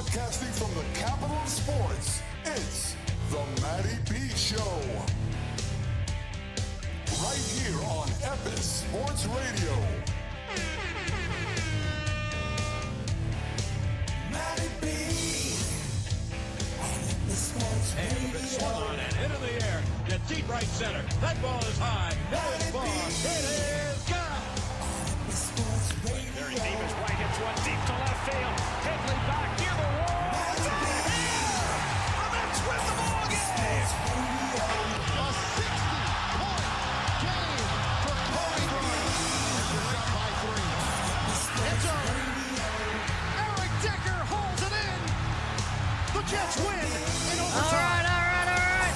Broadcasting from the capital of sports, it's the Matty B Show. Right here on Epis Sports Radio. Matty B on Epis Sports Radio. It's swung on and into the air. To deep right center. That ball is high. That is far. It is gone. Very deep as right hits one deep to left field. Headley back near the wall. It's out of here! The Mets win the ball game! A 60-point game for Cody Bryant. They're up by 3. It's over. Eric Decker holds it in. The Jets win in overtime. All right.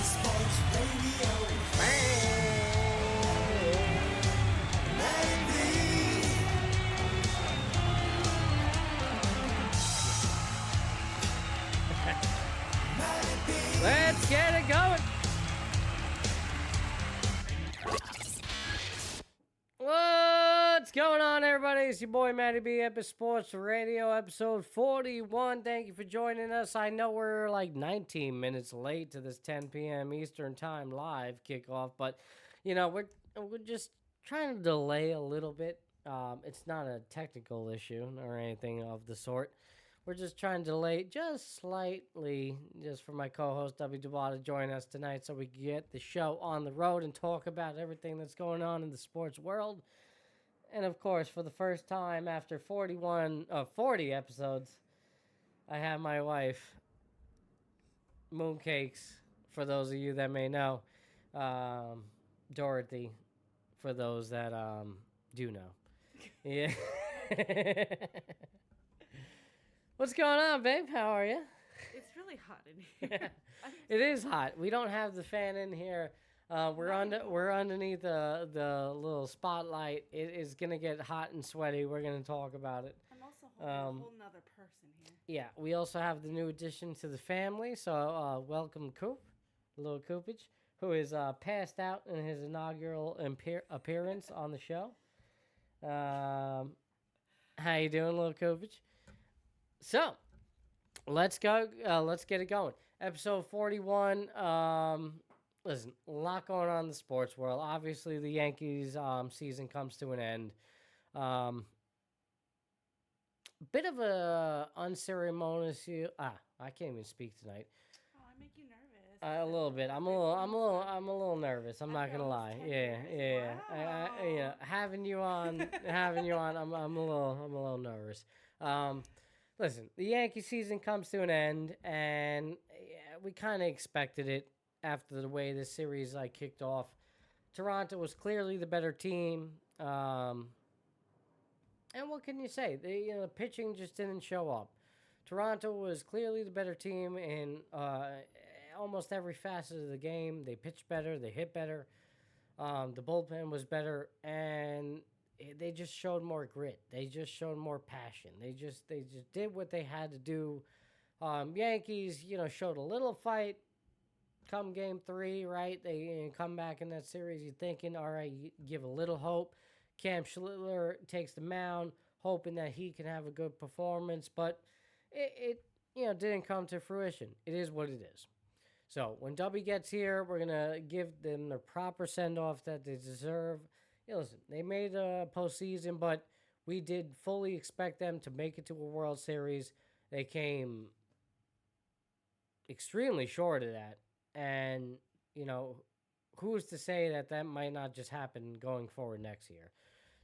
Sports Radio. Let's get it going. What's going on, everybody? It's your boy Matty B, Epis Sports Radio, episode 41. Thank you for joining us. I know we're like 19 minutes late to this 10 p.m. Eastern Time live kickoff, but you know we're just trying to delay a little bit. It's not a technical issue or anything of the sort. We're just trying to delay just slightly, just for my co-host Dubby and Matt to join us tonight, so we can get the show on the road and talk about everything that's going on in the sports world. And of course, for the first time after 40 episodes, I have my wife, Mooncakes, for those of you that may know, Dorothy, for those that do know. Yeah. What's going on, babe? How are you? It's really hot in here. It is hot. We don't have the fan in here. We're underneath the little spotlight. It is gonna get hot and sweaty. We're gonna talk about it. I'm also holding a whole nother person here. Yeah, we also have the new addition to the family. So welcome, Coop, little Coopage, who is passed out in his inaugural appearance on the show. How you doing, little Coopage? So, let's go. Let's get it going. Episode 41. Listen, a lot going on in the sports world. Obviously, the Yankees season comes to an end. Bit of a unceremonious. I can't even speak tonight. Oh, I make you nervous. A little bit. I'm a little nervous. I'm not gonna lie. Yeah. Wow. Having you on. I'm a little nervous. Listen, the Yankee season comes to an end, and we kind of expected it after the way this series kicked off. Toronto was clearly the better team, and what can you say? The pitching just didn't show up. Toronto was clearly the better team in almost every facet of the game. They pitched better, they hit better, the bullpen was better, and they just showed more grit. They just showed more passion. They just did what they had to do. Yankees, showed a little fight come game 3, right? They come back in that series. You're thinking, all right, you give a little hope. Cam Schlittler takes the mound, hoping that he can have a good performance, but it didn't come to fruition. It is what it is. So when Dubby gets here, we're gonna give them the proper send-off that they deserve. Listen, they made a postseason, but we did fully expect them to make it to a World Series. They came extremely short of that. And, who's to say that might not just happen going forward next year?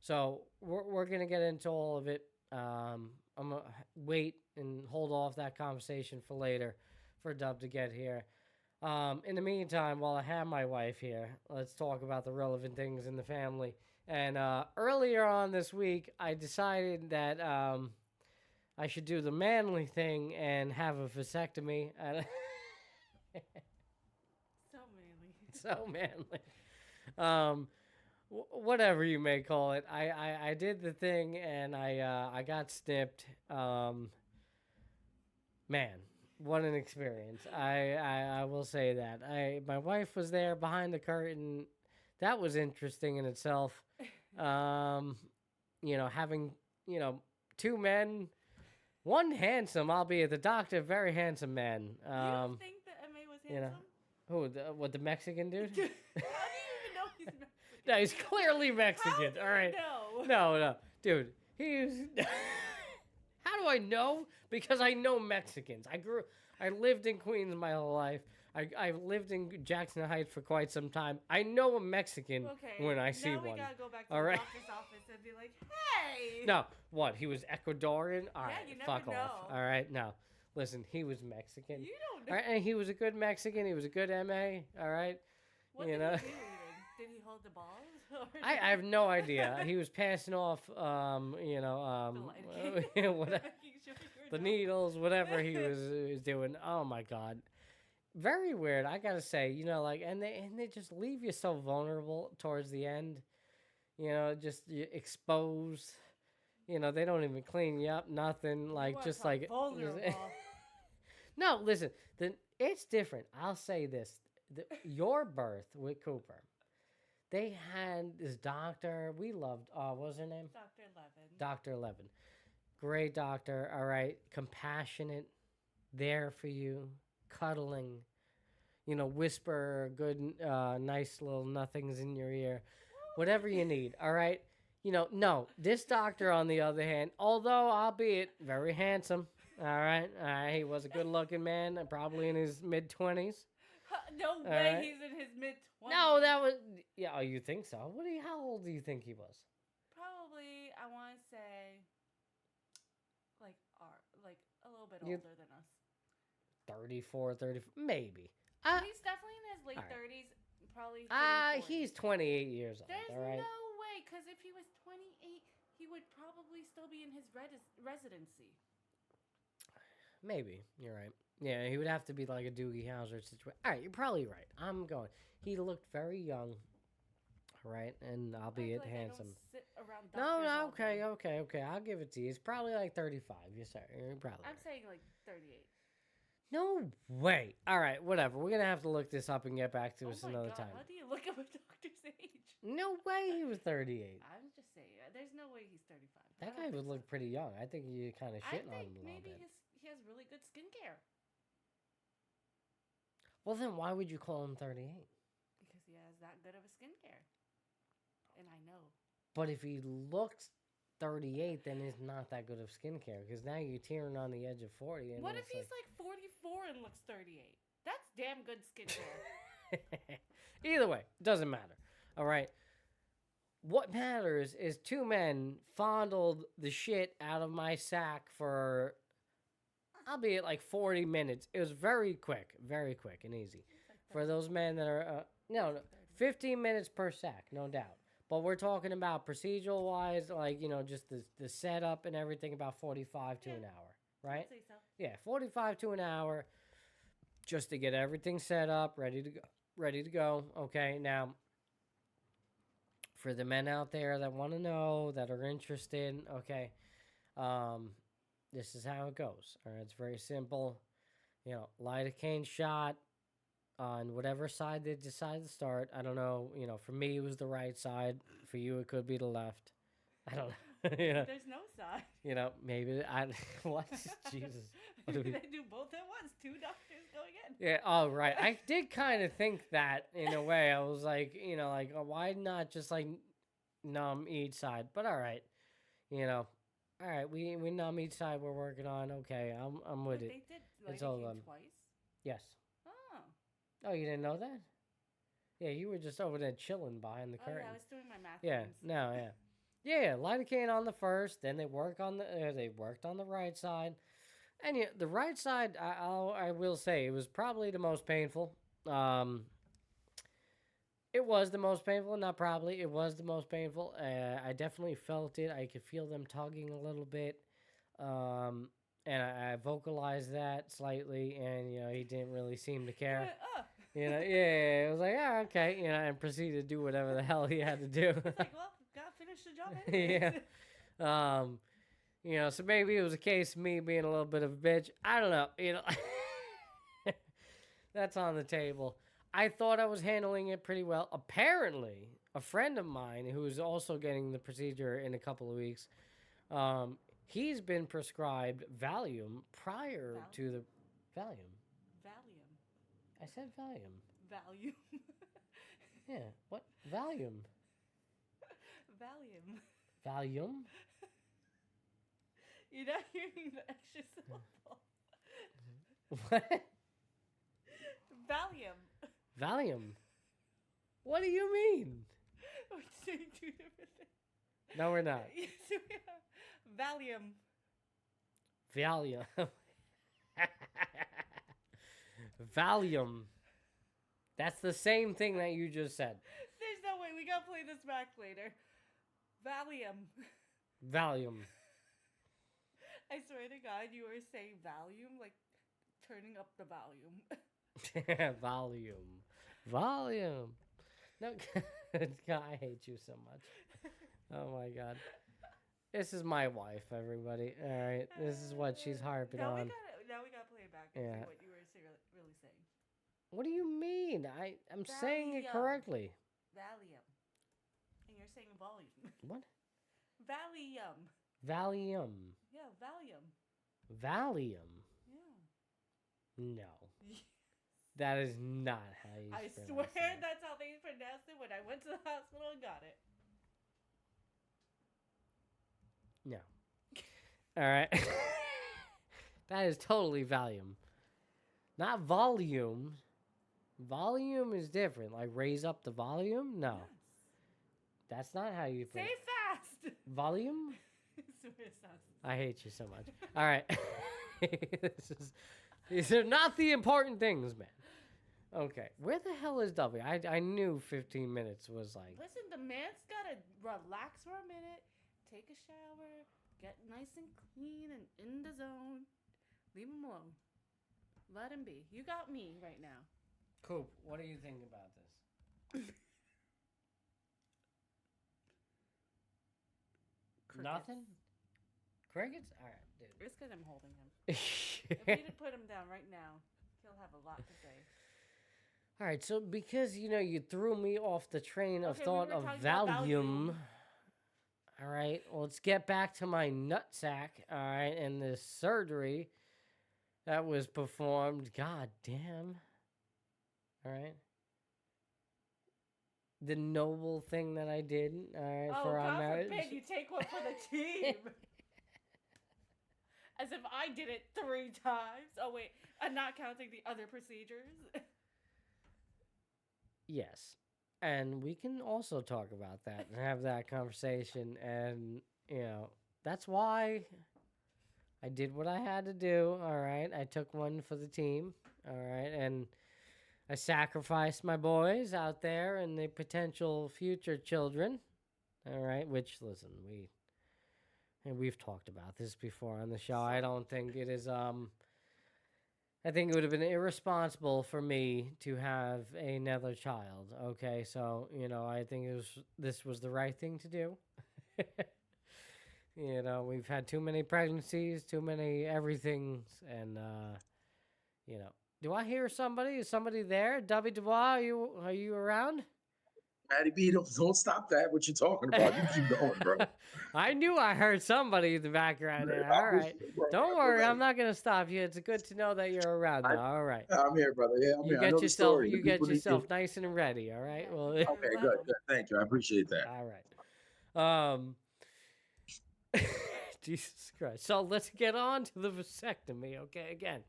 So we're going to get into all of it. I'm going to wait and hold off that conversation for later for Dub to get here. In the meantime, while I have my wife here, let's talk about the relevant things in the family. And earlier on this week, I decided that I should do the manly thing and have a vasectomy. So manly. Whatever you may call it. I did the thing, and I got snipped. Man, what an experience. I will say that. My wife was there behind the curtain. That was interesting in itself. having, two men, one handsome, albeit the doctor, very handsome man. You don't think that MA was handsome? Who, the Mexican dude? How do you even know he's Mexican? No, he's clearly Mexican. How do All right. you No, know? no, dude. He's. How do I know? Because I know Mexicans. I lived in Queens my whole life. I lived in Jackson Heights for quite some time. I know a Mexican Okay, when I see now we one. gotta go back to All the right. doctor's office and be like, hey! No, what? He was Ecuadorian? All right, you never fuck off. know. All right, no. Listen, he was Mexican. You don't know. All right, and he was a good Mexican. He was a good MA. All right. What you did know. he do even? Did he hold the balls? Or I have no idea. He was passing off, whatever, the needles, whatever he was doing. Oh my God, very weird. I gotta say, and they just leave you so vulnerable towards the end. Just exposed. They don't even clean you up, nothing. Like just like vulnerable. No, listen. It's different. I'll say this: your birth with Cooper. They had this doctor we loved. What was her name? Dr. Levin. Dr. Levin. Great doctor. All right. Compassionate. There for you. Cuddling. Whisper good, nice little nothings in your ear. Whatever you need. All right. No. This doctor, on the other hand, although albeit very handsome. All right. He was a good looking man, probably in his mid-20s. No way right. he's in his mid-20s. No, that was... Yeah, oh, you think so? How old do you think he was? Probably, I want to say, like a little bit older than us. 34, 34, maybe. He's definitely in his late 30s, probably. He's 28 years old, There's all right? no way, because if he was 28, he would probably still be in his residency. Maybe, you're right. Yeah, he would have to be like a Doogie Howser situation. All right, you're probably right. I'm going. He looked very young, right? And albeit handsome. I don't sit around No, doctors all day. okay. I'll give it to you. He's probably like 35. You're probably I'm right. saying like 38. No way. All right, whatever. We're going to have to look this up and get back to us Oh my another God, time. how do you look up a doctor's age? No way he was 38. I'm just saying, there's no way he's 35. That guy would look pretty young. I think you kind of I shitting on him think a little maybe bit. he has really good skincare. Well, then why would you call him 38? Because he has that good of a skincare. And I know. But if he looks 38, then it's not that good of skincare because now you're teetering on the edge of 40. And What if he's like 44 and looks 38? That's damn good skincare. Either way, doesn't matter. All right. What matters is two men fondled the shit out of my sack for, albeit like 40 minutes. It was very quick and easy. For those men that are, no, 15 minutes per sack, no doubt. But we're talking about procedural wise, like, just the setup and everything, about 45 to an hour, right? I'd say so. Yeah, 45 to an hour just to get everything set up, ready to go. Okay, now, for the men out there that want to know, that are interested, okay, this is how it goes. All right, it's very simple. Lidocaine shot on whatever side they decide to start. I don't know. For me, it was the right side. For you, it could be the left. I don't know. There's no side. Maybe what? Jesus. What do we... They do both at once. Two doctors going in. Yeah. Oh, right. I did kind of think that in a way. I was like, why not just like numb each side? But all right. All right. We numb each side. We're working on. Okay. I'm with it. They did It's all lidocaine twice. Yes. Oh. Oh, you didn't know that? Yeah, you were just over there chilling behind the curtain. Yeah, I was doing my math. Yeah, things. no, yeah. Yeah, lidocaine on the first, then they worked on the right side. And the right side, I will say, it was probably the most painful. It was the most painful, not probably. It was the most painful. I definitely felt it. I could feel them tugging a little bit. And I vocalized that slightly, and, he didn't really seem to care. Yeah, it was like, okay, and proceeded to do whatever the hell he had to do. It's like, well, gotta finish the job anyways. Yeah. So maybe it was a case of me being a little bit of a bitch. I don't know, That's on the table. I thought I was handling it pretty well. Apparently, a friend of mine who is also getting the procedure in a couple of weeks, he's been prescribed Valium prior to the Valium. Valium. I said Valium. Valium. Yeah. What? Valium. Valium. Valium? You're not hearing the extra syllable. What? Valium. Valium. What do you mean? We're saying two different things. No, we're not. Yes, we are. Valium. Valium. Valium. That's the same thing that you just said. There's no way. We gotta play this back later. Valium. Valium. I swear to God, you were saying Valium, like turning up the volume. Volume. Volume. No, God, I hate you so much. Oh my God. This is my wife, everybody. All right. This is what she's harping on. Now we gotta play it back and see what you were really saying. What do you mean? I'm saying it correctly. Valium. And you're saying volume. What? Valium. Valium. Yeah, Valium. Valium. Yeah. No. That is not how you I pronounce swear it. that's how they pronounced it when I went to the hospital and got it. No. All right. That is totally Valium. Not volume. Volume is different. Like raise up the volume? No. Yes. That's not how you Say fast. Volume? I swear it sounds. I hate you so much. All right. These are not the important things, man. Okay. Where the hell is Dubby? I knew 15 minutes was like... Listen, the man's gotta relax for a minute, take a shower, get nice and clean and in the zone. Leave him alone. Let him be. You got me right now. Coop, what do you think about this? Nothing? Crickets? All right, dude. It's because I'm holding him. If we didn't put him down right now, he'll have a lot to say. All right, so because, you threw me off the train of Okay, thought we were of talking about Valium. All right, well, let's get back to my nutsack, all right, and this surgery that was performed. God damn. All right. The noble thing that I did, all right, for our marriage. God forbid you take one for the team. As if I did it 3 times. Oh, wait. I'm not counting the other procedures. Yes. And we can also talk about that and have that conversation. And, that's why I did what I had to do. All right. I took one for the team. All right. And I sacrificed my boys out there and the potential future children. All right. Which, listen, we've talked about this before on the show. I don't think it is, I think it would have been irresponsible for me to have another child. Okay, so I think this was the right thing to do. We've had too many pregnancies, too many everythings, and do I hear somebody? Is somebody there? Dubby Dubois, are you around? Matty B, don't stop that. What you talking about? You keep going, bro. I knew I heard somebody in the background there. All right. Don't worry. I'm not going to stop you. It's good to know that you're around now. All right. I'm here, brother. Yeah, I'm here. I know the story. You get yourself nice and ready. All right. Well. Okay, good. Thank you. I appreciate that. All right. Jesus Christ. So let's get on to the vasectomy. Okay. Again.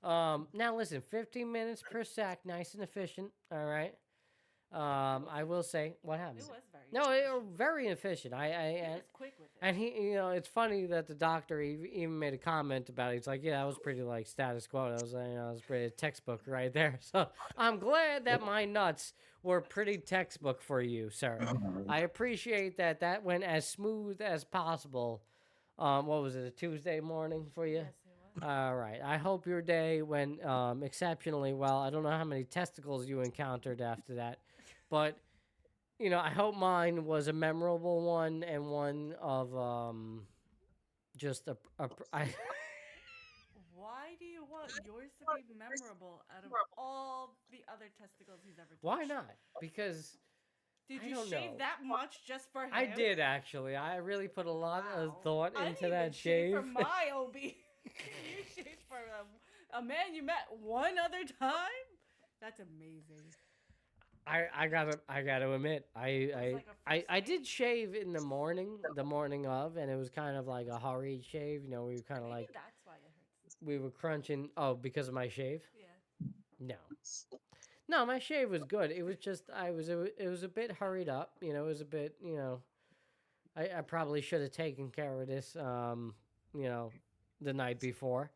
Now listen, 15 minutes per sack. Nice and efficient. All right. I will say what happened. It was very efficient. He was quick with it. And he, it's funny that the doctor even made a comment about it. He's like, "Yeah, that was pretty like status quo." That was, that was pretty textbook right there. So I'm glad that my nuts were pretty textbook for you, sir. I appreciate that. That went as smooth as possible. What was it? A Tuesday morning for you? Yes, it was. All right. I hope your day went exceptionally well. I don't know how many testicles you encountered after that. But, I hope mine was a memorable one and one of just Why do you want yours to be memorable out of all the other testicles he's ever touched. Why not? Because Did I you don't shave know. that much just for him? I did actually. I really put a lot of thought I into didn't that even shave for shave. my OB. You shaved for a man you met one other time? That's amazing. I gotta admit, like a first I did date? shave in the morning of, and it was kind of like a hurried shave. You know, we were kind of Maybe like that's why it hurts. we were crunching. Oh, because of my shave? Yeah. No, my shave was good. It was just it was a bit hurried up. You know, it was a bit. You know, I probably should have taken care of this. You know, the night before.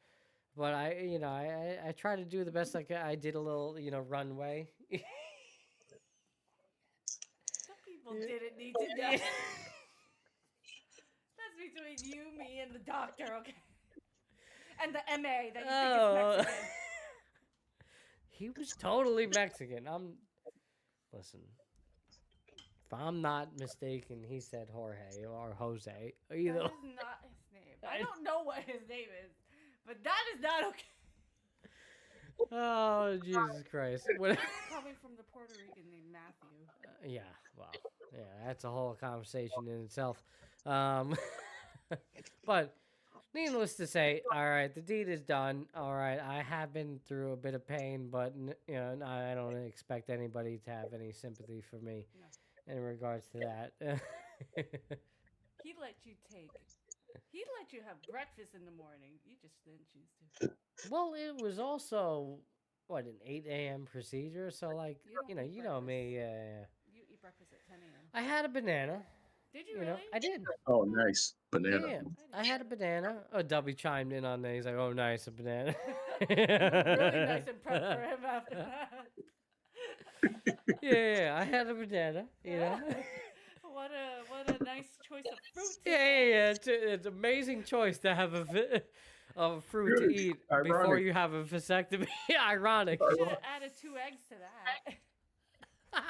But I try to do the best I could. I did a little, runway. Some people didn't need to know. That's between you, me, and the doctor, okay? And the MA that you think is Mexican. He was totally Mexican. Listen. If I'm not mistaken, he said Jorge or Jose. Either. That is not his name. I don't know what his name is, but that is not okay. Oh, Jesus Christ. What? Coming from the Puerto Rican named Matthew. Yeah, well, yeah, that's a whole conversation in itself. But needless to say, all right, the deed is done. All right, I have been through a bit of pain, but I don't expect anybody to have any sympathy for me in regards to that. He let you have breakfast in the morning. You just didn't choose to. Well, it was also an 8 a.m. procedure, so like you know me. You eat breakfast at 10 a.m. I had a banana. Did you really? I did. Oh, nice. Banana. Yeah, I had a banana. Oh, Dubby chimed in on that. He's like, "Oh, nice, a banana." Really nice and prep for him after that. Yeah, I had a banana. You know. What a nice choice of fruit. Yeah. It's an amazing choice to have of a fruit to eat before Ironic. you have a vasectomy. Ironic. You should have added 2 eggs to that.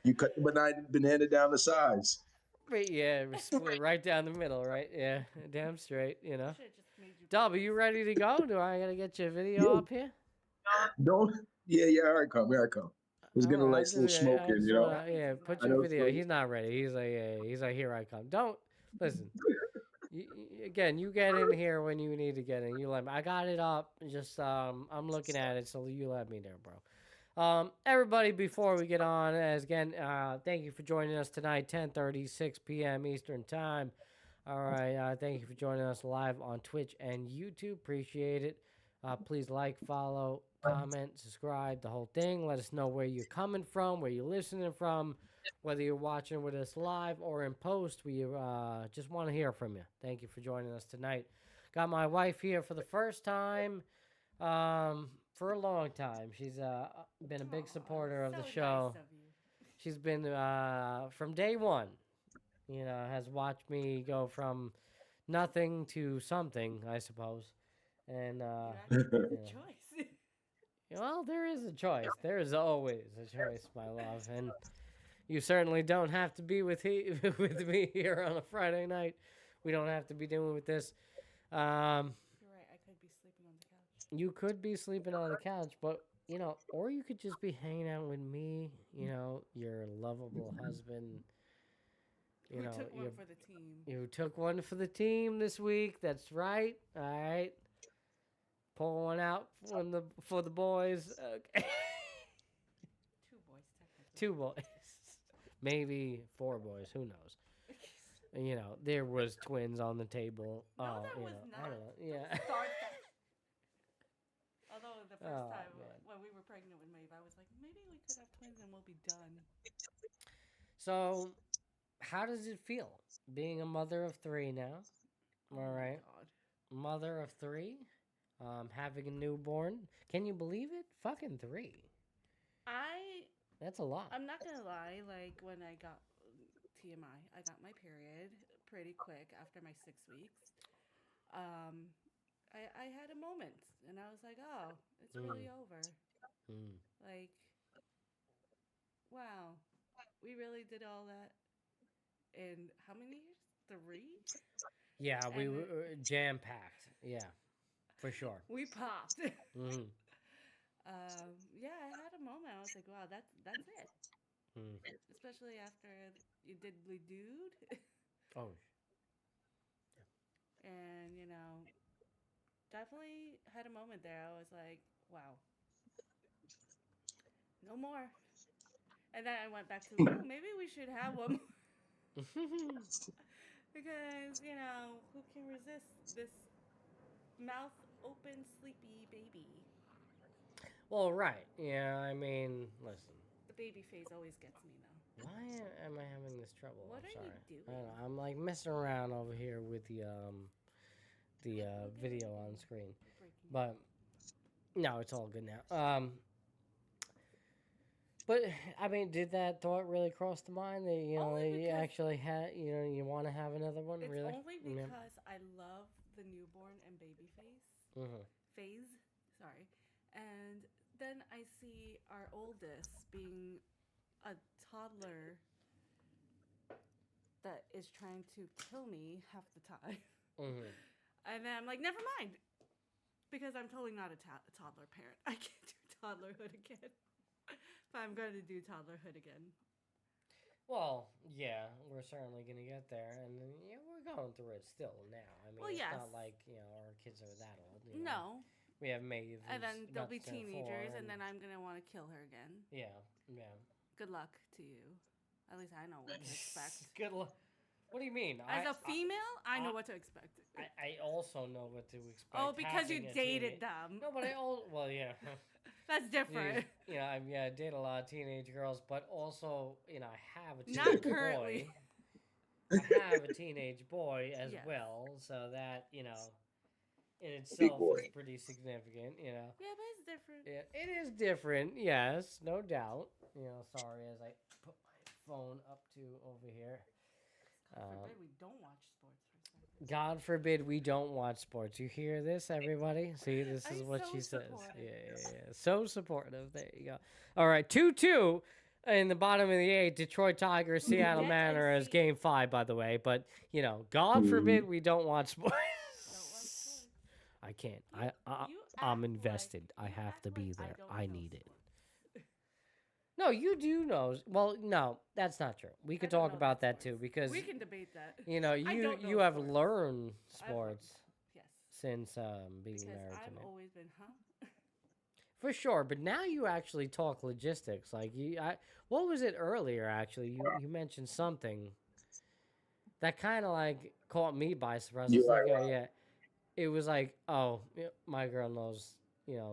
You cut the banana down to size. But yeah, split right down the middle, right? Yeah, damn straight, you know. Should've just made you Dub, are you ready to go? Do I gotta get your video up here? Don't. Yeah. Here I come. I was gonna Alright, let some smoke I in, just you know. yeah, put I your know video. it's He's not ready. He's like, here I come. Don't listen. Again, you get in here when you need to get in. You let me. I got it up. Just I'm looking at it, so you let me there, bro. Everybody, before we get on, thank you for joining us tonight, 10:30, 6 p.m. Eastern Time. All right, thank you for joining us live on Twitch and YouTube. Appreciate it. Please like, follow, comment, subscribe, the whole thing. Let us know where you're coming from, where you're listening from, whether you're watching with us live or in post. We just want to hear from you. Thank you for joining us tonight. Got my wife here for the first time. For a long time. She's been a big supporter of the show. Nice of you. She's been from day one, has watched me go from nothing to something, I suppose. And You actually made a choice. well, there is a choice. There is always a choice, my love, and you certainly don't have to be with me here on a Friday night. We don't have to be doing with this. You're right. I could be sleeping on the couch. You could be sleeping on the couch, but or you could just be hanging out with me, your lovable husband. Who took one for the team? You took one for the team this week. That's right. All right. Pull one out for the boys. Okay. 2 boys, technically. 2 boys. Maybe 4 boys. Who knows? There was twins on the table. No, there was I not. don't know. Yeah. Start that. Although the first Oh, time man. when we were pregnant with Maeve, I was like, maybe we could have twins and we'll be done. So, how does it feel being a mother of 3 now? All right. God. Mother of 3, having a newborn. Can you believe it? Fucking 3. That's a lot. I'm not gonna lie. Like when I got TMI, I got my period pretty quick after my 6 weeks. I had a moment, and I was like, oh, it's really over. Like, wow, we really did all that in how many years? 3? Yeah, we And were jam packed. Yeah, for sure. We popped. Yeah, I had a moment. I was like, wow, that's it. Hmm. Especially after you did Bleed Dude. Oh, And, definitely had a moment there. I was like, wow, no more. And then I went back to, maybe we should have one more. Because, who can resist this mouth open, sleepy baby? well, right. Yeah, I mean, listen. The baby phase always gets me, though. Why am I having this trouble? What I'm are sorry. you I don't doing? know. I'm like messing around over here with the video on screen, Breaking. but no, it's all good now. But I mean, did that thought really cross the mind that Only you because- actually had you want to have another one? It's really? only because I love the newborn and baby phase. Sorry. And then I see our oldest being a toddler that is trying to kill me half the time. And then I'm like, never mind. Because I'm totally not a toddler parent. I can't do toddlerhood again. But I'm going to do toddlerhood again. Well, yeah, we're certainly gonna get there, and yeah, we're going through it still now. I mean, Well, it's yes. not like our kids are that old. No. We have Maeve, And then who's they'll about be to turn 4, teenagers, and then I'm going to want to kill her again. yeah. Good luck to you. At least I know what to expect. Good luck. What do you mean? As a female, I know what to expect. I also know what to expect. Oh, because you having a dated teenage- them. No, but well, yeah. That's different. I date a lot of teenage girls, but also, I have a teenage Not currently. boy. I have a teenage boy as Yes. well, so that, in Big itself boy. is pretty significant, Yeah, but it's different. Yeah, it is different, yes, no doubt. Sorry, as I put my phone up to over here. God forbid we don't watch sports for a second. God forbid we don't watch sports. You hear this, everybody? See, this is I'm what so she says. supportive. Yeah. So supportive. There you go. All right, 2-2 in the bottom of the 8th. Detroit Tigers, Seattle Yes, I Mariners, see. Game 5, by the way. But, God forbid we don't watch sports. Don't watch sports. I can't. You I'm act invested. like- I you have act to be like there. don't I know need it. sports. No, you do know. Well, no, that's not true. We could I don't talk know about that sports. too because We can debate that. you don't you know have sports. learned I've- sports Yes. since being Because married to I've me. always been, For sure, but now you actually talk logistics. Like what was it earlier? Actually, you mentioned something that kind of like caught me by surprise. It's like, oh, yeah, it was like, oh, my girl knows,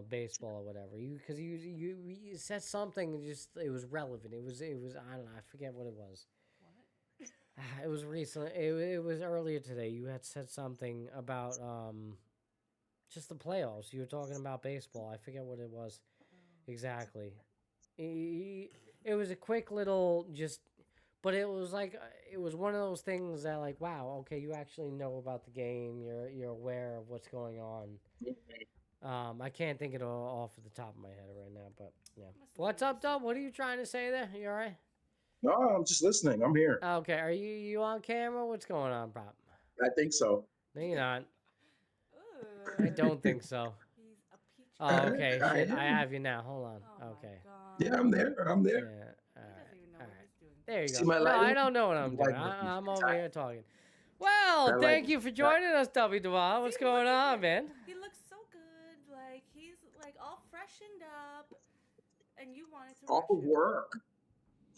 baseball or whatever. Because you said something, just it was relevant. It was I don't know, I forget what it was. What? It was recently. It was earlier today. You had said something about just the playoffs. You were talking about baseball. I forget what it was exactly. It was a quick little but it was like it was one of those things that like, wow, okay, you actually know about the game. You're aware of what's going on. I can't think of it all off of the top of my head right now, but yeah. What's up, Dub? What are you trying to say there? You all right? No, I'm just listening. I'm here. Okay, are you on camera? What's going on, Pop? I think so. No, you're not. Ooh. I don't think so. He's a peach. Oh, okay. I Shit, am. I have you now. Hold on. Oh Okay. My God. Yeah, I'm there. I'm Yeah. there. All He right. doesn't even know All what right. he's doing. There you See go. my No, lighting? I don't know what I'm doing. Lighting. I'm over here talking. Well, I thank like you it. for joining us, Dubby Duvall. What's See, going look at on, him. man? He looks so good. Like he's like all freshened up, and you wanted to Off rush of him. work.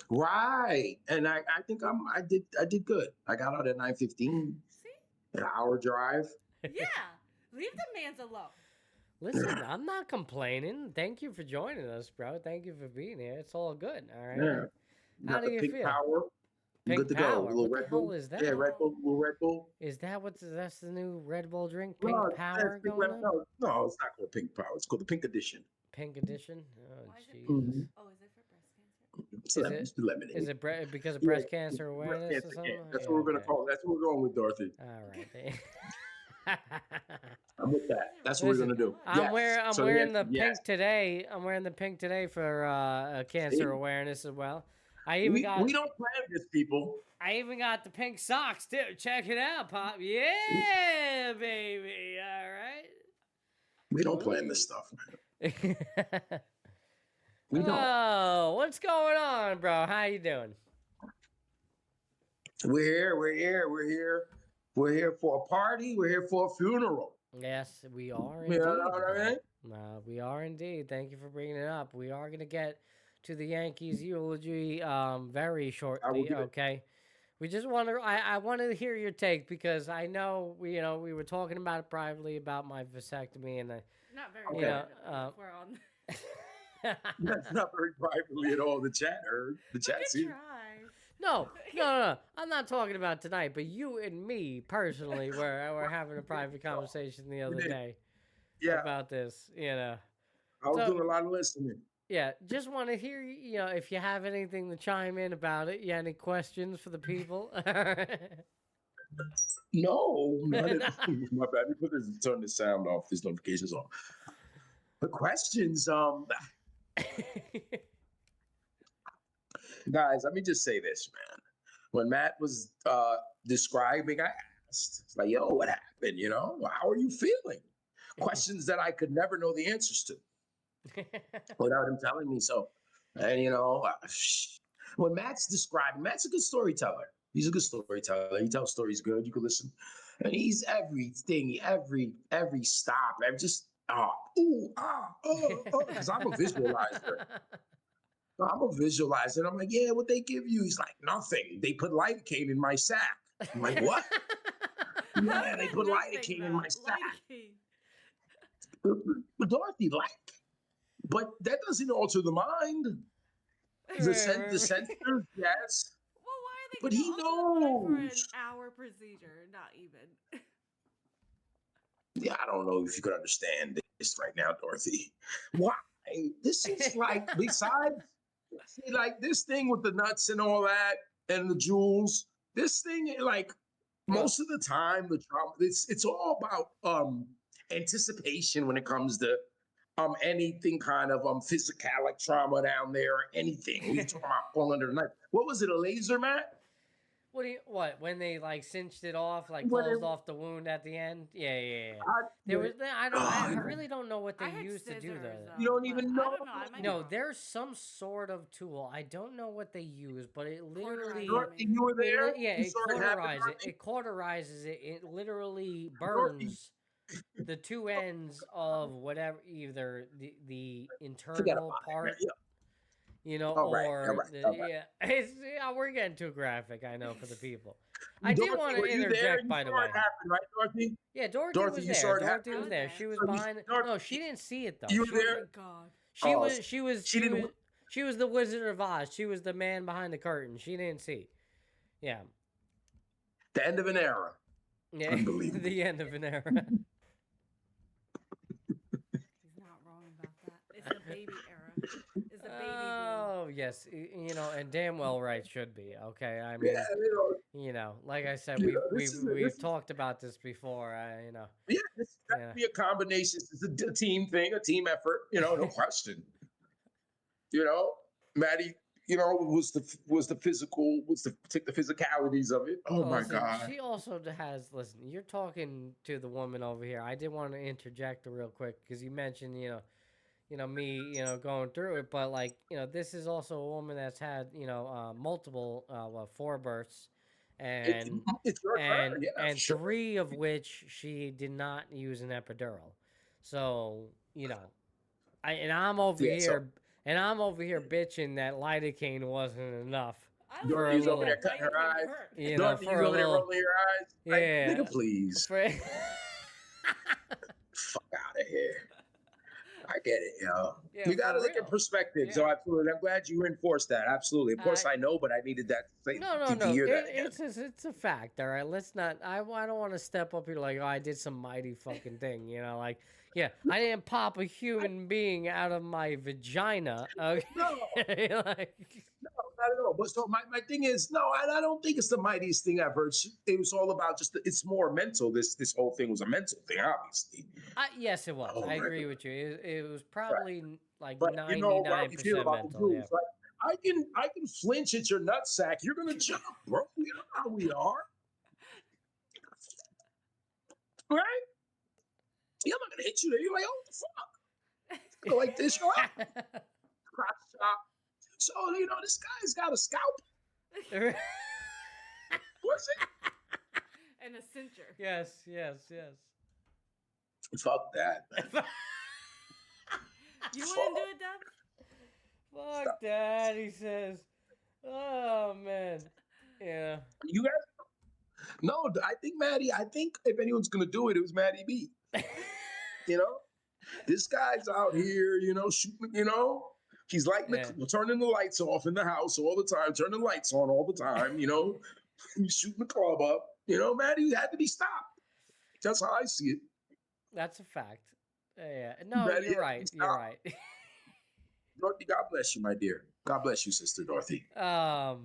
Right. And I think I did good. I got out at 9:15. See? An hour drive. Yeah. Leave the man's alone. Listen, I'm not complaining. Thank you for joining us, bro. Thank you for being here. It's all good. All right. Yeah. How Got do the you pink feel? power. Pink Good to power. go. A little What the Red hell Bull. is that? Yeah, Red Bull. Little Red Bull. Is that that's the new Red Bull drink? Pink No, power that's pink going Red- on? No, it's not called Pink Power. It's called the Pink Edition. Pink edition? Oh, Why is it Jesus. Mhm. Oh, is it for breast cancer? It's Is lemon- it- it's lemonade. Is it because of Yeah, breast cancer breast awareness cancer, or something? yeah. That's Yeah, what we're gonna okay. call it. That's what we're going with, Dorothy. All right. I'm with that. That's what we're Listen, gonna do. I'm Yes. wearing So wearing yes, the yes. pink today. I'm wearing the pink today for cancer See? awareness as well. I even We got don't plan this, people. I even got the pink socks too. Check it out, Pop. Yeah, baby. All right. We don't plan this stuff, man. We don't. Oh, what's going on, bro? How you doing? We're here. We're here. We're here. We're here for a party. We're here for a funeral. Yes, we are You indeed. know what I mean? We are indeed. Thank you for bringing it up. We are going to get to the Yankees eulogy very shortly. Okay. We just want to. I wanted to hear your take because I know we were talking about it privately about my vasectomy and Not very Okay. good. We're on. That's not very privately at all. The chat heard. The chat Good seen. try. No. I'm not talking about tonight, but you and me personally were having a private conversation the other day Yeah, about this. I was So- doing a lot of listening. Yeah, just want to hear if you have anything to chime in about it. You have any questions for the people? No, not at all. My bad. Let me turn the sound off. These notifications on. The questions, guys. Let me just say this, man. When Matt was describing, I asked, it's like, "Yo, what happened? How are you feeling?" Questions that I could never know the answers to without him telling me so. And when Matt's describing, Matt's a good storyteller. He's a good storyteller. He tells stories good. You can listen, and he's everything, every stop, because I'm a visualizer. I'm a visualizer. And I'm like, yeah, what they give you? He's like, nothing. They put lidocaine in my sack. I'm like, what? Yeah, they put lidocaine in my sack. Dorothy, but that doesn't alter the mind. The sensors, yes. Well, why are they But gonna he ultimately for an knows. hour procedure? Not even. Yeah, I don't know if you could understand this right now, Dorothy. Why? This is like, besides, see, like this thing with the nuts and all that and the jewels, this thing, like, most of the time, the trauma, it's all about anticipation when it comes to anything kind of physicalic trauma down there, anything. We talking about pulling under the knife. What was it, a laser, Matt? When they like cinched it off, like When closed it- off the wound at the end? Yeah. I- There was I really don't know what they I had used to do scissors, though. You don't but even I know? don't know. I might be No, wrong. there's some sort of tool. I don't know what they use, but it literally Dorothy, you were there? yeah, You it saw it happen, cauterizes it. Dorothy? It cauterizes it. It literally Dorothy. burns the two ends of whatever, either the Forget internal about part, it. Yeah. or all right. we're getting too graphic. I know for the people. I did Dorothy, want to were you there? interject, You by the saw way. it happen, right, Dorothy? Yeah, Dorothy Dorothy, was you there. saw it Dorothy happen? was was there. there. She was So you- behind. Dorothy, No, she didn't see it though. you were She there? was- Oh, God. She was the Wizard of Oz. She was the man behind the curtain. She didn't see. Yeah. The end of an era. Yeah. Unbelievable. The end of an era. He's not wrong about that. It's the baby era. It's the baby boom. Oh yes, and damn well right should be. Okay, I mean, Yeah, like I said, You we've know, this is a- we've this is- talked about this before. Yeah, this is definitely a combination. It's a team thing, a team effort. No question. Matty, was the physical, take the physicalities of it. Oh Well, my listen, God. she also has. Listen, you're talking to the woman over here. I did want to interject real quick because you mentioned, me, going through it, but this is also a woman that's had, multiple, 4 births, and It's your and turn. Yeah, and sure. 3 of which she did not use an epidural. So, I'm over Yeah, so- here. And I'm over here bitching that lidocaine wasn't enough. I don't For a think Dorothy's over little- there cutting her lidocaine eyes. hurt. Dorothy's for a over there little, rolling your eyes. Like, Yeah. nigga, please. for, Fuck out of here. I get it, yo. Yeah, You got to for look real. at perspective. So Yeah. absolutely. I'm glad you reinforced that. Absolutely. Of course, I know, but I needed that to no. hear that again. It's a fact. All right, let's not. I don't want to step up here like, oh, I did some mighty fucking thing. Yeah, I didn't pop a human being out of my vagina. Okay, No. No, not at all. But so my thing is, no, I don't think it's the mightiest thing I've heard. It was all about it's more mental. This whole thing was a mental thing, obviously. yes, it was. Oh, I my agree with you. It was probably like But you know how you feel 99% about the mental. Yeah. Jews. Like, I can flinch at your nutsack. You're gonna jump, bro. You know how we are, right? Yeah, I'm not gonna hit you there. You're like, oh, the fuck. go like this, you're up. Crotch chop. So, this guy's got a scalp. Was it? And a cincher. Yes. Fuck that, man. You wouldn't do it, Dub? Fuck Stop. that, he says. Oh, man. Yeah. You guys? No, I think if anyone's going to do it, it was Matty B. This guy's out here, shooting, he's like turning the lights off in the house all the time, turning the lights on all the time, he's shooting the club up. Matty had to be stopped. That's how I see it. That's a fact. Yeah. No, Matty you're had right. to be You're stopped. right. Dorothy, God bless you, my dear. God bless you, Sister Dorothy. Yeah,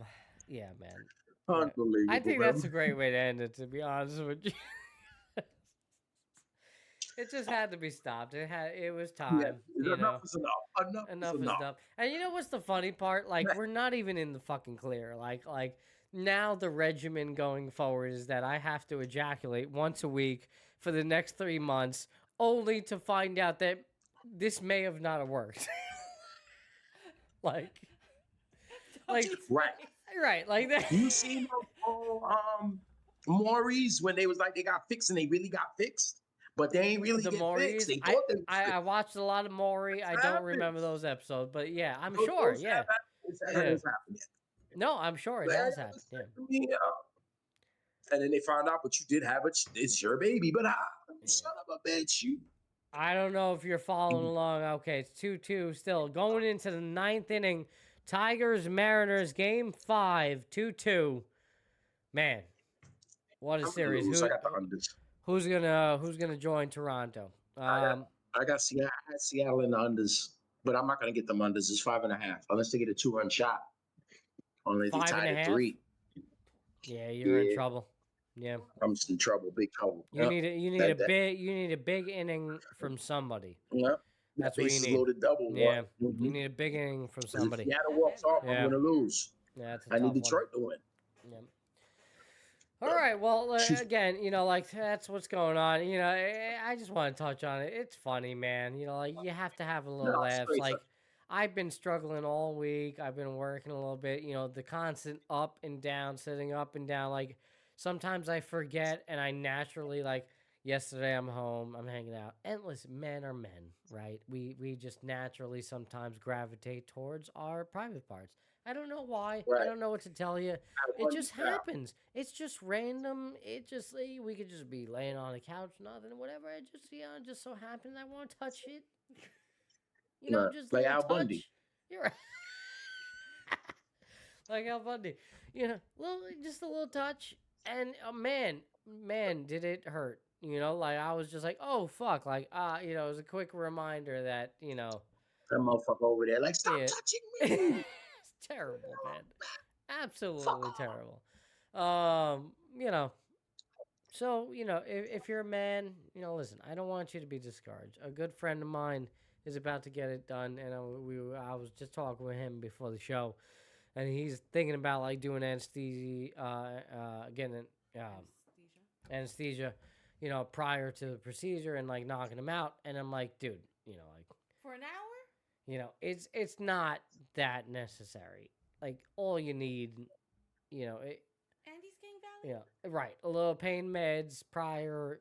man. Unbelievable. I think that's a great way to end it, to be honest with you. It just had to be stopped. It was time. Yeah, enough is enough. Enough is enough. And you know what's the funny part? Like, we're not even in the fucking clear. Like now the regimen going forward is that I have to ejaculate once a week for the next 3 months, only to find out that this may have not worked. like right, like that. You seen Maury's when they was like they got fixed and they really got fixed, but they ain't really The get Maury's, fixed. They thought they was I watched a lot of Maury. I don't happened. remember those episodes, but yeah, I'm Those sure. have Yeah. happened. It's happened. No, I'm sure it But does happen. Yeah. And then they found out, but you did have it. It's your baby, but son of a bitch, you. I don't know if you're following along. Okay, it's 2-2 still. Going into the 9th inning. Tigers, Mariners, game 5, 2-2. Man, what a series. I got the unders. Who's gonna join Toronto? I got Seattle in the unders, but I'm not gonna get them unders. It's 5.5, unless they get a 2-run shot. Only they tied at 3. Yeah, you're in trouble. Yeah, I'm just in trouble, big trouble. You need a big inning from somebody. Yeah. That's what you need. Loaded double. Yeah, Mm-hmm. you need a big inning from somebody. If Seattle walks off, Yeah. I'm gonna lose. Yeah, that's a I need tough one. Detroit to win. Yeah. All right. Well, again, that's what's going on. I just want to touch on it. It's funny, man. You have to have a little laughs. Like, I've been struggling all week. I've been working a little bit. The constant up and down, sitting up and down. Like, sometimes I forget, and I naturally, like, yesterday I'm home, I'm hanging out. And listen, men are men, right? We just naturally sometimes gravitate towards our private parts. I don't know why. Right. I don't know what to tell you. It just happens. It's just random. It just, we could just be laying on the couch, nothing, whatever. It just so happens I want to touch it. Just like a Al touch. Bundy. You're right. Like Al Bundy. Just a little touch. And man, did it hurt. Like I was just like, oh, fuck. Like, it was a quick reminder that, That motherfucker over there, like, stop touching me. It's terrible, man. Absolutely terrible. So, if you're a man, listen, I don't want you to be discouraged. A good friend of mine is about to get it done, and I was just talking with him before the show, and he's thinking about, like, doing anesthesia, anesthesia, prior to the procedure and, like, knocking him out. And I'm like, dude, like, for an hour? It's not that necessary. Like, all you need, Andy's getting valid? right. A little pain meds prior,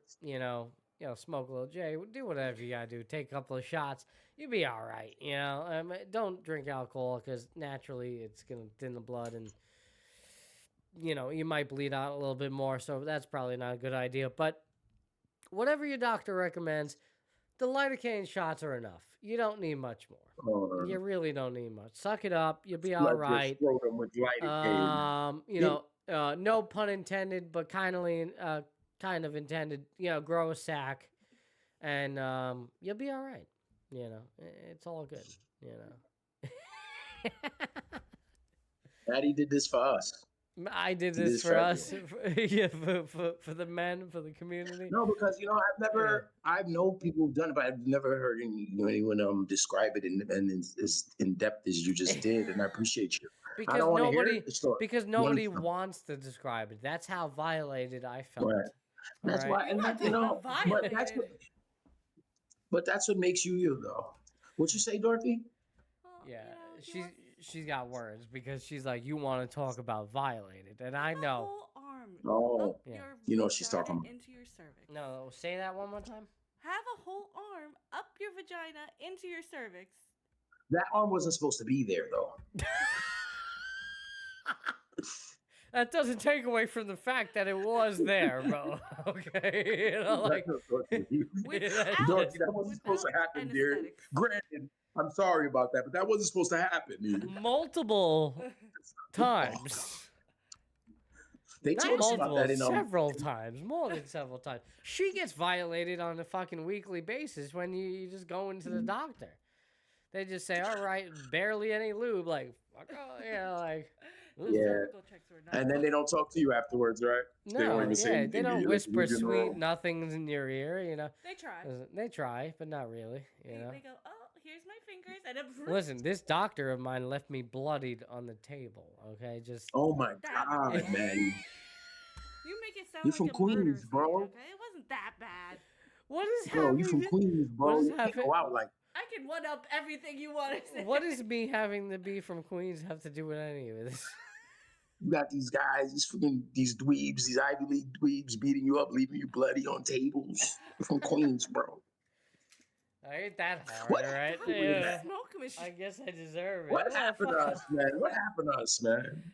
smoke a little J, do whatever you gotta do. Take a couple of shots. You'll be all right, don't drink alcohol because naturally it's gonna thin the blood and, you might bleed out a little bit more. So that's probably not a good idea. But whatever your doctor recommends, the lidocaine shots are enough. You don't need much more. You really don't need much. Suck it up. You'll be all right. With lidocaine. No pun intended, but kind of intended. Grow a sack, and you'll be all right. It's all good. Daddy did this for us. I did this for us, for the men, for the community. No, because I've known people who've done it, but I've never heard anyone describe it in as in depth as you just did, and I appreciate you. Because nobody wants to describe it. That's how violated I felt. Right. That's why, and but that's what makes you though. What you say, Dorothy? Well, Yeah, you know, she's got words because she's like, you want to talk about violated, and I the know. whole arm Oh, up Yeah. your You know what she's vagina talking about. into your cervix. No, say that one more time. Have a whole arm up your vagina into your cervix. That arm wasn't supposed to be there, though. That doesn't take away from the fact that it was there, bro. Okay, you know, like Without- Dorothy, that wasn't supposed to happen, dear. anesthetics. Granted, I'm sorry about that, but that wasn't supposed to happen, dude. multiple times. They Not told us about multiple, that in several times, more than several times. She gets violated on a fucking weekly basis when you just go into the doctor. They just say, all right, barely any lube, like, fuck, you know, like, Those Yeah. cervical checks were not And then they don't talk to you afterwards, right? They don't no, even say yeah, anything they to don't you, like, whisper leave you sweet alone. nothings in your ear, you know. They try. They try, but not really, you know. They go, oh, here's my fingers, and Listen, this doctor of mine left me bloodied on the table, okay? Just, Oh my That- God, Maddie. You make it sound You like from a murder Queens, scene, bro. Okay, it wasn't that bad. what is Bro, happening? you from Queens, bro. What is You can't happening? go out like I can one up everything you want to say. What does me having to be from Queens have to do with any of this? you got these guys, these dweebs, these Ivy League dweebs beating you up, leaving you bloody on tables. You're from Queens, bro. I ain't that hard, What all right? happened with Yeah. Smoke machine. I guess I deserve it. What Oh, happened to fuck. us, man? What happened to us, man?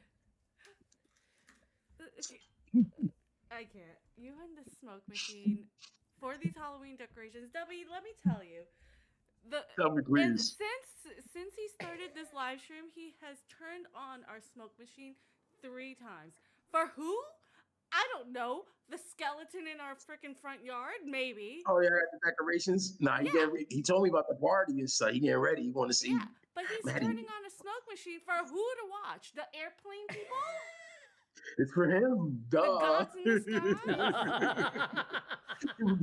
I can't. You and the smoke machine for these Halloween decorations. Dubby, let me tell you. Tell me, And please. since he started this live stream, he has turned on our smoke machine 3 times. For who? I don't know. The skeleton in our freaking front yard? Maybe. Oh yeah, the decorations. Nah, he told me about the party and stuff. He getting ready. He want to see. Yeah, but he's Matty. turning on a smoke machine for who to watch? The airplane people? It's for him. Duh. The gods in the sky?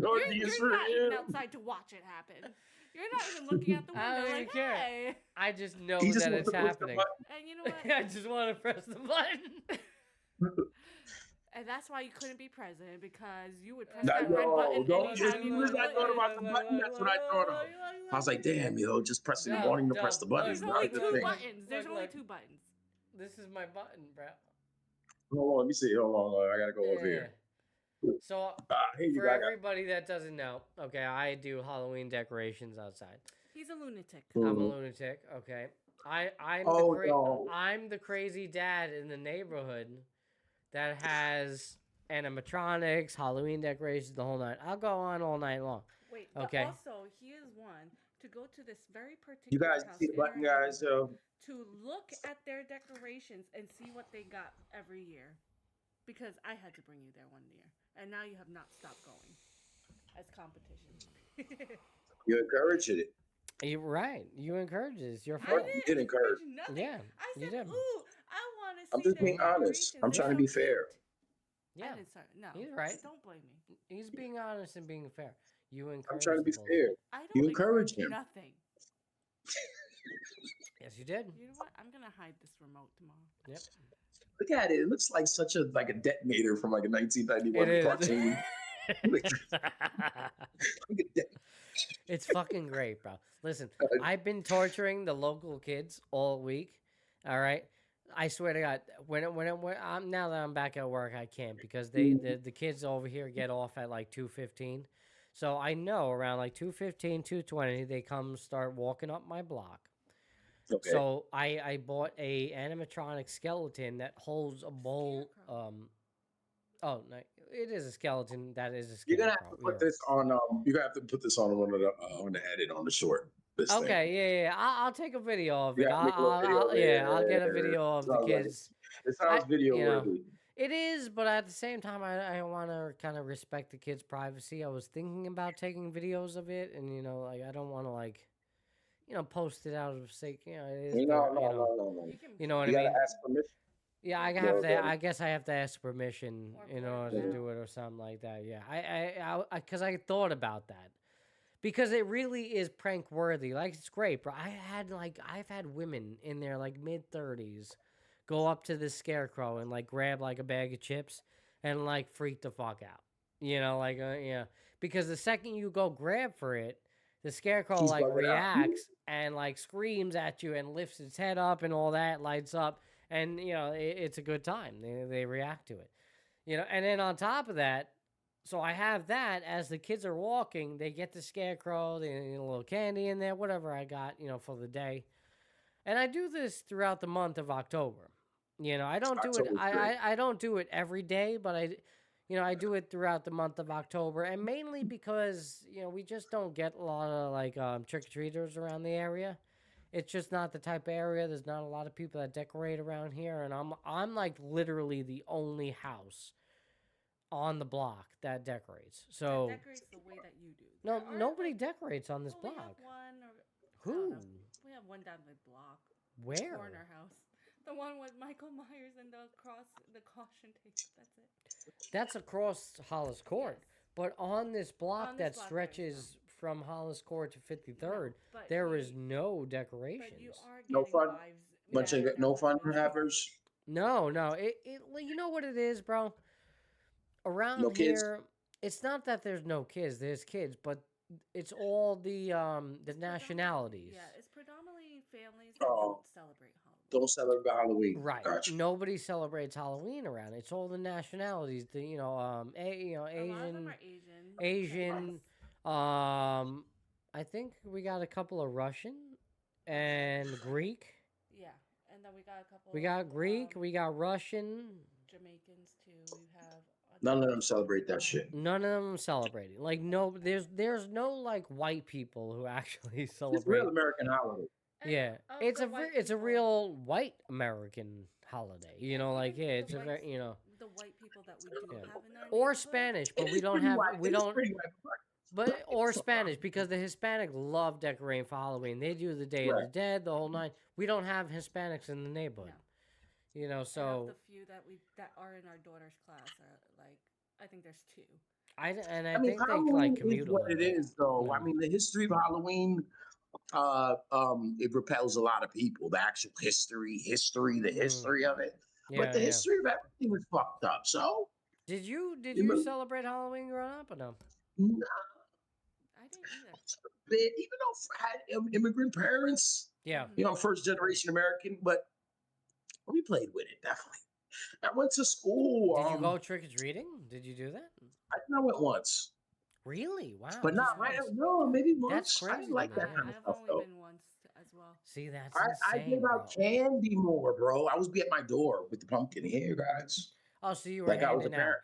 Dorothy, You're it's for not him. even outside to watch it happen. You're not even looking out the I window don't even like, care. hey. I just know He just that wants it's to push the happening. button. And you know what? I just want to press the button. And that's why you couldn't be president, because you would press Nah, that red yo, button don't anytime just you use wanted. that. I thought about the button. That's what I thought of. I was like, damn, just pressing, No, wanting to no, press the look, button. There's is look, only not the two thing. buttons. There's Look, only look. 2 buttons. This is my button, bro. Hold on, let me see. Hold on, I gotta go over Yeah. here. So, Here you for go. I got- everybody that doesn't know, okay, I do Halloween decorations outside. He's a lunatic. I'm a Mhm. lunatic. Okay, I'm Oh, the no. I'm the crazy dad in the neighborhood that has animatronics, Halloween decorations, the whole night. I'll go on all night long. Wait, Okay. but also, he is one to go to this very particular You guys house see the in our button, guys? neighborhood to look at their decorations and see what they got every year. Because I had to bring you there one year. And now you have not stopped going as competition. You encouraged it. You're right. You encourage this. You're I fun. You did encourage. nothing. Yeah, I you said, did. ooh, I want to see I'm just their being honest. decorations. I'm They're trying to so be fair. cute." I Yeah, didn't start. No, he's right. Don't blame me. He's being honest and being fair. You I'm encourage. trying to the be bullshit. fair. I don't You encourage him. nothing. Yes, you did. You know what? I'm gonna hide this remote tomorrow. Yep. Look at it. It looks like such a detonator from like a 1991 It is. cartoon. Look at that. It's fucking great, bro. Listen, I've been torturing the local kids all week. All right, I swear to God, when I'm now that I'm back at work, I can't because the kids over here get off at like 2:15. So I know around like 2:15, 2:20, they come start walking up my block. Okay. So I bought a animatronic skeleton that holds a bowl. Oh no, it is a skeleton. That is a You're skeleton. gonna have to put this on. You're gonna have to put this on one of the on the edit on the short. This thing. Okay, yeah. I'll take a video of it. Yeah, make a little video of it. Yeah, I'll get a video of the Sounds like kids. It sounds video you know, worthy. It is, but at the same time, I want to kind of respect the kids' privacy. I was thinking about taking videos of it, and like I don't want to post it out of sake. It is. No. You know what You I gotta mean? ask permission. Yeah, I Yeah, have to. okay. I guess I have to ask permission Or in blur order it to out. do it or something like that. Yeah, because I thought about that because it really is prank worthy. Like it's great, bro. I've had women in their like mid-30s go up to this scarecrow and like grab like a bag of chips and like freak the fuck out. Because the second you go grab for it, the scarecrow He's like bugging out. reacts and like screams at you and lifts its head up and all that, lights up, and it's a good time. They react to it, and then on top of that, so I have that as the kids are walking, they get the scarecrow, they get a little candy in there, whatever I got, for the day. And I do this throughout the month of October. I don't do it. I don't do it every day, but I do it throughout the month of October, and mainly because we just don't get a lot of like trick or treaters around the area. It's just not the type of area. There's not a lot of people that decorate around here, and I'm like literally the only house on the block that decorates. So that decorates the way that you do. No, nobody decorates on this block. We have one. Who? We have one down the block. Where? Corner house. The one with Michael Myers and the caution tape. That's it. That's across Hollis Court. Yes. But on this block On this that block, stretches from Hollis Court to 53rd, but there is no decorations. But you are No getting fun. wives. Bunch of no fun havers. No. You know what it is, bro? Around No kids? here, it's not that there's no kids. There's kids, but it's all the nationalities. Yeah, it's predominantly families that Oh. don't celebrate Halloween. Don't celebrate Halloween. Right. Gotcha. Nobody celebrates Halloween around. It's all the nationalities. A lot of them Asian, are Asian. Asian. I think we got a couple of Russian and Greek. Yeah, and then we got a couple. We got Greek. We got Russian. Jamaicans too. We have. None of them celebrate that shit. None of them celebrating. Like no, there's no like white people who actually It's celebrate. real American holiday. Yeah, of it's the a white it's a people- real white American holiday. Like Even it's the a very whites- The white people that we do Yeah. have in our or neighborhood, Spanish, but It we is don't pretty have white. we It is don't. pretty white. But or Spanish because the Hispanic love decorating for Halloween. They do the Day of the Right. Dead, the whole nine. We don't have Hispanics in the neighborhood. And of So the few that are in our daughter's class are like, I think there's two. I I mean, think they Halloween like is commute a what little it bit. is, though. Yeah. I mean, the history of Halloween, it repels a lot of people. The actual history of it. But the history of everything is fucked up. So, Did you remember- celebrate Halloween growing up or no? nah, I didn't either. bit, even though I had immigrant parents, Yeah. first generation American, but we played with it, definitely. I went to school. Did you go trick or treating? Did you do that? I think I went once. Really? Wow. But no, just I once. don't know. Maybe once. That's I crazy didn't like to that me. kind of I've stuff, only though. been once as well. See, that's I insane, gave out bro. candy more, bro. I was be at my door with the pumpkin here, guys. Oh, so you were Like I was a handing out. parent.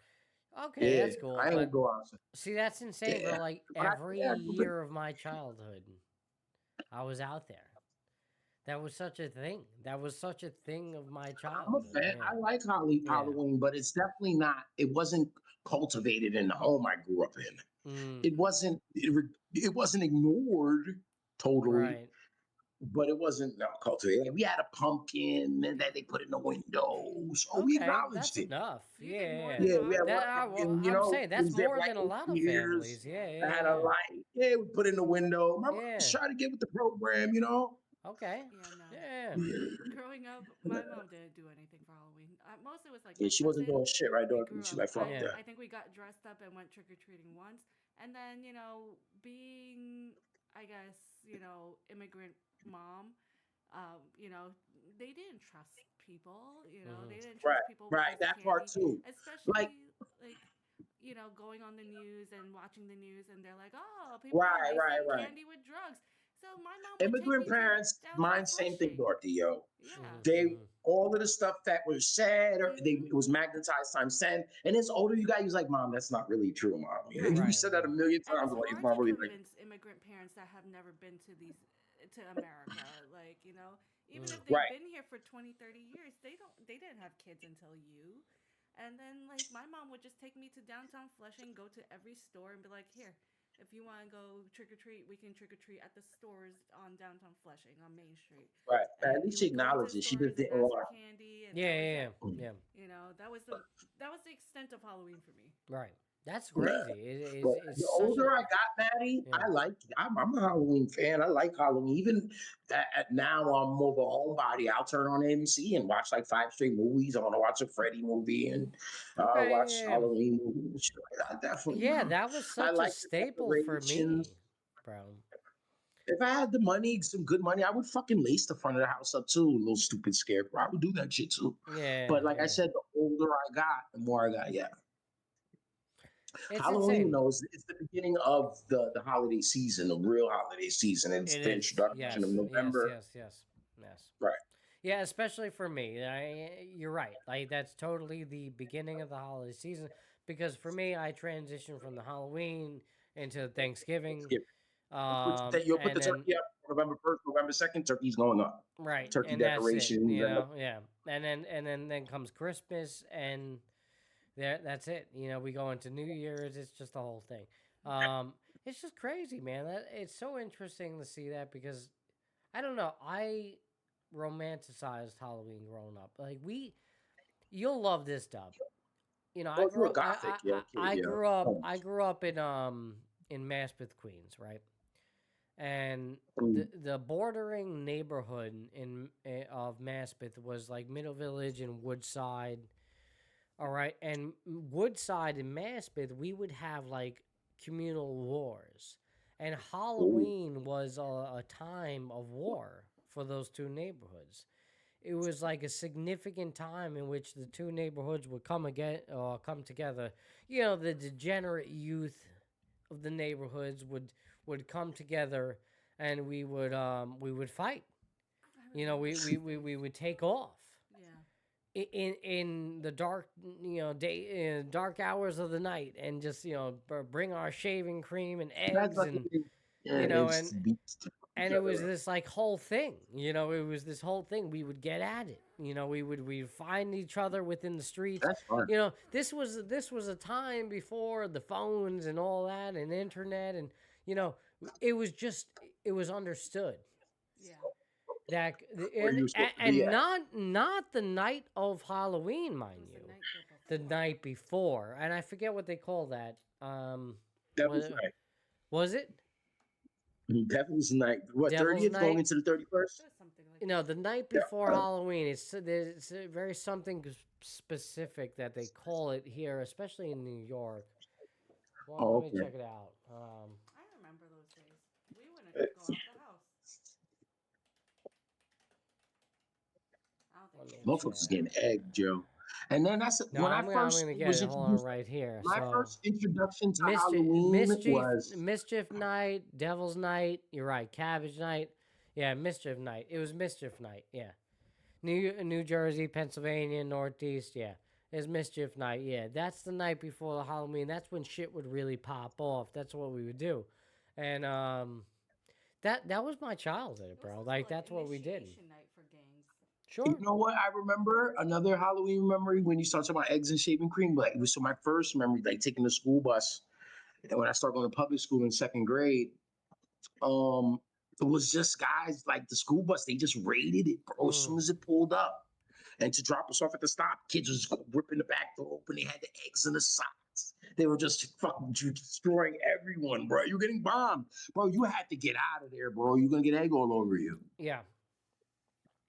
Okay, Yeah, that's cool. I but didn't go out. see, that's insane, bro. Yeah. Like But I- every yeah, but- year of my childhood, I was out there. That was such a thing. That was such a thing of my I'm a childhood. fan. yeah. I like Halloween, but it's definitely not. It wasn't cultivated in the home I grew up in. Mm, It wasn't. It wasn't ignored totally, right. but it wasn't cultivated. Like, we had a pumpkin and that they put in the windows. So we Okay, acknowledged that's it. enough. You get more Yeah. than Yeah, we had That, one. I'm and, you know, saying it that's was there more for than a like lot of 8 years. families. Yeah, I had yeah. a light. Yeah, we put in the window. My mom Yeah. was trying to get with the program, Okay. Yeah, no. Yeah. Growing up, my mom didn't do anything for Halloween. Mostly it was like Yeah, my she wasn't cousin. doing shit, right, We dog? grew She's up- like, fuck Yeah. that. I think we got dressed up and went trick or treating once, and then being, I guess, immigrant mom, they didn't trust people. Mhm. They didn't trust Right, people. right, with that part candy, too. especially Like- going on the news and watching the news, and they're like, oh, people are Right, right, mixing right. candy with drugs. So my mom would take Immigrant me to parents, downtown mine same thing, Flushing. Dorothy, yo. Yeah. They Mhm. all of the stuff that was said, or Mhm. it was magnetized times 10. And as older you got, he was like, Mom, that's not really true, Mom. You Right, said that a million And times. it's Like, hard Mom to really like, convince immigrant parents that have never been to America. Even if they've Right. been here for 20, 30 years, they didn't have kids until you. And then my mom would just take me to downtown Flushing, go to every store and be like, here, if you want to go trick or treat, we can trick or treat at the stores on downtown Flushing on Main Street. right. And At least you she would go into acknowledged it. She stores just and didn't ask for want. candy. And Yeah. that was it. Yeah. That was the extent of Halloween for me. Right. That's Yeah. crazy. But It's the such older a, I got, Matty, Yeah. I'm a Halloween fan. I like Halloween. Even now, I'm more of a homebody. I'll turn on AMC and watch like 5 straight movies. I want to watch a Freddy movie and Okay, watch yeah. Halloween movies. I definitely. yeah, that was such a like the staple for me, decorations. bro. If I had the money, some good money, I would fucking lace the front of the house up too. A little stupid scarecrow. I would do that shit too. Yeah, But like I yeah. said, the older I got, the more I got. Yeah. It's Halloween, insane. it's the beginning of the holiday season, the real holiday season. It's It the is. introduction Yes, of yes, November. yes. Right. Yeah, especially for me. You're right. Like that's totally the beginning of the holiday season because for me, I transitioned from the Halloween into Thanksgiving. You'll put And the then turkey up November 1st, November 2nd, turkey's going up. right, Turkey and that's it. decorations. You And know, yeah. And then comes Christmas, and that's it. You know, we go into New Year's. It's just the whole thing. It's just crazy, man. It's so interesting to see that because I don't know. I romanticized Halloween growing up. Like you'll love this, Dub. You know, if you're a gothic, I yeah. grew up. I grew up in Maspeth, Queens, right? And the bordering neighborhood of Maspeth was like Middle Village and Woodside. All right, and Woodside and Maspeth, we would have like communal wars, and Halloween was a time of war for those two neighborhoods. It was like a significant time in which the two neighborhoods would come together. You know, the degenerate youth of the neighborhoods would come together, and we would fight. You know, we would take off in the dark, dark hours of the night, and just bring our shaving cream and eggs and it was this like whole thing. You know, it was this whole thing. We would get at it. You know, we'd find each other within the streets. That's fun. You know, this was a time before the phones and all that and internet, and it was understood. Yeah. That and not the night of Halloween, mind you, the night before, and I forget what they call that. Devil's Night. Was it? Devil's Night. What, Devil's 30th Night? going into the 31st? The night before Halloween. There's very something specific that they call it here, especially in New York. Well, let me check it out. I remember those days. We wouldn't go out the house. Motherfuckers getting egged, Joe. And then I'm gonna get it. Hold on right here. My first introduction to Halloween was Mischief Night, Devil's Night. You're right, Cabbage Night. Yeah, Mischief Night. It was Mischief Night. Yeah, New Jersey, Pennsylvania, Northeast. Yeah, it's Mischief Night. Yeah, that's the night before the Halloween. That's when shit would really pop off. That's what we would do, and that was my childhood, bro. Like that's what we did. Night for gangs. Sure. You know what? I remember another Halloween memory when you start talking about eggs and shaving cream. Like it was my first memory, like taking the school bus. And when I started going to public school in second grade, it was just guys like the school bus. They just raided it, bro. As soon as it pulled up, and to drop us off at the stop, kids was ripping the back door open. They had the eggs and the socks. They were just fucking destroying everyone, bro. You're getting bombed, bro. You had to get out of there, bro. You're gonna get egg all over you. Yeah.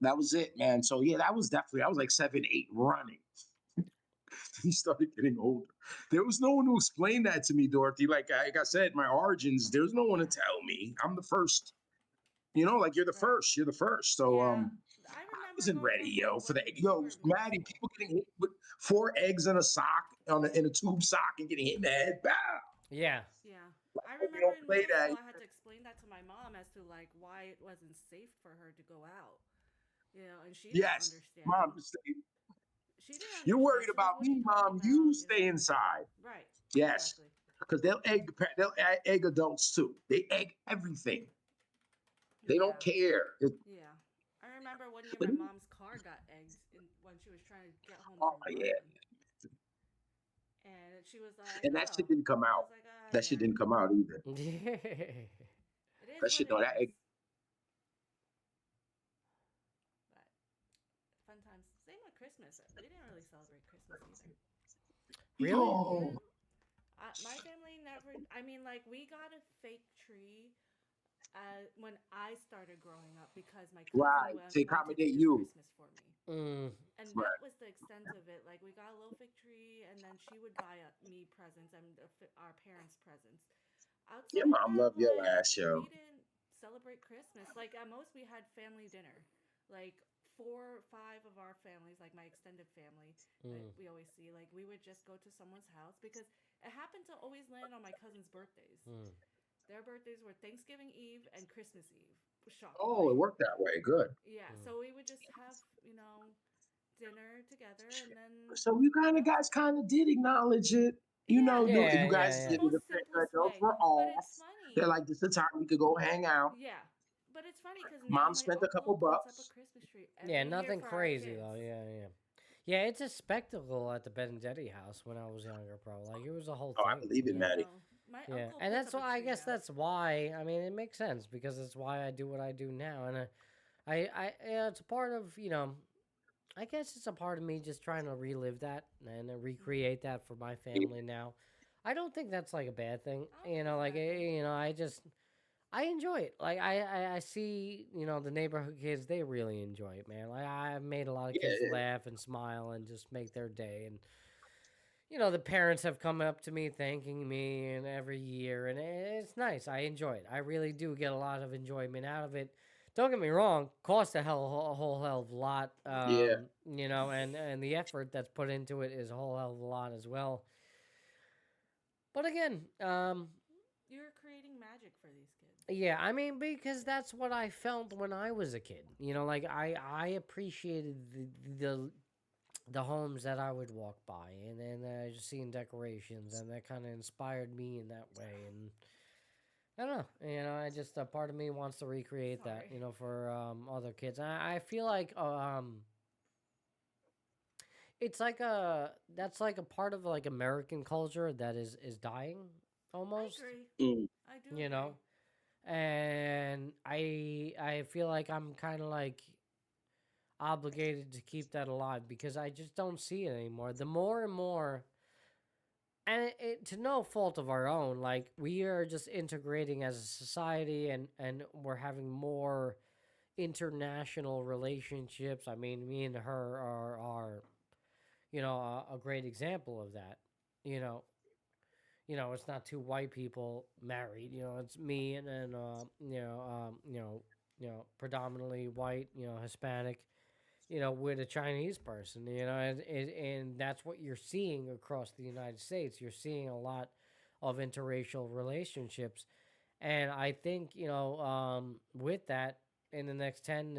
That was it, man. So yeah, I was like 7, 8 running. He started getting older. There was no one to explain that to me, Dorothy. Like I said, my origins, there's no one to tell me. I'm the first. You know, like you're the first. You're the first. So I wasn't ready, for the Matty, people getting hit with 4 eggs in a sock in a tube sock and getting hit in the head. Bah! Yeah. Yeah. I remember in middle school, I had to explain that to my mom as to like why it wasn't safe for her to go out. You know, and she didn't understand. Mom, you're worried about me, Mom. You stay inside. Right. Yes, because they'll egg adults too. They egg everything. They don't care. Yeah, I remember one year my mom's car got eggs when she was trying to get home. Oh yeah. And she was like, and that shit didn't come out. Like, that shit didn't come out either. That shit, no, that egg. Christmas. We didn't really celebrate Christmas either. Really? No. My family never. I mean, like we got a fake tree when I started growing up because my cousin to accommodate you. Christmas for me, and that was the extent of it. Like we got a little fake tree, and then she would buy me presents and our parents' presents. Your mom loved your ass, yo. We didn't celebrate Christmas. Like at most, we had family dinner. Like 4 or 5 of our families, like my extended family, that we always see. Like we would just go to someone's house because it happened to always land on my cousin's birthdays. Their birthdays were Thanksgiving Eve and Christmas Eve. Oh, Shockingly. it worked that way. Good. Yeah, so we would just have, dinner together and then So you guys kind of did acknowledge it. You know, Yeah, you guys yeah, did most it. The simplest adults way. were But off. it's funny. They're like, this is the time we could go hang out. Yeah. But it's funny because now Mom my spent a couple uncle puts up bucks. a Christmas tree yeah. every year Nothing for our crazy kids. though. Yeah. It's a spectacle at the Benedetti house when I was younger, bro. Like it was a whole Oh, thing. I believe it, you know? Matty. No, my Yeah, uncle and puts that's up a why I tree guess now. that's why. I mean, it makes sense because it's why I do what I do now, and it's a part of I guess it's a part of me just trying to relive that and recreate that for my family now. I don't think that's like a bad thing, I enjoy it. Like I see the neighborhood kids, they really enjoy it, man. Like I've made a lot of kids Yeah. laugh and smile and just make their day, and the parents have come up to me thanking me and every year, and it's nice. I enjoy it. I really do get a lot of enjoyment out of it. Don't get me wrong, costs a whole hell of a lot, Yeah. and the effort that's put into it is a whole hell of a lot as well. But again, You're creating magic for these kids. yeah, I mean, because that's what I felt when I was a kid. Like I appreciated the homes that I would walk by, and then just seeing decorations, and that kind of inspired me in that way. And I don't know, I just a part of me wants to recreate that, Sorry. for other kids. And I feel like it's like that's like a part of like American culture that is dying almost. I agree. Mm. I do. You know, and I feel like I'm kind of like obligated to keep that alive because I just don't see it anymore. The more and more, and to no fault of our own, like we are just integrating as a society, and we're having more international relationships. I mean, me and her are a great example of that. You know, it's not two white people married. It's me and then predominantly white, Hispanic, with a Chinese person, and that's what you're seeing across the United States. You're seeing a lot of interracial relationships, and I think with that in the next 10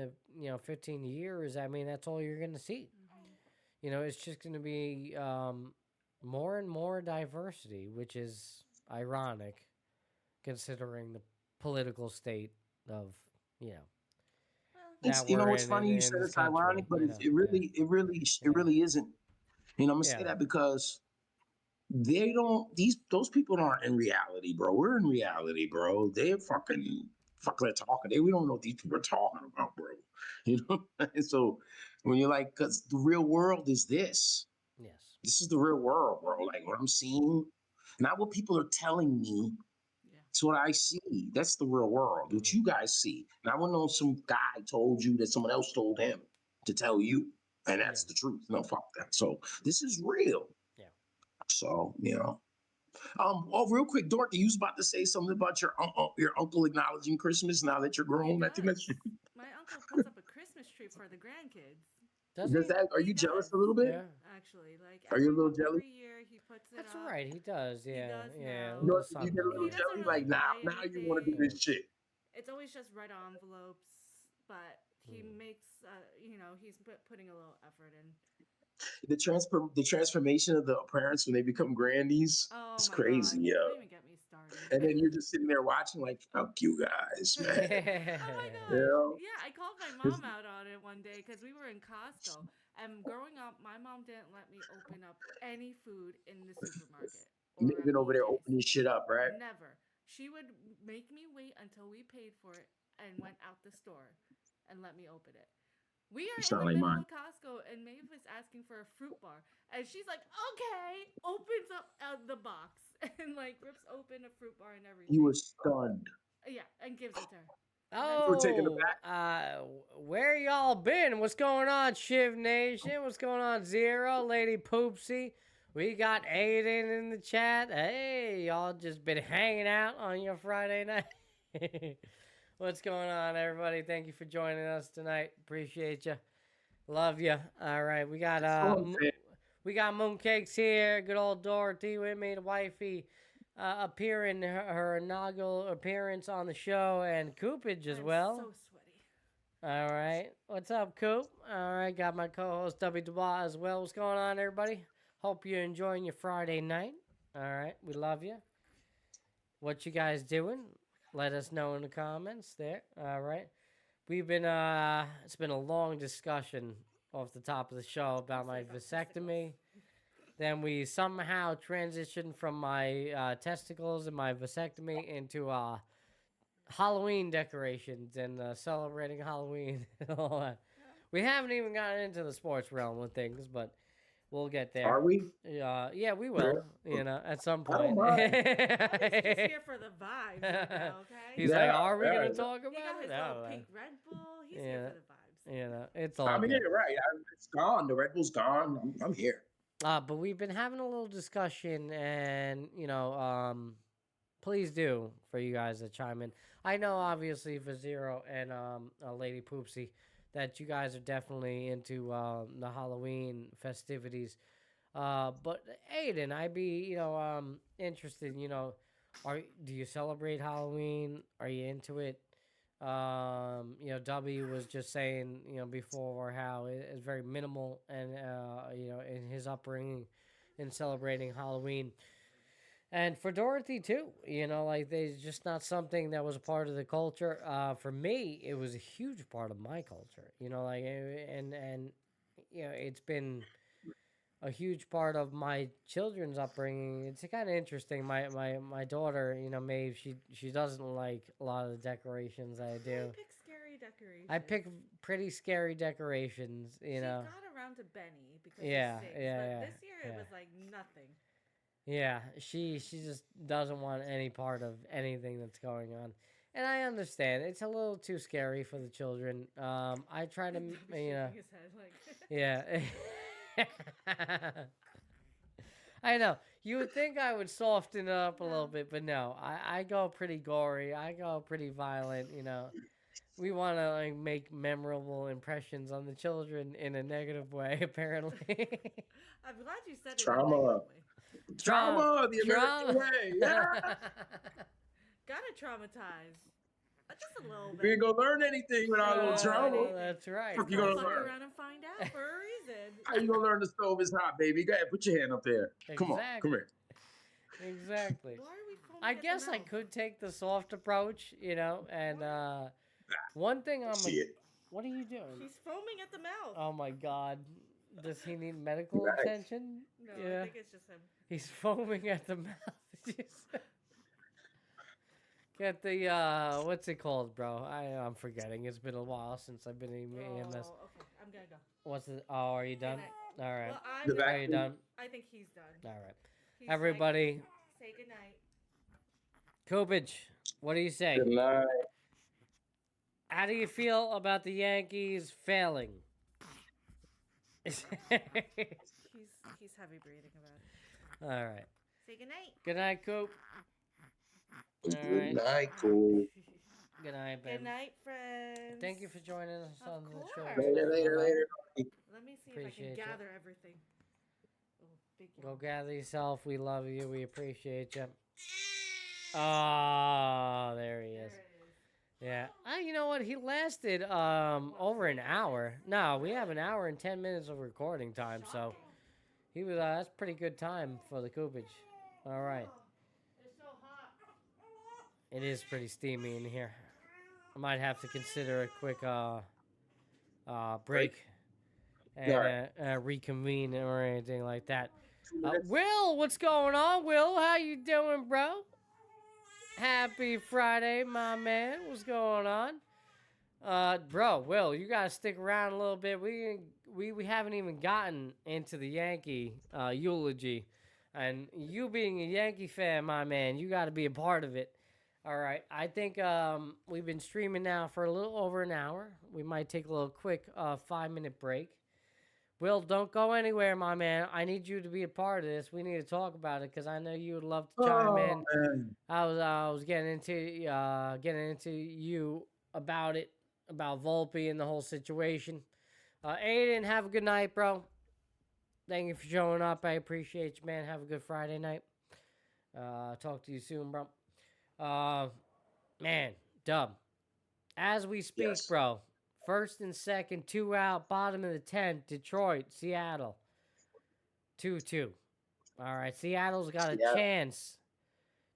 to 15 years, I mean that's all you're going to see. It's just going to be more and more diversity, which is ironic considering the political state of It's that we're it's in funny you in said this it's ironic, country. but Yeah. it really isn't. I'm gonna say Yeah. that because they don't those people aren't in reality, bro. We're in reality, bro. They're they're talking. We don't know what these people are talking about, bro. And so when you're like, because the real world is this. Yes. This is the real world, bro. Like what I'm seeing, not what people are telling me. Yeah. It's what I see. That's the real world. What you guys see. Not when some guy told you that someone else told him to tell you, and that's the truth. No, fuck that. So this is real. Yeah. So Oh, real quick, Dorothy, you was about to say something about your uncle acknowledging Christmas now that you're grown. I think that's My uncle puts up a Christmas tree for the grandkids. Does does he? that. Are He you jealous does. a little bit? Yeah. Actually, like Are you a little jelly? every year he puts it That's up. right. He does. Yeah. does yeah. now. A little Dorothy, you something. get a little He doesn't jelly really like buy now you want to do anything. this shit. It's always just red envelopes, but he makes he's putting a little effort in. The transformation of the parents when they become grandies. Oh It's my crazy, God. yeah. Don't even get me started. And then you're just sitting there watching, like, fuck you guys, man. Oh my gosh. Yeah. Yeah, I called my mom out on it one day because we were in Costco. And growing up, my mom didn't let me open up any food in the supermarket. You never been over there opening shit up, right? Never. She would make me wait until we paid for it and went out the store and let me open it. We are You in sound the like middle mine. of Costco, and Maeve is asking for a fruit bar. And she's like, okay, opens up the box and, like, rips open a fruit bar and everything. You were stunned. Yeah, and gives it to her. were taken Where y'all been? What's going on, Shiv Nation? What's going on, Zero, Lady Poopsie? We got Aiden in the chat. Hey, y'all just been hanging out on your Friday night. What's going on, everybody? Thank you for joining us tonight. Appreciate you. Love you. All right, we got Mooncakes here. Good old Dorothy with me, the wifey, appearing her inaugural appearance on the show, and Coopage as well. So sweaty. All right, what's up, Coop? All right, got my co-host Dubby and Matt as well. What's going on, everybody? Hope you're enjoying your Friday night. All right, we love you. What you guys doing? Let us know in the comments there. All right. We've been, it's been a long discussion off the top of the show about my vasectomy. Then we somehow transitioned from my testicles and my vasectomy into Halloween decorations and celebrating Halloween and all that. We haven't even gotten into the sports realm with things, but we'll get there. Are we? Yeah, we will. You know, at some I don't point. mind. He's just here for the vibes, okay? He's Yeah, like, "Are we yeah. gonna talk He got about his it?" little pink Red Bull. He's here for the vibes. You know, it's all. I mean, good. you're right. It's gone. The Red Bull's gone. I'm here. But we've been having a little discussion, and please do for you guys to chime in. I know, obviously, for Zero and Lady Poopsie, that you guys are definitely into the Halloween festivities. But Aiden, I'd be interested. Do you celebrate Halloween? Are you into it? Dubby was just saying, before how it's very minimal and, in his upbringing in celebrating Halloween. And for Dorothy too, there's just not something that was a part of the culture. For me, it was a huge part of my culture, it's been a huge part of my children's upbringing. It's kind of interesting. My daughter, Maeve, she doesn't like a lot of the decorations I do. I pick scary decorations. I pick pretty scary decorations, She got around to Benny because Yeah, he's 6, yeah, but this year it was like nothing. Yeah, she just doesn't want any part of anything that's going on. And I understand. It's a little too scary for the children. I try to, Shaking his head like. yeah. I know. You would think I would soften it up a little bit, but no. I go pretty gory. I go pretty violent, We want to make memorable impressions on the children in a negative way, apparently. I'm glad you said it. Trauma. Trauma, the American way. Yeah. Gotta traumatize. Just a little bit. We ain't gonna learn anything without a little trauma. That's right. Fuck you gonna Fuck learn? around and find out for a reason. How you gonna learn the stove is hot, baby? Go ahead, put your hand up there. Come on, come here. Exactly. Why are we foaming I at the guess I mouth? could take the soft approach, and one thing See it. what are you doing? He's foaming at the mouth. Oh my God. Does he need medical Right. attention? No, Yeah. I think it's just him. He's foaming at the mouth. Get the what's it called, bro? I'm forgetting. It's been a while since I've been in EMS. Oh, okay. I'm gonna go. What's it? Oh, are you done? Good All right. Well, The I'm back- Are you done? I think he's done. All right. He's like, Everybody, say goodnight. Coopage, what do you say? Good night. How do you feel about the Yankees failing? He's heavy breathing about it. All right. Say goodnight. Good night, Coop. All Good right. night, cool. Good night, Ben. Good night, friends. Thank you for joining us Of on the show. course. Later. Let me see Appreciate if ya. I can gather everything. Oh, big Go yawn. gather yourself. We love you. We appreciate you. Oh, there he There is. it is. Yeah. You know what? He lasted over an hour. No, we have an hour and 10 minutes of recording time, so he was that's pretty good time for the Coopage. All right. It's so hot. It is pretty steamy in here. I might have to consider a quick break and Alright. reconvene or anything like that. Will, what's going on? Will, how you doing, bro? Happy Friday, my man. What's going on? Bro, Will, you gotta stick around a little bit. We haven't even gotten into the Yankee eulogy, and you being a Yankee fan, my man, you got to be a part of it. All right, I think we've been streaming now for a little over an hour. We might take a little quick 5-minute break. Will, don't go anywhere, my man. I need you to be a part of this. We need to talk about it because I know you would love to chime in. Man. I was getting into you about it, about Volpe and the whole situation. Aiden, have a good night, bro. Thank you for showing up. I appreciate you, man. Have a good Friday night. Talk to you soon, bro. Man, Dub. As we speak, Yes. bro. First and second, 2 out, bottom of the 10th, Detroit, Seattle. 2-2. All right, Seattle's got a chance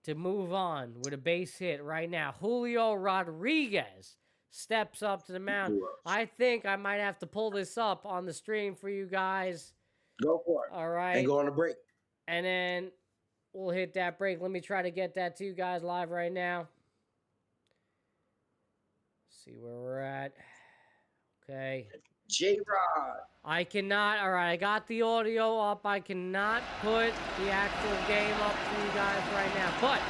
to move on with a base hit right now. Julio Rodriguez steps up to the mound. I think I might have to pull this up on the stream for you guys. Go for it. All right. And go on a break. And then we'll hit that break. Let me try to get that to you guys live right now. See where we're at. Okay. J-Rod. I cannot. All right, I got the audio up. I cannot put the actual game up for you guys right now. But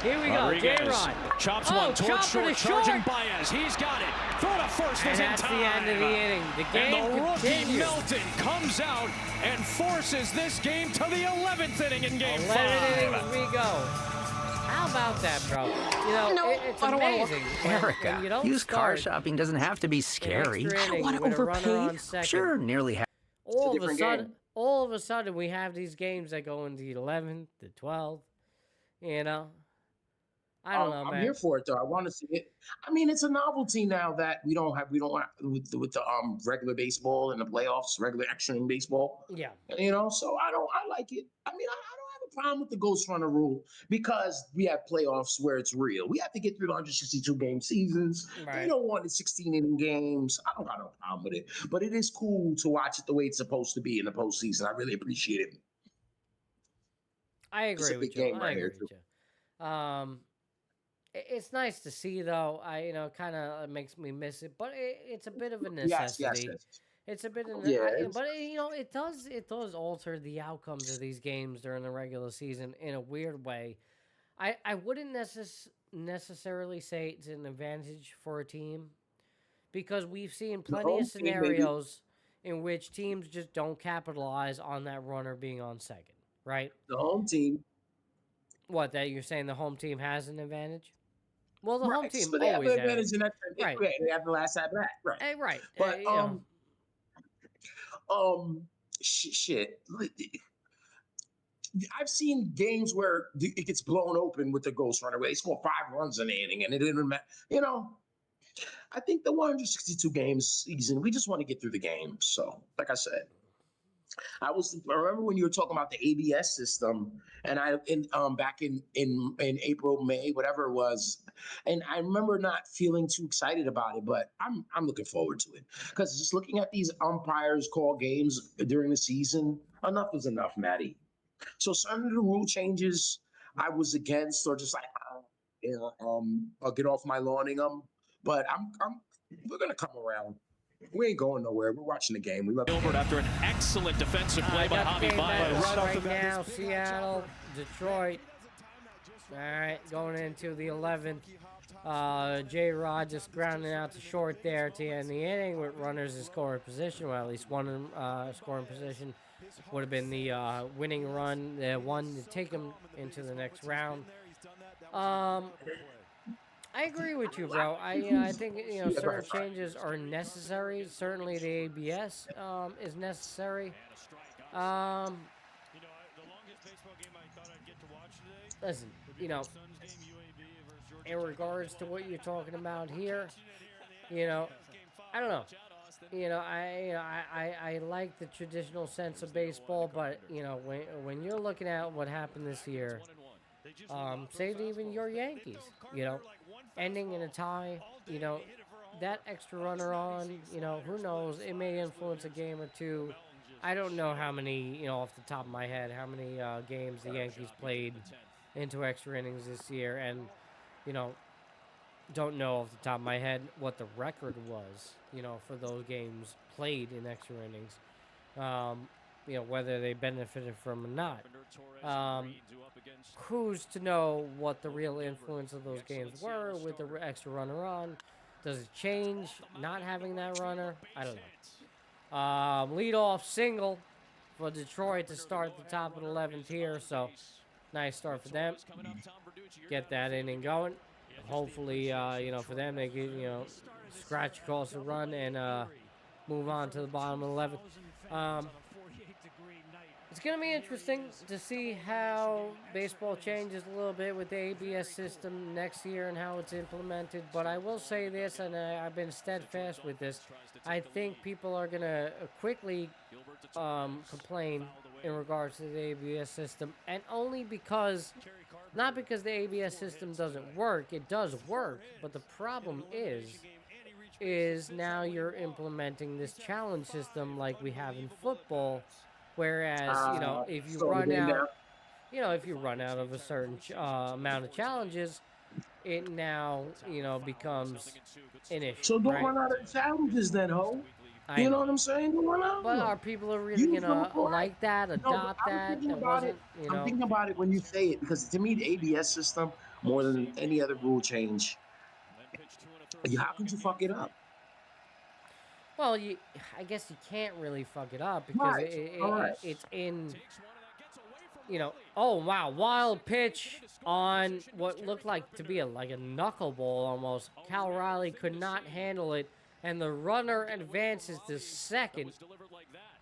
here we go. J-Rod. Chops one towards short, charging Baez. He's got it. Throw to first is in that's time. the end of the inning. The game and the rookie continues. Melton comes out and forces this game to the 11th inning in Game 11 5. innings we go. How about that, bro? You know, it's amazing. Erica, when you don't used car start shopping doesn't have to be scary. extra I don't inning want to with a runner on overpay. second. Sure, nearly half. all of a different sudden, game. all of a sudden, we have these games that go into the 11th, the 12th. You know, I don't know, man. I'm here for it though. I want to see it. I mean, it's a novelty now that we don't have with the regular baseball and the playoffs, regular extra inning baseball. Yeah. You know, so I like it. I mean, I don't have a problem with the Ghost Runner rule because we have playoffs where it's real. We have to get through the 162 game seasons. Right. We don't want the 16 inning games. I don't got no problem with it, but it is cool to watch it the way it's supposed to be in the postseason. I really appreciate it. I It's a agree big with you. game I right agree here, with you. It's nice to see, though. Kind of makes me miss it, but it's a bit of a necessity. Yes. It's a bit of, Yeah, but it does alter the outcomes of these games during the regular season in a weird way. I wouldn't necessarily say it's an advantage for a team because we've seen plenty of scenarios in which teams just don't capitalize on that runner being on second, right? The home team. What, that you're saying the home team has an advantage? Well, the home Right, team but they have always an has. advantage in that. Right. They have the last at bat. Right. Right. But you know. shit. I've seen games where it gets blown open with the Ghost Runner where they score 5 runs in the inning and it didn't matter. You know, I think the 162 games season, we just want to get through the game. So, like I said, I remember when you were talking about the ABS system, and back in April, May, whatever it was, and I remember not feeling too excited about it, but I'm looking forward to it because just looking at these umpires call games during the season, enough is enough, Matty. So some of the rule changes I was against, or just like I'll get off my lawning them, but we're gonna come around. We ain't going nowhere. We're watching the game. We love Gilbert after an excellent defensive play by Javi Baez. Right now, Seattle, Detroit. All right, going into the 11th. J-Rod just grounding out to short there to end the inning with runners in scoring position. Well, at least one in scoring position would have been the winning run, the one to take them into the next round. I agree with you, bro. I think certain changes are necessary. Certainly, the ABS is necessary. Listen, in regards to what you're talking about here, I don't know. I like the traditional sense of baseball, but when you're looking at what happened this year, say even your Yankees, ending in a tie, that extra runner on, who knows? It may influence a game or two. I don't know how many, off the top of my head, how many games the Yankees played into extra innings this year, and, don't know off the top of my head what the record was, for those games played in extra innings, whether they benefited from or not. Who's to know what the real influence of those games were with the extra runner on? Does it change not having that runner? I don't know. Leadoff single for Detroit to start the top of the 11th here. So nice start for them. Get that inning going. Hopefully, for them, they can, scratch across the run and move on to the bottom of the 11th. It's going to be interesting to see how baseball changes a little bit with the ABS system next year and how it's implemented. But I will say this, and I've been steadfast with this. I think people are going to quickly complain in regards to the ABS system, and only because, not because the ABS system doesn't work. It does work, but the problem is now you're implementing this challenge system like we have in football. Whereas, if you run out, if you run out of a certain amount of challenges, it now, becomes an issue. So don't right? run out of challenges then, ho. You know what I'm saying? Don't run out. But are people really gonna like that, adopt that? I'm thinking about it when you say it, because to me the ABS system, more than any other rule change, how could you fuck it up? Well, I guess you can't really fuck it up because it's in, oh wow, wild pitch on what looked like to be like a knuckleball almost. Cal Riley could not handle it, and the runner advances to second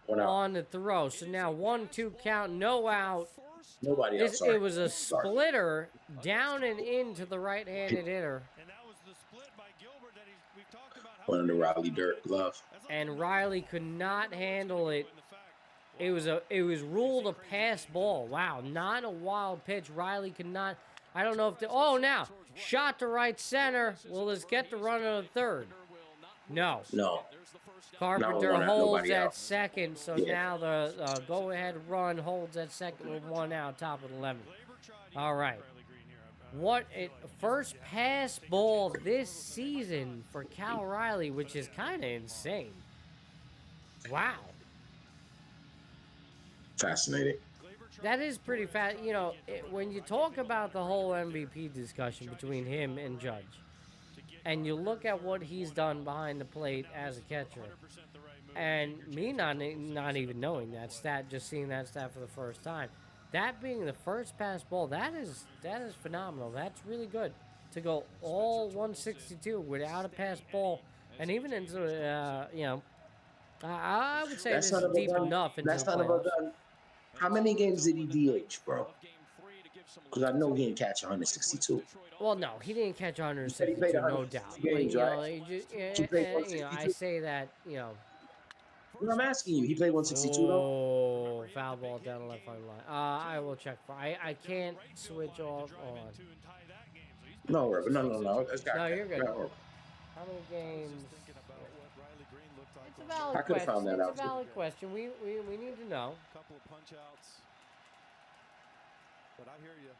on the throw. So now 1-2 count, no out. Nobody else. It was a splitter down and into the right-handed hitter. One of the Riley Dirt glove. And Riley could not handle it. It was ruled a pass ball. Wow, not a wild pitch. Riley could not. I don't know if now shot to right center. Will this get the run on the third? No. Carpenter holds at second, so now the go-ahead run holds at second with 1 out, top of the 11th. All right. First pass ball this season for Cal Riley, which is kind of insane. Wow. Fascinating. That is pretty fast. When you talk about the whole MVP discussion between him and Judge, and you look at what he's done behind the plate as a catcher, and me not even knowing that stat, just seeing that stat for the first time, that being the first pass ball, that is phenomenal. That's really good to go all 162 without a pass ball, and even into I would say this is deep enough into the playoffs. How many games did he DH, bro? Because I know he didn't catch 162. Well, no, he didn't catch 162, no doubt. Games, right? I say that, Well, I'm asking you. He played 162 though. Oh, foul ball down the left line. I will check. I can't switch off on. No. No, you're good. How many games? It's a valid I could have found that out. It's a valid question. We need to know. Couple of punch outs. But I hear you.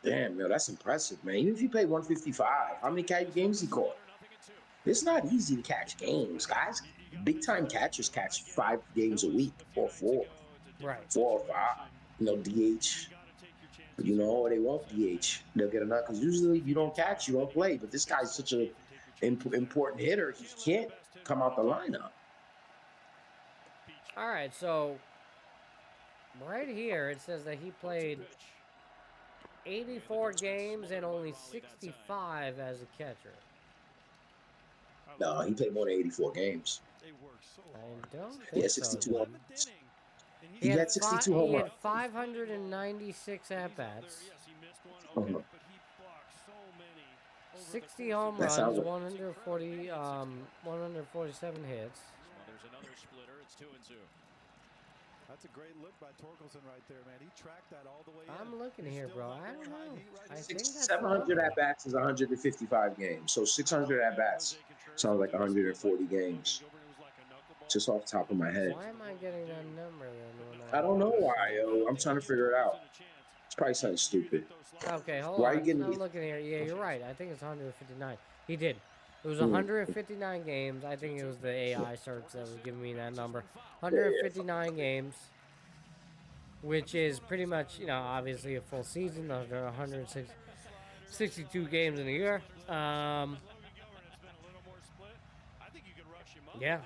Damn, yo, that's impressive, man. Even if you played 155, how many games he caught? It's not easy to catch games, guys. Big time catchers catch 5 games a week or 4. Right. 4 or 5. DH. Or they won't DH. They'll get enough because usually you don't catch, you don't play. But this guy's such an important hitter, he can't come out the lineup. All right, so right here it says that he played 84 games and only 65 as a catcher. No, he played more than 84 games. I don't think He had 62 so. home runs. He had 62 home He runs. had 596 at-bats. 60 home runs, 147 hits. There's another splitter. It's 2-2. That's a great look by Torkelson right there, man. He tracked that all the way I'm looking here, bro. I don't know. I think that's 700 at-bats is 155 games. So 600 at-bats sounds like 140 games. Just off the top of my head. Why am I getting that number then? I don't know why, yo. I'm trying to figure it out. It's probably something stupid. Okay, hold Why on. are you getting I'm these- looking here. Yeah, you're right. I think it's 159. He did. It was 159 games. I think it was the AI search that was giving me that number. 159 games, which is pretty much, obviously a full season. There are 162 games in a year. Yeah.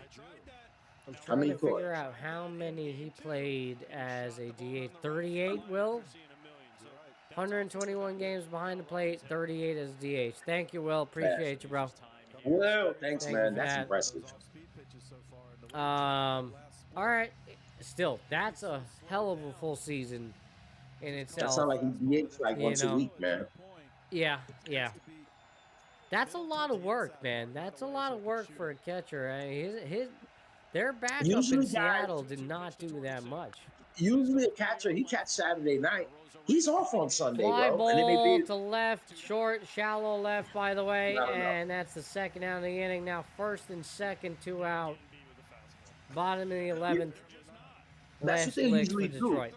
I'm How trying many to figure caught? out how many he played as a DH. 38, Will? 121 games behind the plate, 38 as DH. Thank you, Will. Appreciate you, bro. Well, thanks, Thank you man. for That's that. impressive. All right. Still, that's a hell of a full season in That itself. sounds like he DH like You once a know. week, man. Yeah. That's a lot of work, man. That's a lot of work for a catcher. I mean, their backup Usually, in Seattle did not do that much. Usually a catcher, he catch Saturday night. He's off on Sunday, Fly bro. And it may ball be to left, short, shallow left, by the way, not enough. and that's the second out of the inning. Now first and second, 2 out. Bottom of the 11th. That's what Last they lick usually for do. Detroit.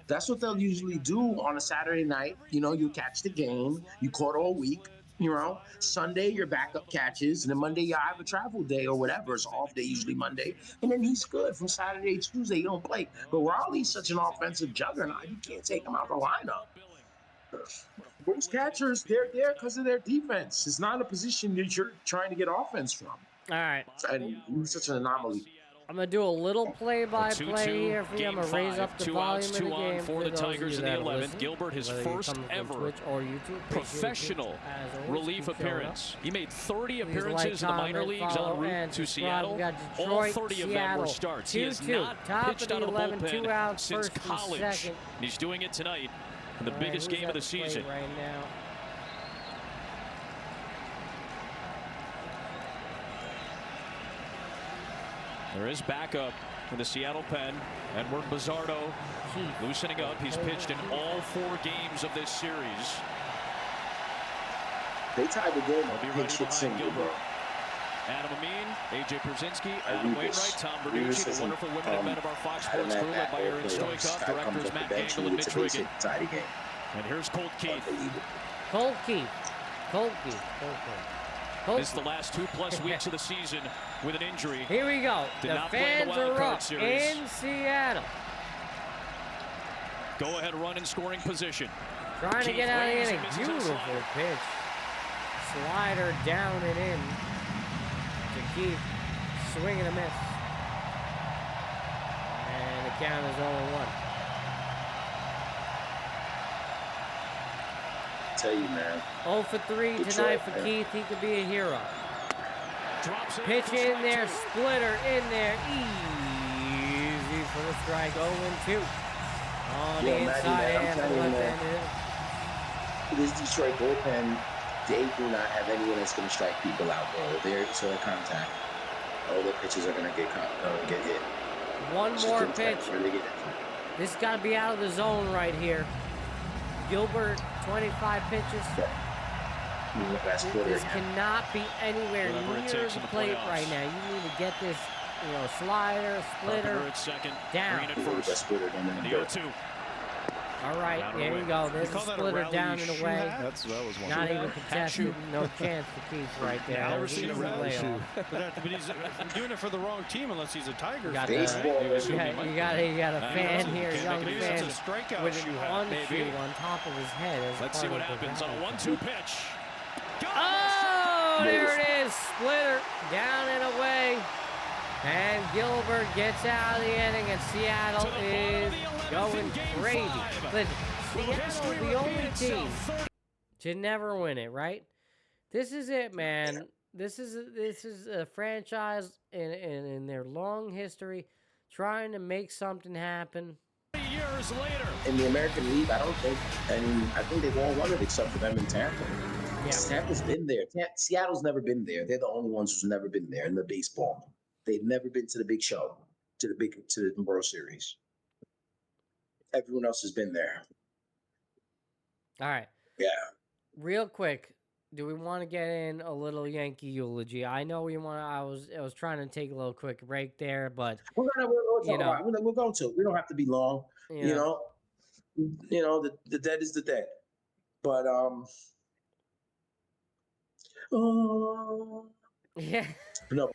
That's what they'll usually do on a Saturday night. You know, you catch the game, you caught all week. You know, Sunday your backup catches, and then Monday you have a travel day or whatever. It's off day, usually Monday, and then he's good from Saturday, Tuesday. He don't play. But Raleigh's such an offensive juggernaut, you can't take him out the lineup. Most catchers, they're there because of their defense. It's not a position that you're trying to get offense from. All right. And he's such an anomaly. I'm going to do a little play-by-play here for you. I'm going to raise up the volume of the game for the Tigers in the 11th. Gilbert, his first ever professional relief appearance. He made 30 appearances in the minor leagues en route to Seattle. All 30 of them were starts. He has not pitched out of the bullpen since college. He's doing it tonight in the biggest game of the season. Right now. There is backup in the Seattle pen. Edward Bizzardo loosening up. He's pitched in all 4 games of this series. They tied the game. He'll be ready behind Gilbert. Adam Amin, AJ Przinsky, Adam Wainwright, Tom Bertucci, the wonderful women and men of our Fox Sports crew, led by Aaron Stoikov, directors Matt Gangle and Mitch Wigan. And here's Colt Keith. Colt Keith. This is the last 2+ weeks of the season with an injury. Here we go. Did The not play in fans the wild are card up series. in Seattle. Go ahead run in scoring position. Trying to Keith get out of the waves inning. and misses a Beautiful slider. pitch. Slider down and in to Keith. Swing and a miss. And the count is 0-1. Tell you, man. 0 for 3 tonight Detroit, for man. Keith. He could be a hero. Drops it Pitch for in strike there, 2. splitter in there. Easy for the strike. 0-2. On the Yeah, Matty, inside man, I'm and telling you, left-handed. This Detroit bullpen, they do not have anyone that's going to strike people out, bro. They're to contact. All their pitches are going to get hit. One It's more just pitch. where they get it. This got to be out of the zone right here. Gilbert, 25 pitches. That's This cannot be anywhere Whatever it near takes the in the plate playoffs. right now. You need to get this, slider, splitter. Carpenter at second. down. Green at That first. splitter down in The the 0-2. All right, Down and there away. you go. There's a call that a splitter rally down and shoe away. hat? That was one. Not even Hat contested. shoe. No chance for Keith right there. Yeah, That never was seen an a easy rally layoff. shoe. But he's doing it for the wrong team unless he's a Tigers Got fan. Baseball. You got a fan know. here, a Can't young make it fan, easy. It's a strikeout with shoe an hat. on maybe. shoe on top of his head. As Let's part see of what the happens on a value. 1-2 pitch. Oh, there it is. Splitter down and away. And Gilbert gets out of the inning, and Seattle To the bottom is of the 11th going in Game crazy. 5. Listen, Will Seattle history is the repeat only team itself? to never win it, right? This is it, man. This is a franchise in their long history trying to make something happen. 30 years later. In the American League, I think they've all won it except for them in Tampa. Yeah. Tampa's been there. Seattle's never been there. They're the only ones who's never been there in the baseball. They've never been to the big show, to the World Series. Everyone else has been there. All right. Yeah. Real quick, do we want to get in a little Yankee eulogy? I know we want. I was trying to take a little quick break there, but We're going to. We don't have to be long. You know, the dead is the dead. But yeah. no.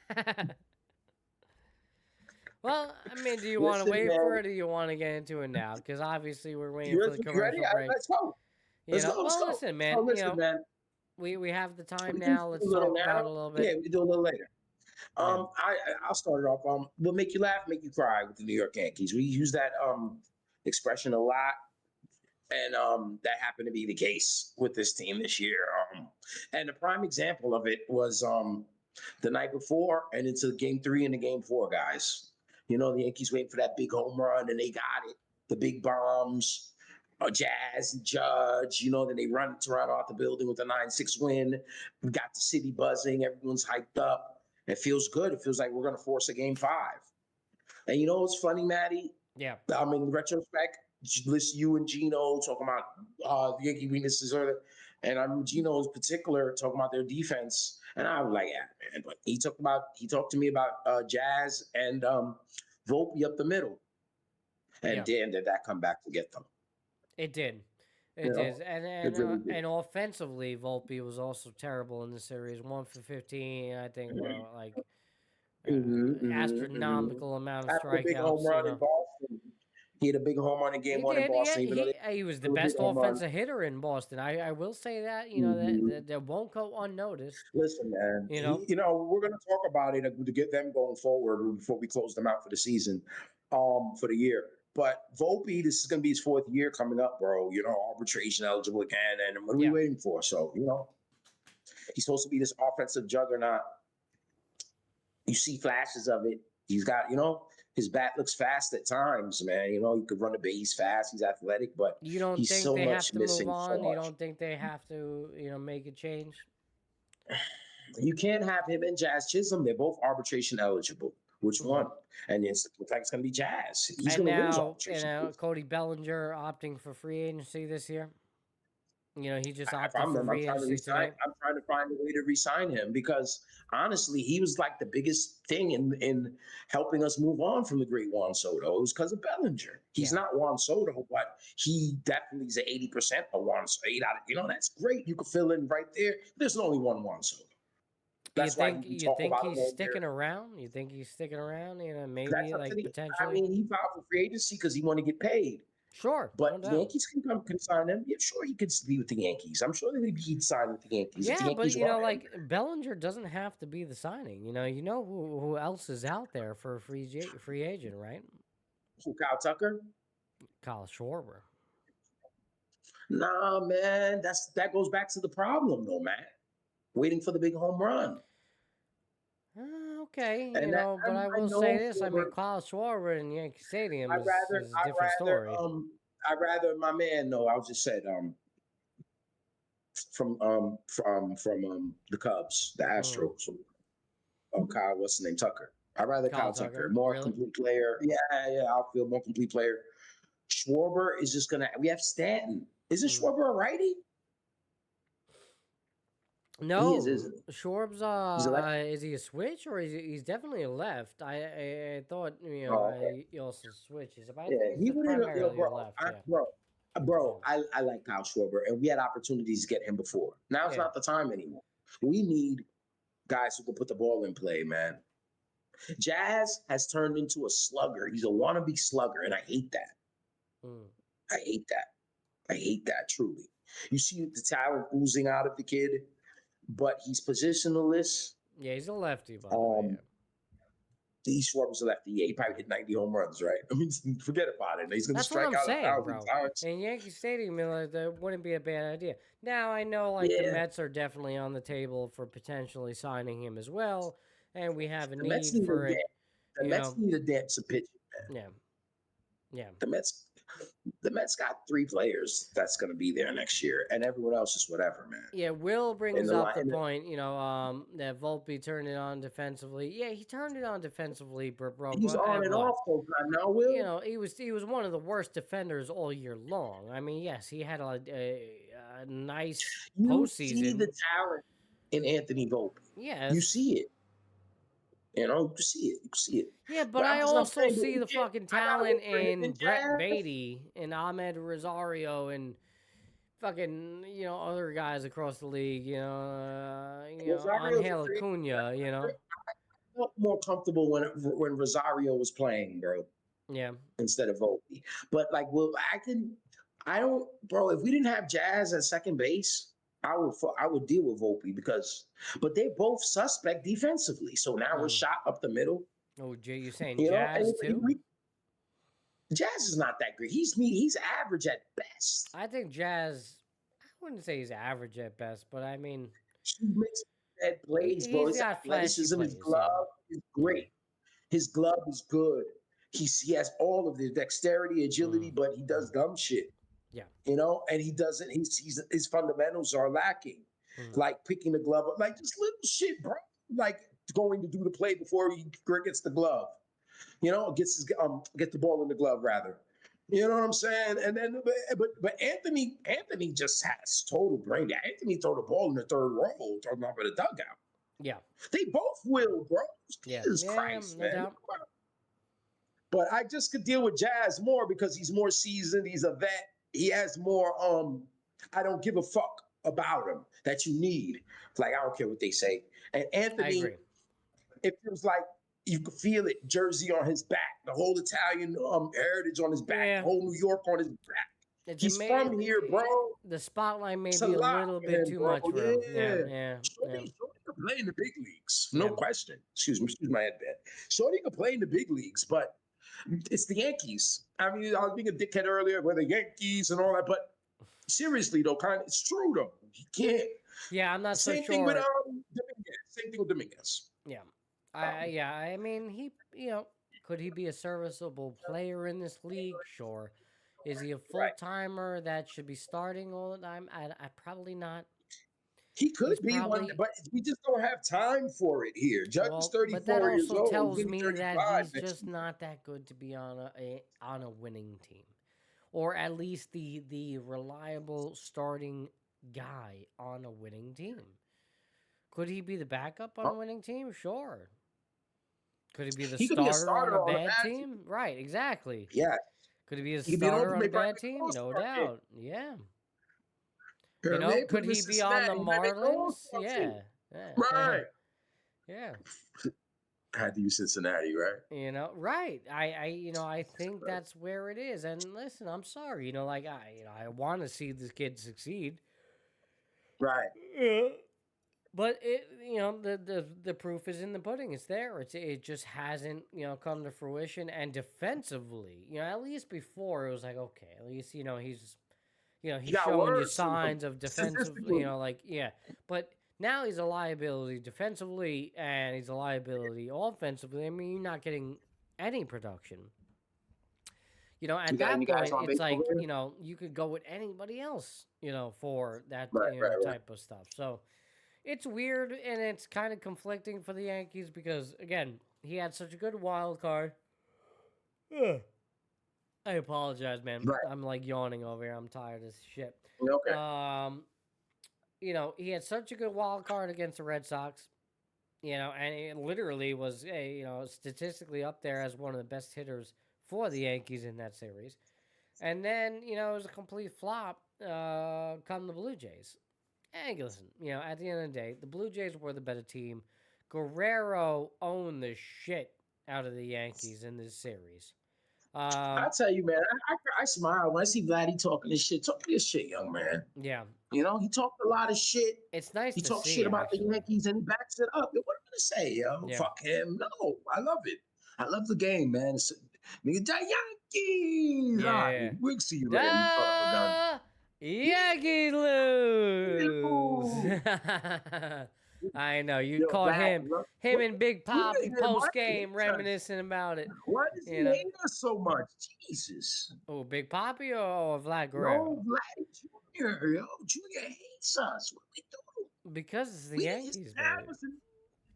Well, I mean, do you want to Listen, wait man. for it, or do you want to get into it now? Because obviously we're waiting for the You commercial ready? break. Let's go. Let's go. Well, listen, man. Listen, man. We have the time We can now. Let's do a little talk about it now. a little bit. Yeah, we can do a little later. I'll start it off. We'll make you laugh, make you cry with the New York Yankees. We use that expression a lot, and that happened to be the case with this team this year. And the prime example of it was the night before, and it's Game 3 and the Game 4, guys. You know, the Yankees waiting for that big home run, and they got it. The big bombs. Jazz and Judge, you know, then they run Toronto out the building with a 9-6 win. We got the city buzzing. Everyone's hyped up. It feels good. It feels like we're going to force a Game 5. And you know what's funny, Matty? Yeah. In retrospect, listen, you and Gino talking about the Yankee weaknesses, and I'm Gino in particular talking about their defense. And I was like, yeah, man. But he talked to me about Jazz and Volpe up the middle. And damn, did that come back to get them. It did. It did. And offensively, Volpe was also terrible in the series. 1 for 15, I think, astronomical amount of strikeouts. Big home run in Boston. He had a big home run in Game 1 in Boston. He was the best offensive hitter in Boston. I will say that. You know, that won't go unnoticed. Listen, man. You know, we're going to talk about it to get them going forward before we close them out for the season, for the year. But Volpe, this is going to be his 4th year coming up, bro. You know, arbitration eligible again. And what are we waiting for? So, you know, he's supposed to be this offensive juggernaut. You see flashes of it. He's got, you know, his bat looks fast at times, man. You know, he could run a base fast. He's athletic, but you don't he's think so they much have to missing. move on? So You don't think they have to, you know, make a change? You can't have him and Jazz Chisholm. They're both arbitration eligible. Which one? And it looks like it's going to be Jazz. He's going to lose arbitration. And now Cody Bellinger opting for free agency this year. You know, he just opted for free agency tonight. I'm trying to find a way to re-sign him because, honestly, he was like the biggest thing in helping us move on from the great Juan Soto. It was because of Bellinger. He's not Juan Soto, but he definitely is 80% of Juan Soto. You know, that's great. You can fill in right there. There's only one Juan Soto. That's you think he's sticking around? You think he's sticking around? You know, maybe potentially. I mean, he filed for free agency because he want to get paid. Sure, but the Yankees can sign him. Yeah, sure, he could be with the Yankees. I'm sure he'd sign with the Yankees. Yeah, the Yankees but you know, like Bellinger doesn't have to be the signing. You know who else is out there for a free agent, right? Who, Kyle Tucker? Kyle Schwarber. Nah, man, that goes back to the problem, though, Matt. Waiting for the big home run. Okay, and but I will say this: I mean, Kyle Schwarber in Yankee Stadium is a different story. I'd rather my man know. I just said from the Cubs, the Astros. Kyle, what's his name? Tucker. I'd rather Kyle Tucker, more complete player. Yeah, I'll feel more complete player. Schwarber is just gonna. We have Stanton. Isn't Schwarber a righty? No, Schwarb's is he a switch or he's definitely a left? I thought he also switches. He would bro. I like Kyle Schwarber, and we had opportunities to get him before. Now it's not the time anymore. We need guys who can put the ball in play, man. Jazz has turned into a slugger. He's a wannabe slugger, and I hate that. I hate that truly. You see the talent oozing out of the kid. But he's positionless. Yeah, he's a lefty, by the way. Schwarber's a lefty. Yeah, he probably hit 90 home runs, right? I mean, forget about it. He's going to strike out 1,000 times. In Yankee Stadium, that wouldn't be a bad idea. Now, I know the Mets are definitely on the table for potentially signing him as well, and we have a need for it. The Mets need a depth of pitching, man. Yeah. The Mets got 3 players that's going to be there next year, and everyone else is whatever, man. Yeah, Will brings up the point, that Volpe turned it on defensively. Yeah, he turned it on defensively, bro. He's on and off though, now, Will. You know, he was one of the worst defenders all year long. I mean, yes, he had a nice postseason. You see the talent in Anthony Volpe. Yeah, you see it. You know, you see it. Yeah, but I also see the fucking talent in Brett Beatty and Ahmed Rosario and fucking, other guys across the league, Angel Acuna, I felt more comfortable when Rosario was playing, bro. Yeah. Instead of Volpe. But, bro, if we didn't have Jazz at second base, I would deal with Volpe but they're both suspect defensively. So now we're shot up the middle. Oh, Jay, you saying You know, Jazz too? Jazz is not that great. He's average at best. I think Jazz. I wouldn't say he's average at best, but I mean, he makes bad plays, bro. His athleticism, his glove is great. His glove is good. He has all of the dexterity, agility, but he does dumb shit. Yeah. You know, and he doesn't. His fundamentals are lacking, like picking the glove up, like just little shit, bro. Like going to do the play before he gets the glove. You know, get the ball in the glove rather. You know what I'm saying? And then, but Anthony just has total brain. Anthony threw the ball in the third row, talking about the dugout. Yeah. They both will, bro. Jesus Yeah, Christ, no man. doubt. But I just could deal with Jazz more because he's more seasoned. He's a vet. He has more, I don't give a fuck about him that you need. Like, I don't care what they say. And Anthony, it feels like you could feel it, jersey on his back, the whole Italian heritage on his back, the whole New York on his back. He's from here, bro. The spotlight may be a little bit too much for him. Yeah. Shorty could play in the big leagues, no question. Excuse my headband. Shorty could play in the big leagues, but it's the Yankees. I mean, I was being a dickhead earlier with the Yankees and all that, but seriously though, it's true though. You can't. Yeah, I'm not so sure. Same thing with Dominguez. Same thing with Dominguez. Yeah. I mean, could he be a serviceable player in this league? Sure. Is he a full-timer that should be starting all the time? I probably not. He could be one, but we just don't have time for it here. Judge is 34 years old. But that also tells me that he's just not that good to be on a winning team, or at least the reliable starting guy on a winning team. Could he be the backup on a winning team? Sure. Could he be the starter on a bad team? Right, exactly. Yeah. Could he be a starter on a bad team? No doubt. Yeah. You know, could he be on the Marlins? Yeah. Right. Yeah. Had to use Cincinnati, right? You know, right. I think that's where it is. And listen, I'm sorry. I want to see this kid succeed. Right. Yeah. But the proof is in the pudding. It's there. It just hasn't come to fruition. And defensively, at least before it was like, okay, at least he's showing you signs of defensive. But now he's a liability defensively and he's a liability offensively. I mean, you're not getting any production. At that point, it's like you could go with anybody else. For that type of stuff. So. It's weird, and it's kind of conflicting for the Yankees because, again, he had such a good wild card. I apologize, man. Right. I'm, yawning over here. I'm tired as shit. Okay. He had such a good wild card against the Red Sox, and it literally was, statistically up there as one of the best hitters for the Yankees in that series. And then, it was a complete flop come the Blue Jays. And listen, at the end of the day, the Blue Jays were the better team. Guerrero owned the shit out of the Yankees in this series. I tell you, man, I smile when I see Vladdy talking this shit. Talk this shit, young man. Yeah. He talked a lot of shit. It's nice he to talks see, shit about actually. the Yankees and he backs it up. Yo, what am I gonna say, yo? Yeah. Fuck him. No, I love it. I love the game, man. Nigga, the Yankees. Yeah. Right. We'll see you later. Yankees lose. I know you caught him and Big Poppy post game reminiscing about it. Why does he hate us so much? Jesus. Oh, Big Poppy or Vlad Guerrero? No, Vlad Jr. Yo, Jr. hates us. What we do? Because it's the Yankees, man.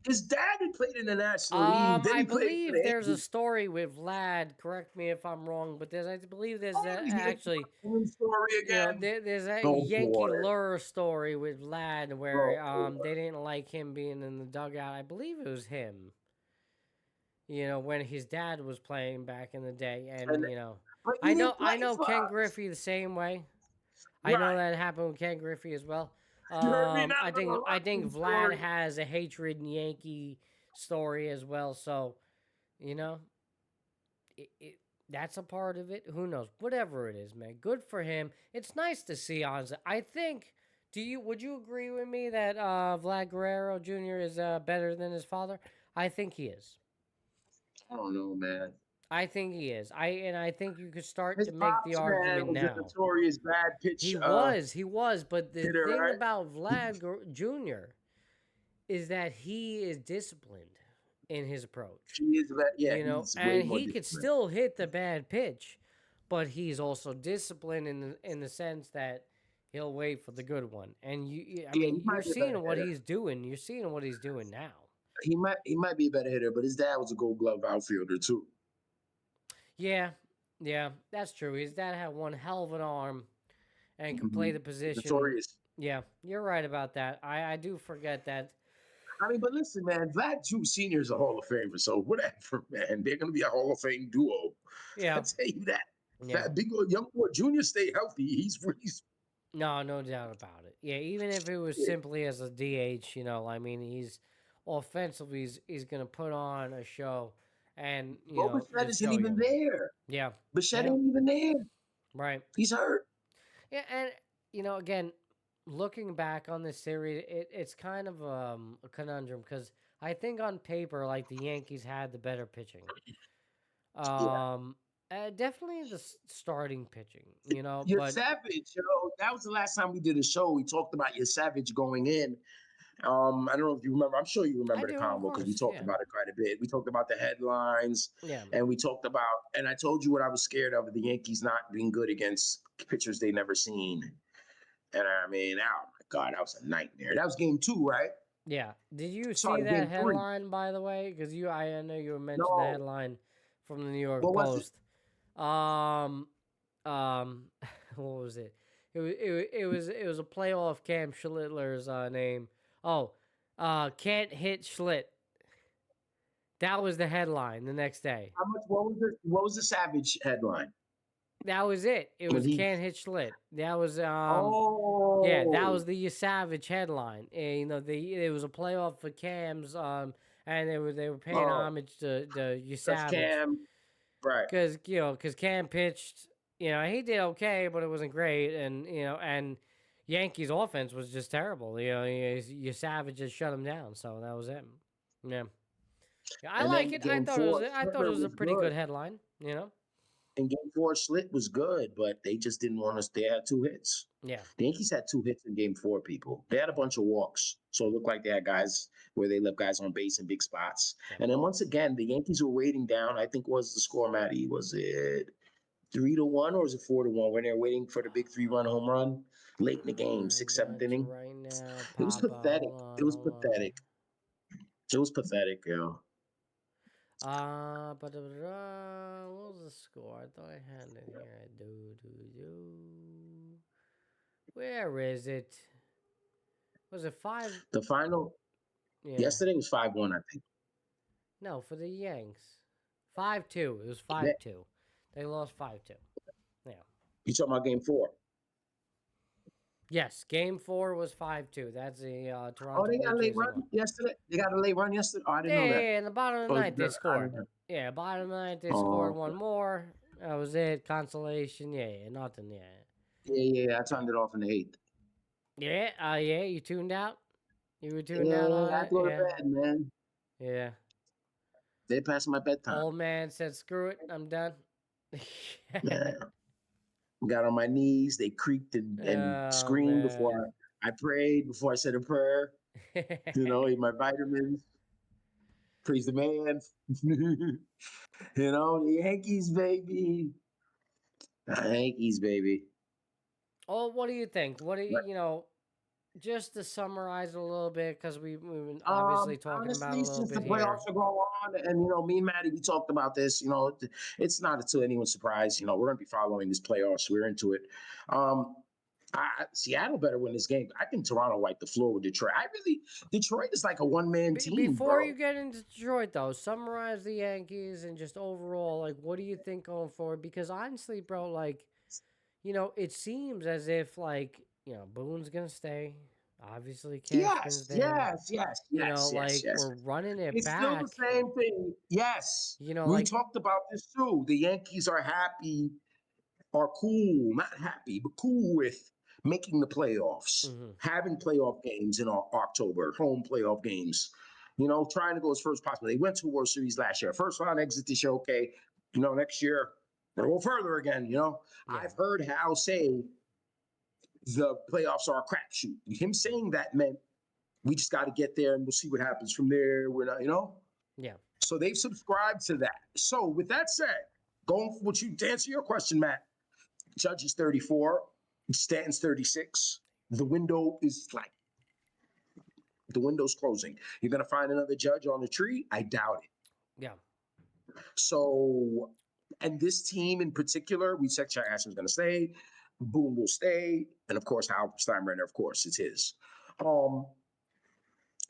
His dad had played in the National League. Then I believe there's a story with Vlad. Correct me if I'm wrong, but I believe there's actually story again. There's a Yankee lure story with Vlad where they didn't like him being in the dugout. I believe it was him. When his dad was playing back in the day, and I know Ken Griffey the same way. I know that happened with Ken Griffey as well. I think Vlad has a hatred Yankee story as well. So, that's a part of it. Who knows? Whatever it is, man. Good for him. It's nice to see, honestly. I think Would you agree with me that Vlad Guerrero Jr. is better than his father? I think he is. I don't know, man. I think he is. I think you could start His to make the pops, man, argument was now. a notorious bad pitch. He was. But the hitter, thing right? about Vlad Jr. is that he is disciplined in his approach. He is, yeah, you know, he's way and more he could disciplined. still hit the bad pitch, but he's also disciplined in the sense that he'll wait for the good one. And you're seeing what he's doing. You're seeing what he's doing now. He might be a better hitter, but his dad was a Gold Glove outfielder too. Yeah, that's true. His dad had one hell of an arm and could play the position. Notorious. Yeah, you're right about that. I do forget that. I mean, but listen, man, Vlad Sr. is a Hall of Famer, so whatever, man. They're going to be a Hall of Fame duo. Yeah. I'll tell you that. Yeah. That big old young boy, Junior, stay healthy. He's really... No doubt about it. Yeah, even if it was simply as a DH, he's offensively, he's going to put on a show. And, Bichette isn't even there. Yeah. Bichette ain't even there. Right. He's hurt. Yeah, and, again, looking back on this series, it's kind of a conundrum because I think on paper, like, the Yankees had the better pitching. Definitely the starting pitching, Your Savage, that was the last time we did a show. We talked about your Savage going in. I don't know if you remember. I'm sure you remember the combo because we talked about it quite a bit. We talked about the headlines, and we talked about, and I told you what I was scared of the Yankees not being good against pitchers they never seen. And I mean, oh my God, that was a nightmare. That was game 2, right? Yeah. Did you see that headline, by the way? Because I know you mentioned the headline from the New York Post. What was it? It was a playoff Cam Schlittler's name. Oh, can't hit Schlitt. That was the headline the next day. What was the Savage headline? That was it. It was can't hit Schlitt. That was yeah, that was the Savage headline. And, it was a playoff for Cam's and they were paying homage to Savage. Cam, right? Because Cam pitched. He did okay, but it wasn't great, and Yankees offense was just terrible. Your Savage just shut him down, so that was it. Yeah, I like it. I thought it was a pretty good headline. In game 4, Schlitt was good, but they just didn't want us. They had 2 hits. Yeah, the Yankees had 2 hits in game 4. People, they had a bunch of walks, so it looked like they had guys where they left guys on base in big spots. Yeah. And then once again, the Yankees were waiting down. I think was the score, Matty? Was it 3-1 or is it 4-1 when they're waiting for the big 3-run home run late in the game, 6th, 7th inning? Right now, it was pathetic. It was pathetic. It was pathetic, yo. But what was the score? I thought I had it here. Where is it? Was it 5? The final. Yeah. Yesterday was 5-1, I think. No, for the Yanks, 5-2. It was 5-2. They lost 5-2. Yeah. You talking about game 4? Yes, game 4 was 5-2. That's the Toronto. Oh, they got a late run yesterday. They got a late run yesterday. Oh, I didn't know that. Yeah, in the bottom of the ninth they scored. Yeah, bottom of the ninth they scored one more. That was it. Consolation. Yeah, nothing. Yeah. I turned it off in the 8th. Yeah. You tuned out. You were tuned out. I go to bed, man. Yeah. They passed my bedtime. Old man said, "Screw it, I'm done." Yeah. Got on my knees. They creaked and screamed before I prayed, before I said a prayer. Ate my vitamins. Praise the man. The Yankees, baby. The Yankees, baby. Oh, what do you think? What do you, just to summarize a little bit, because we've been obviously talking about a little since bit the playoffs are going on, and me and Matty, we talked about this. It's not to anyone's surprise. We're going to be following this playoffs. We're into it. Seattle better win this game. I think Toronto wiped the floor with Detroit. Detroit is like a one-man team. Before you get into Detroit, though, summarize the Yankees and just overall, like, what do you think going forward? Because honestly, bro, like, it seems as if, like, Boone's gonna stay. Obviously, Cashman's there. Yes. We're running it back. It's still the same thing. Yes. We talked about this too. The Yankees are happy, are cool, not happy, but cool with making the playoffs, having playoff games in October, home playoff games, trying to go as first possible. They went to a World Series last year. First round exit this year, okay. Next year, they'll go further again, I've heard Hal say the playoffs are a crapshoot. Him saying that meant we just got to get there and we'll see what happens from there. We're not, Yeah. So they've subscribed to that. So with that said, going for to answer your question, Matt, Judge is 34, Stanton's 36. The window is the window's closing. You're going to find another judge on the tree? I doubt it. Yeah. So, and this team in particular, we said Chuck Ashton's going to stay, Boone will stay, and of course, Hal Steinbrenner, of course, it's his.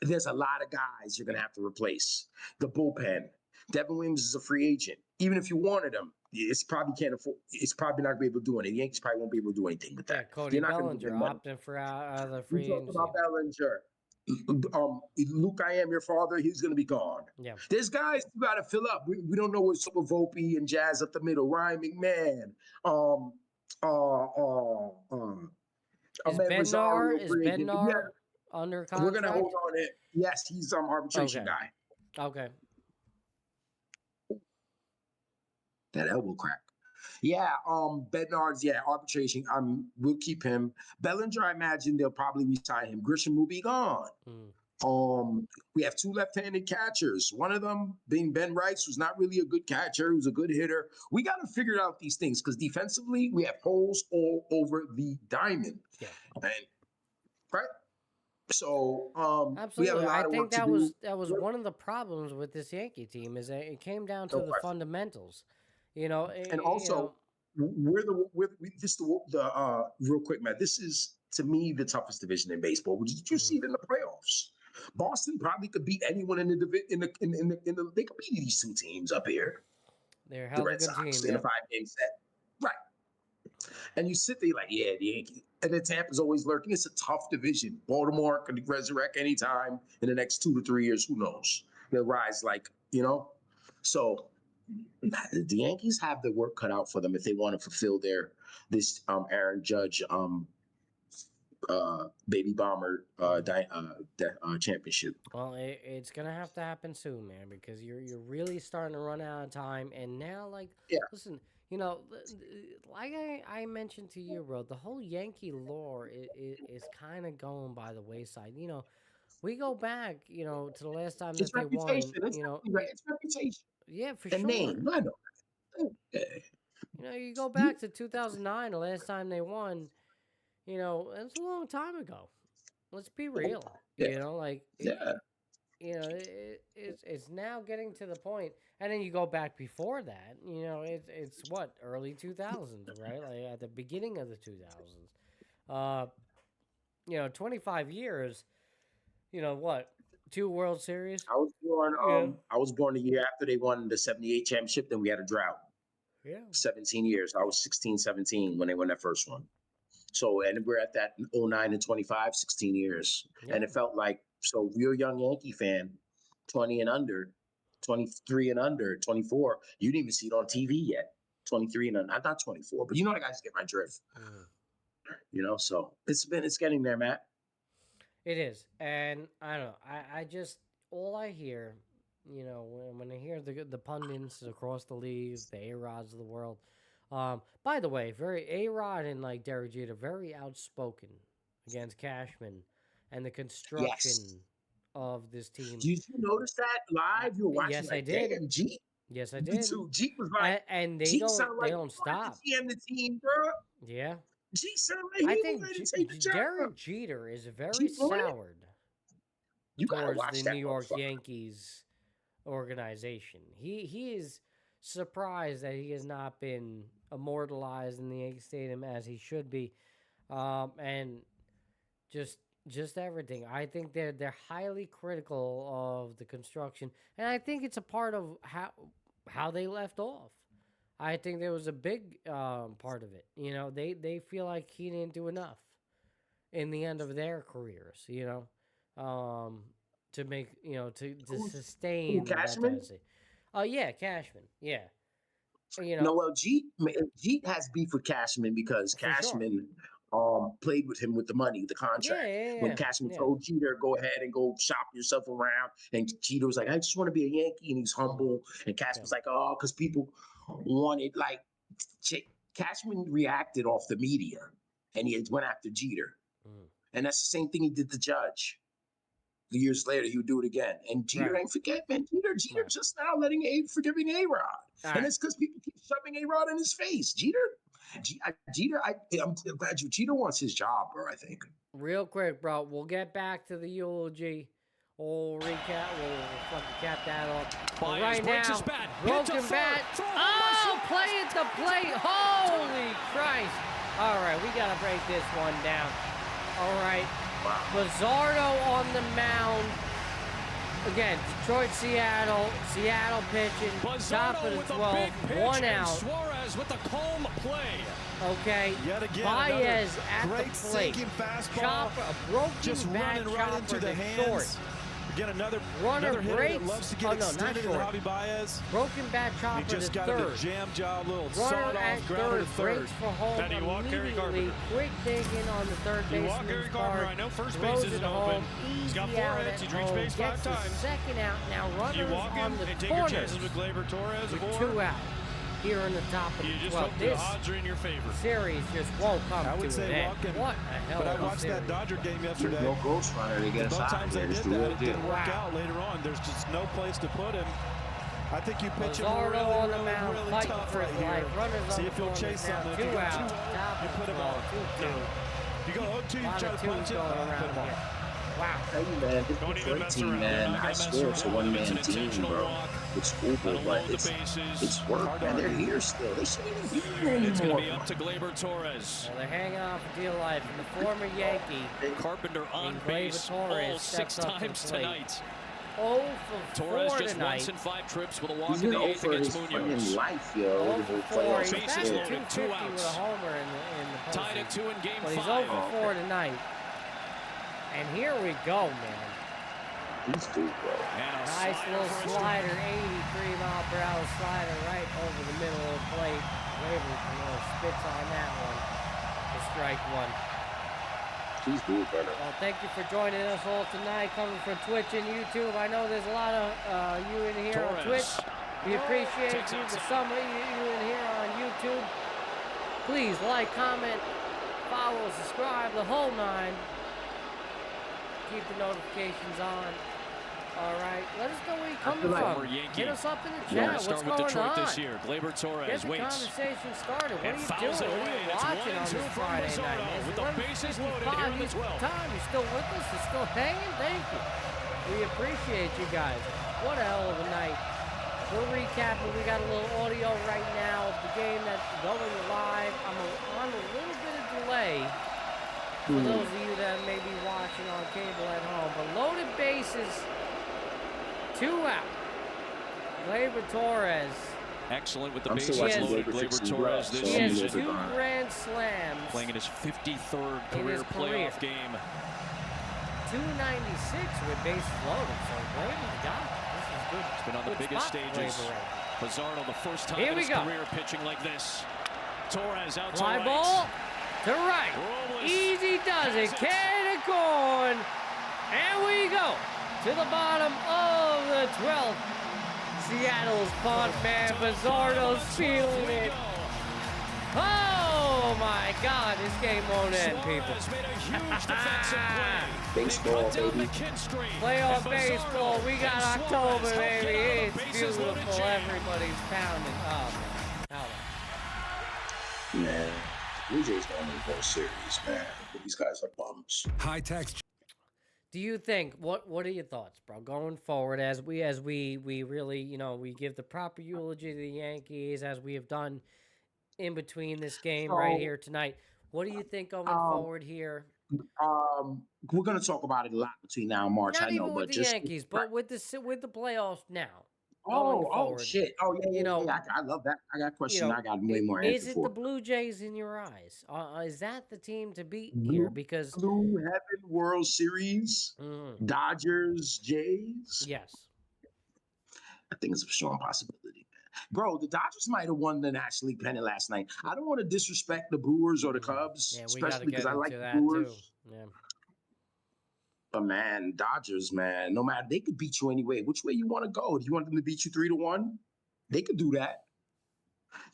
There's a lot of guys you're going to have to replace. The bullpen. Devin Williams is a free agent. Even if you wanted him, it's probably can't afford. It's probably not going to be able to do anything. The Yankees probably won't be able to do anything with that. Yeah, Cody Bellinger opting for out of the free agency. We talked about Bellinger. Luke, I am your father. He's going to be gone. Yeah. There's guys who got to fill up. We don't know what's up with Volpe and Jazz up the middle. Ryan McMahon. Is Bednar under contract? We're going to hold on it. Yes, he's arbitration guy. Okay. That elbow crack. Yeah, Bednar's, arbitration. We'll keep him. Bellinger, I imagine they'll probably resign him. Grisham will be gone. We have two left-handed catchers. One of them being Ben Rice, who's not really a good catcher, who's a good hitter. We got to figure out these things because defensively, we have holes all over the diamond. Yeah. Right? So absolutely. we have a lot I of think work that to was do. that was one of the problems with this Yankee team is that it came down to the fundamentals. And also, real quick, Matt. This is to me the toughest division in baseball. Did you see it in the playoffs? Boston probably could beat anyone in the division. They could beat these two teams up here. They're a the hell of a Red good Sox team in a 5-game set, right? And you sit there like, the Yankees, and then Tampa's always lurking. It's a tough division. Baltimore can resurrect anytime in the next 2 to 3 years. Who knows? They'll rise So the Yankees have the work cut out for them if they want to fulfill this Aaron Judge baby bomber championship. Well, it's gonna have to happen soon, man, because you're really starting to run out of time. And now, listen, like I mentioned to you, bro, the whole Yankee lore is kind of going by the wayside. We go back, to the last time that they won. It's reputation. Yeah, for the sure. Name, I know. You go back to 2009, the last time they won. It's a long time ago. Let's be real. It's now getting to the point, and then you go back before that. It's what, early 2000s, right? Like at the beginning of the 2000s. 25 years. What? 2 World Series. I was born a year after they won the 78 championship. Then we had a drought. Yeah. 17 years. I was 16, 17 when they won that first one. So, and we're at that 09 and 25, 16 years. Yeah. And it felt like, so you're a young Yankee fan, 20 and under, 23 and under, 24. You didn't even see it on TV yet. 23 and under. I'm not 24, but I guys get my drift. So it's getting there, Matt. It is. And I don't know. I just, all I hear, when I hear the pundits across the leagues, the A-Rods of the world. By the way, very A-Rod and Derek Jeter, very outspoken against Cashman and the construction of this team. Did you notice that live? You were watching. Yes, I did. Jeet. Yes, I did. Jeet was like, and they don't stop. GM the team, bro. Yeah. Jeet sounded like I think Derek Jeter is very soured towards the New York Yankees organization. He is surprised that he has not been immortalized in the Yankee Stadium as he should be, and just everything. I think they're highly critical of the construction, and I think it's a part of how they left off. I think there was a big part of it. They feel like he didn't do enough in the end of their careers. To make to sustain Cashman. Yeah, Cashman. Yeah. No, well, Jeet has beef with Cashman because Cashman played with him with the money, the contract. When Cashman told Jeter, go ahead and go shop yourself around. And Jeter was like, I just want to be a Yankee. And he's humble. And Cashman was like, oh, because people wanted, like, Cashman reacted off the media. And he went after Jeter. And that's the same thing he did to Judge. Years later, he would do it again. And Jeter ain't forget, man. Jeter just now forgiving A-Rod. And it's because people keep shoving A-Rod in his face. I'm glad Jeter wants his job, bro, I think. Real quick, bro. We'll get back to the eulogy. We'll recap. We'll fucking cap that off. But right now, broken bat. Oh, play at the plate. Holy Christ. All right, we got to break this one down. All right. Bizzardo on the mound. Again, Detroit, Seattle pitching. Top of the 12, 1 out. Suarez with the calm play. Okay. Yet again, Baez at great the plate. fastball. Chopper, a broken just bat running right into the hands. Short. Again, another Runner hitter breaks. that loves to get extended in Javi Baez. Broken bat chopper He just to got third. a jam job, little Runner sawed at off grounder to third. breaks for home Matty, you walk Gary immediately. Carpenter. Quick thinking on the third You baseman's walk Gary part. Carpenter. I know first Throws base it isn't home. open. He's got Easy 4 out hits. at He's reached home. base 5 Gets the times. second out. Now You runners walk on him the and take your corners. chances with Gleyber Torres With aboard. 2 out. Here in the top of You the just 12. hope the This odds are in your favor. series just won't come I would to say an end. walk him. What a hell But I of a watched series. that Dodger game yesterday. No ghost runner to get us Both out times of they here. did It's the that, real it deal. didn't work out later on. There's just no place to put him. I think you pitch him Bizzardo really, on the really, mound, really fighting tough for right his here. life. Runners See on if the he'll corners chase now. something. If 2 you go out. 2-0, Top you of put him 12, on. 2-2. You go 0-2, you Lot try of to punch twos it. going Put around him on. here. Wow. Tell you, man, this Don't even Detroit mess team, around. They're man. not I gonna mess swear it's a around. one-man It's an team, intentional bro. walk. It's over, That'll but load the bases. it's work, man. They're here still. They shouldn't even be here anymore. It's going to be up to Gleyber Torres. Well, they're hanging on for dear life. And the former Yankee, Carpenter on and base Gleyber Torres all 6 steps up to the times plate. tonight. 0 for 4 Torres just tonight. once in 5 trips with a walk He's in been the 8th over his against fucking Munoz. life, 0 yo. The for 4. playoffs He's are Bases batting good. loaded, 250 2 with a outs. homer in the Tied at postseason. 2 in game But 5. he's 0 for 4 tonight. And here we go, man. He's good, bro. And a Nice slider little for a slider, 83-mile-per-hour slider right over the middle of the plate. Gleyber spits on that one for strike 1. He's good, brother. Well, thank you for joining us all tonight, coming from Twitch and YouTube. I know there's a lot of you in here on Twitch. We appreciate you. The some of you in here on YouTube. Please like, comment, follow, subscribe, the whole 9. Keep the notifications on. All right, let us know where you're coming from. Hit us up in the chat. What's Start with going Detroit on? this year. Gleyber Torres Get the waits. conversation started. What And are you fouls doing? it What away, are you and it's watching 1-2 on this from Friday Bizzardo night? Man? with the bases loaded here in the 12th. Time. You still with us? You still hanging? Thank you. We appreciate you guys. What a hell of a night. We're recapping. We got a little audio right now of the game that's going live. I'm on a little bit of delay for those of you that may be watching on cable at home. But loaded bases, 2 out. Gleyber Torres. Excellent with the I'm bases still watching loaded. Gleyber Gleyber 60 Torres reps, this so He I'm has season. 2 grand slams. Playing in his 53rd In career his playoff career. game. 296 with bases loaded. So Gleyber's got it. This is good. He's been on the Good biggest spot for stages. Gleyber right now. Bizzardo, the first time Here in we his go. career pitching like this. Torres out to Fly right. ball to right. Robles Easy does it. has it. Carry the corn. And we go to the bottom of the 12th. Seattle's punt man. Bizzardo's feeling it. Oh my God, this game won't end, people. Suarez made a huge defensive play. Baseball, They cut down baby. McKinstry. Playoff And Bizzardo baseball. We got and October, Suarez help baby. get out of It's the bases loaded beautiful. jam. Everybody's pounding. Oh, man. How Man, Blue Jays going to the World Series, man. But these guys are bums. High text. do you think, what are your thoughts, bro, going forward as we really, we give the proper eulogy to the Yankees as we have done in between this game right here tonight? What do you think going forward here? We're going to talk about it a lot between now and March. Not I know, even but with the just Yankees, but with the playoffs now. oh forward. shit! Oh yeah. I love that. I got a question. I got way more Is answer it for. the Blue Jays in your eyes? Is that the team to beat here? Because Blue Heaven World Series, Dodgers, Jays. yes, I think it's a strong possibility. Bro, the Dodgers might have won the National League pennant last night. I don't want to disrespect the Brewers or the Cubs, Yeah, we got to especially get because I into like the that Brewers. too. Yeah. But man, Dodgers, man, no matter, they could beat you anyway. Which way you want to go? Do you want them to beat you 3-1? They could do that.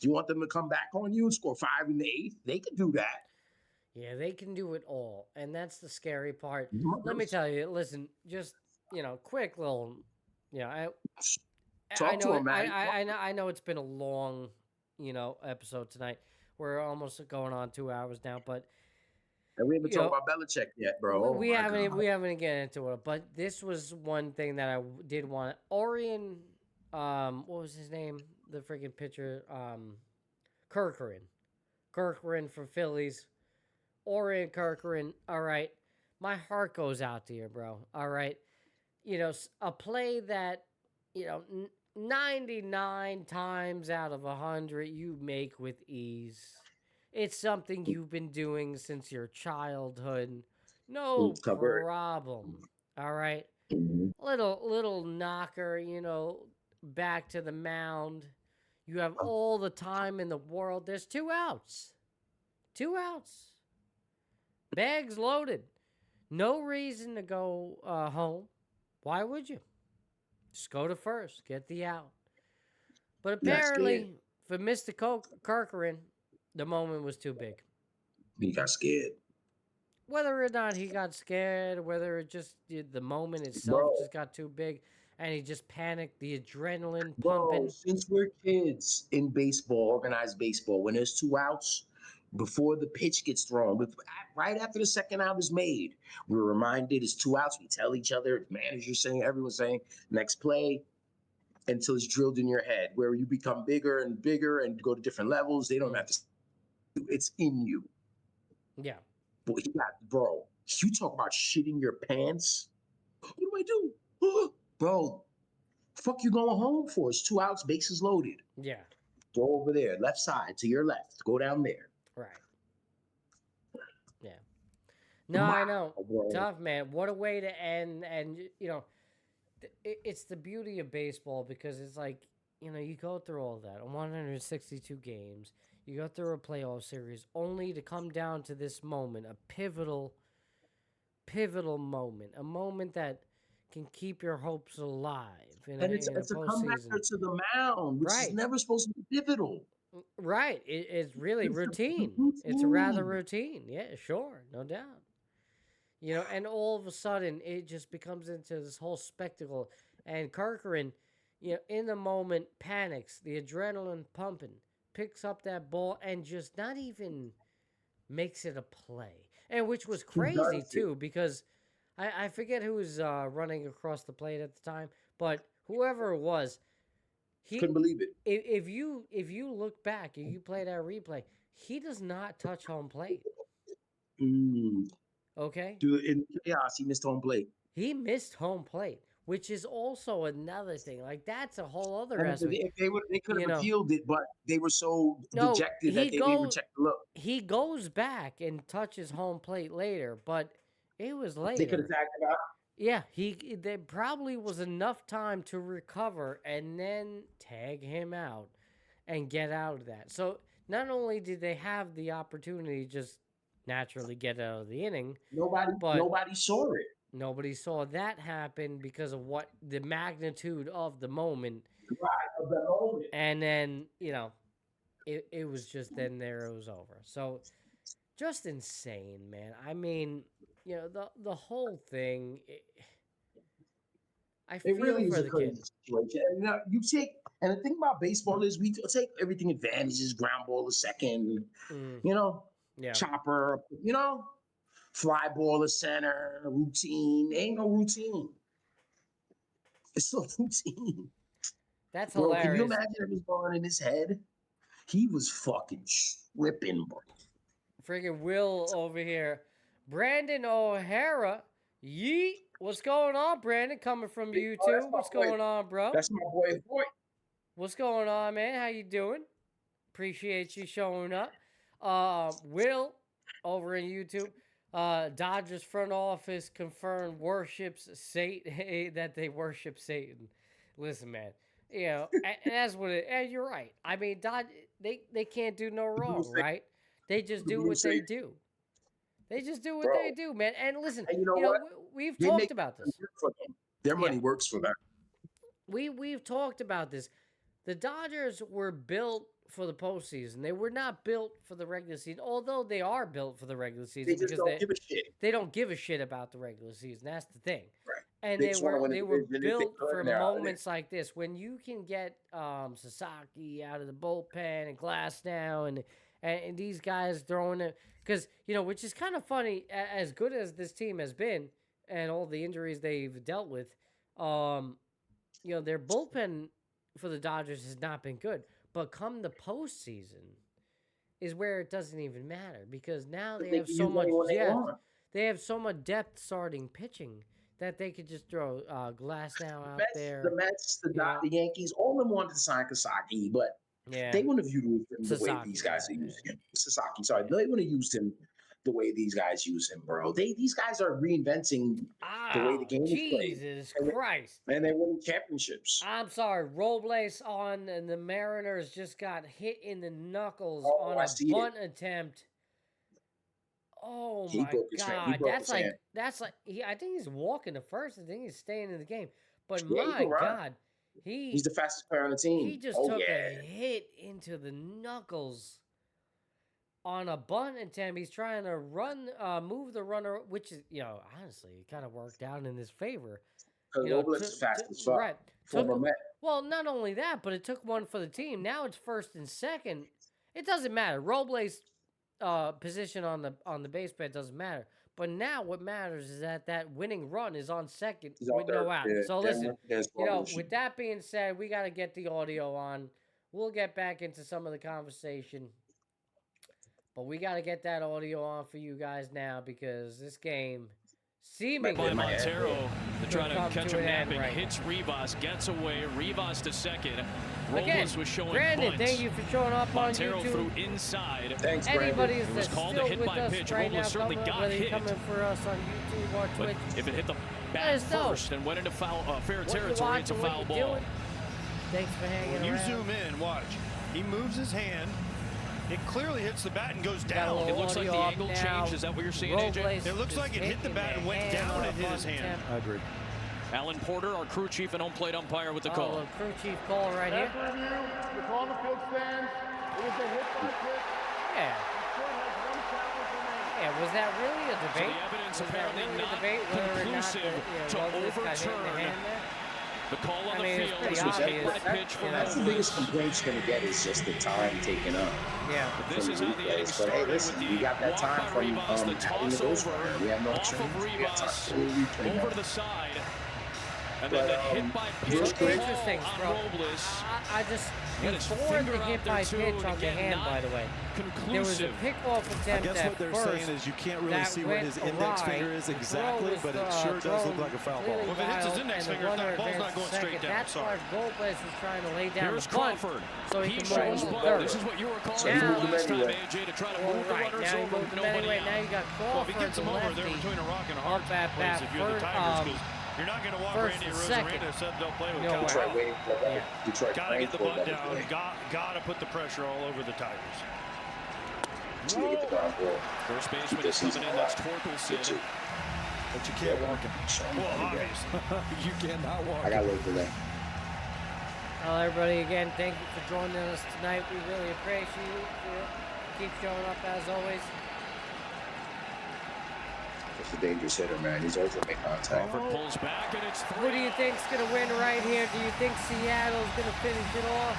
Do you want them to come back on you and score 5 in the 8th? They could do that. Yeah, they can do it all, and that's the scary part. Let me tell you. Listen, just quick little, I know, him, man. I know it's been a long, episode tonight. We're almost going on 2 hours now, but and we haven't talked about Belichick yet, bro. We haven't get into it, but this was one thing that I did want. Orion, what was his name? The freaking pitcher, Kerkering from Phillies. Orion Kerkering. All right, my heart goes out to you, bro. All right, a play that 99 times out of 100 you make with ease. It's something you've been doing since your childhood. No problem. All right. Little knocker, back to the mound. You have all the time in the world. There's 2 outs. 2 outs. Bags loaded. No reason to go home. Why would you? Just go to first. Get the out. But apparently, for Mr. Kerkering, the moment was too big. He got scared. Whether or not he got scared, whether it just the moment itself just got too big, and he just panicked, the adrenaline pumping. Since we're kids in baseball, organized baseball, when there's 2 outs, before the pitch gets thrown, right after the second out is made, we're reminded it's 2 outs. We tell each other, manager saying, everyone's saying, next play, until it's drilled in your head, where you become bigger and bigger and go to different levels. They don't have to. It's in you. Yeah. But bro, you talk about shitting your pants. What do I do? Bro, fuck you going home for? It's 2 outs, bases loaded. Yeah. Go over there, left side, to your left. Go down there. Right. Yeah. No, I know. Tough, man. What a way to end. And, it's the beauty of baseball because it's like, you go through all that. 162 games. You go through a playoff series only to come down to this moment, a pivotal moment, a moment that can keep your hopes alive. It's a comeback to the mound, which is never supposed to be pivotal. Right. It's really routine. It's rather routine. Yeah, sure. No doubt. And all of a sudden, it just becomes into this whole spectacle. And Kerkering, in the moment, panics, the adrenaline pumping, picks up that ball and just not even makes it a play. And which was crazy, too, because I forget who was running across the plate at the time, but whoever it was, he couldn't believe it. If you look back, if you play that replay, he does not touch home plate. Okay? Dude, in chaos, he missed home plate. He missed home plate, which is also another thing. Like, that's a whole other aspect. They could have appealed it, but they were so dejected that they didn't even check the look. He goes back and touches home plate later, but it was later. They could have tagged him out. Yeah, there probably was enough time to recover and then tag him out and get out of that. So not only did they have the opportunity to just naturally get out of the inning, nobody saw it. Nobody saw that happen because of what the magnitude of the moment. Right, of the moment. And then, it was just then there it was over. So just insane, man. I mean, the whole thing. I feel really for is the a crazy kid. Situation. And the thing about baseball is we take everything advantages, ground ball to second, chopper, fly ball to center, routine. There ain't no routine. It's no routine. That's hilarious. Can you imagine if he's going in his head? He was fucking tripping, bro. Friggin' Will over here. Brandon O'Hara. Yeet. What's going on, Brandon? Coming from YouTube. What's going on, bro? That's my boy. What's going on, man? How you doing? Appreciate you showing up. Will over in YouTube. Dodgers front office confirmed worships Satan. That they worship Satan. Listen, man. and that's what it. And you're right. I mean, they can't do no wrong, right? They just do what they do. They just do what they do, man. And listen, and you know what? We've talked about this. Their money works for them. We've talked about this. The Dodgers were built for the postseason. They were not built for the regular season, although they are built for the regular season. They just don't give a shit. They don't give a shit about the regular season. That's the thing. Right. And they were built for moments like this. When you can get Sasaki out of the bullpen and Glass now and these guys throwing it. Because, which is kind of funny, as good as this team has been and all the injuries they've dealt with, their bullpen for the Dodgers has not been good. But come the postseason is where it doesn't even matter because now they have so much they have so much depth starting pitching that they could just throw Glass now out there. The Mets, the Yankees, all of them wanted to sign Sasaki, but they wouldn't have used him the way these guys are using him. Sasaki, sorry. They wouldn't have used him the way these guys use him, bro. These guys are reinventing the way the game is played. Jesus Christ. And they win championships. I'm sorry. Robles and the Mariners just got hit in the knuckles on a bunt attempt. Oh my God. That's like I think he's walking to first. I think he's staying in the game. But my God. He's the fastest player on the team. He just took a hit into the knuckles on a bunt attempt. He's trying to move the runner, which is, honestly, it kind of worked out in his favor. Robles is fast as fuck. Right. Well, not only that, but it took one for the team. Now it's first and second. It doesn't matter. Robles' position on the base pad doesn't matter. But now what matters is that winning run is on second with no out. So listen, with that being said, we got to get the audio on. We'll get back into some of the conversation. But we got to get that audio on for you guys now because this game seemingly by Montero to try to catch him napping. Hits Rivas, gets away. Rivas to second. Robles was showing Brandon, bunts. thank you for showing up Montero on YouTube. through inside. Thanks, Anybody It was called a hit by pitch. Right Robles certainly got hit. Coming for us on YouTube or Twitch. But if it hit the bat first and went into fair territory, it's a foul ball. Thanks for hanging around. When you zoom in, watch. He moves his hand. It clearly hits the bat and goes down. It looks like the angle changed. Is that what you're seeing, AJ? It looks like it hit the bat and went down and hit his hand. I agree. Alan Porter, our crew chief and home plate umpire with the call. Crew chief call right here. After review, the call on the field stands. It was a hit by pitch. Yeah. Yeah, was that really a debate? So the evidence apparently really not conclusive to overturn the call on the field. This was hit by pitch for that's the biggest complaint you're going to get is just the time taken up. Yeah. But this is how the inning started. Hey, listen, we got that time from Rivas, the toss over we have no off change. of Rivas over to the side. And But, then the hit by pitch interesting, on bro. Robles. I just Got his before the finger hit out there, by too, pitch and on the again, hand, not by the way. conclusive. There was a pickoff I attempt guess at what they're first saying is you can't really that see what his went index awry. finger is The exactly, throw but was, it sure does look thrown like a foul ball. clearly Well, if it hits his wild, index and the finger, runner that ball's not advanced going second. straight down. That's Sorry. why Robles is trying to lay down Here's the bunt Crawford. so he He can shows move bunt. third. This is what you were calling Now- for last time, Anyway. AJ, to try to All move the right, runners now you over move with them nobody anyway. Now out. you got Well, if he Crawford, gets the him over, lefty. they're between a rock and a Up hard at place bat if you're the first, Tigers, because you're not going to walk first Randy and Rosarena second. said they'll play with No, Cal. Detroit waiting for that. Yeah. Detroit Got to get the praying butt for down. that. Got to put the pressure all over the Tigers. To get the ground ball. First baseman is coming in. That's Torkelson. But you can't walk him. Well, obviously. You cannot walk I got him. to wait for that. Well, everybody, again, thank you for joining us tonight. We really appreciate it. Keep showing up as always. It's a dangerous hitter, man. He's always going to make contact. Crawford pulls back, and it's Who do you think's gonna win right here? Do you think Seattle's gonna finish it off?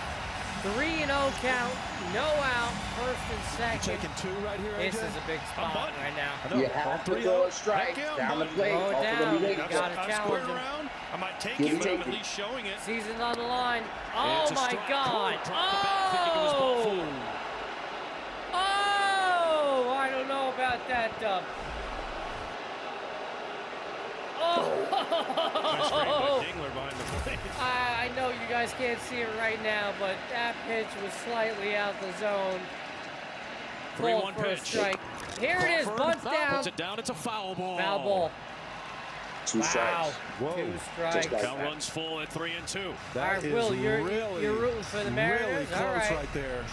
3-0 count, no out, first and second. Taking two right here, This AJ? is a big spot right now. You have to throw a strike down the plate. Throw it Also down. gonna be You late. gotta I've challenge squared him. around. I might take Give it, me but I'm take at it. least showing it. Season's on the line. Oh It's a my strike. God! Cole dropped the bat thinking it was ball Oh! four. Oh! I don't know about that, Dub. Nice frame by Oh! Dingler behind the plate. I know you guys can't see it right now, but that pitch was slightly out the zone. 3-1 Called for a pitch. strike. Here it is, Crawford bunts down. puts it down. It's a foul ball. Foul ball. 2 strikes. Whoa. 2 strikes. Like Count runs full at 3-2. That is Will, you're really, rooting for the Mariners? really close All right. there.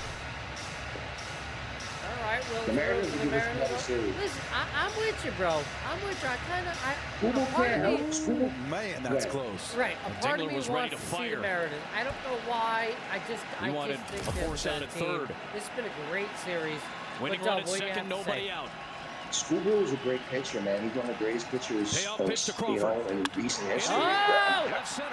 All right, Will. The Mariners will the give us another series. Listen, I'm with you, bro. I'm with you. I kind of, Scooble part of can't me, help. Scooble. Man, that's close. right. A part of Dingler me was wants ready to to see fire. the Mariners. I don't know why. I wanted just think a force that out at team- third. This has been a great series. Winning But, run Dub, at what do you second, have to say? nobody out. Scooble is a great pitcher, man. He's one of the greatest pitchers Payoff pitch to Crawford. in recent history. Oh! Left center.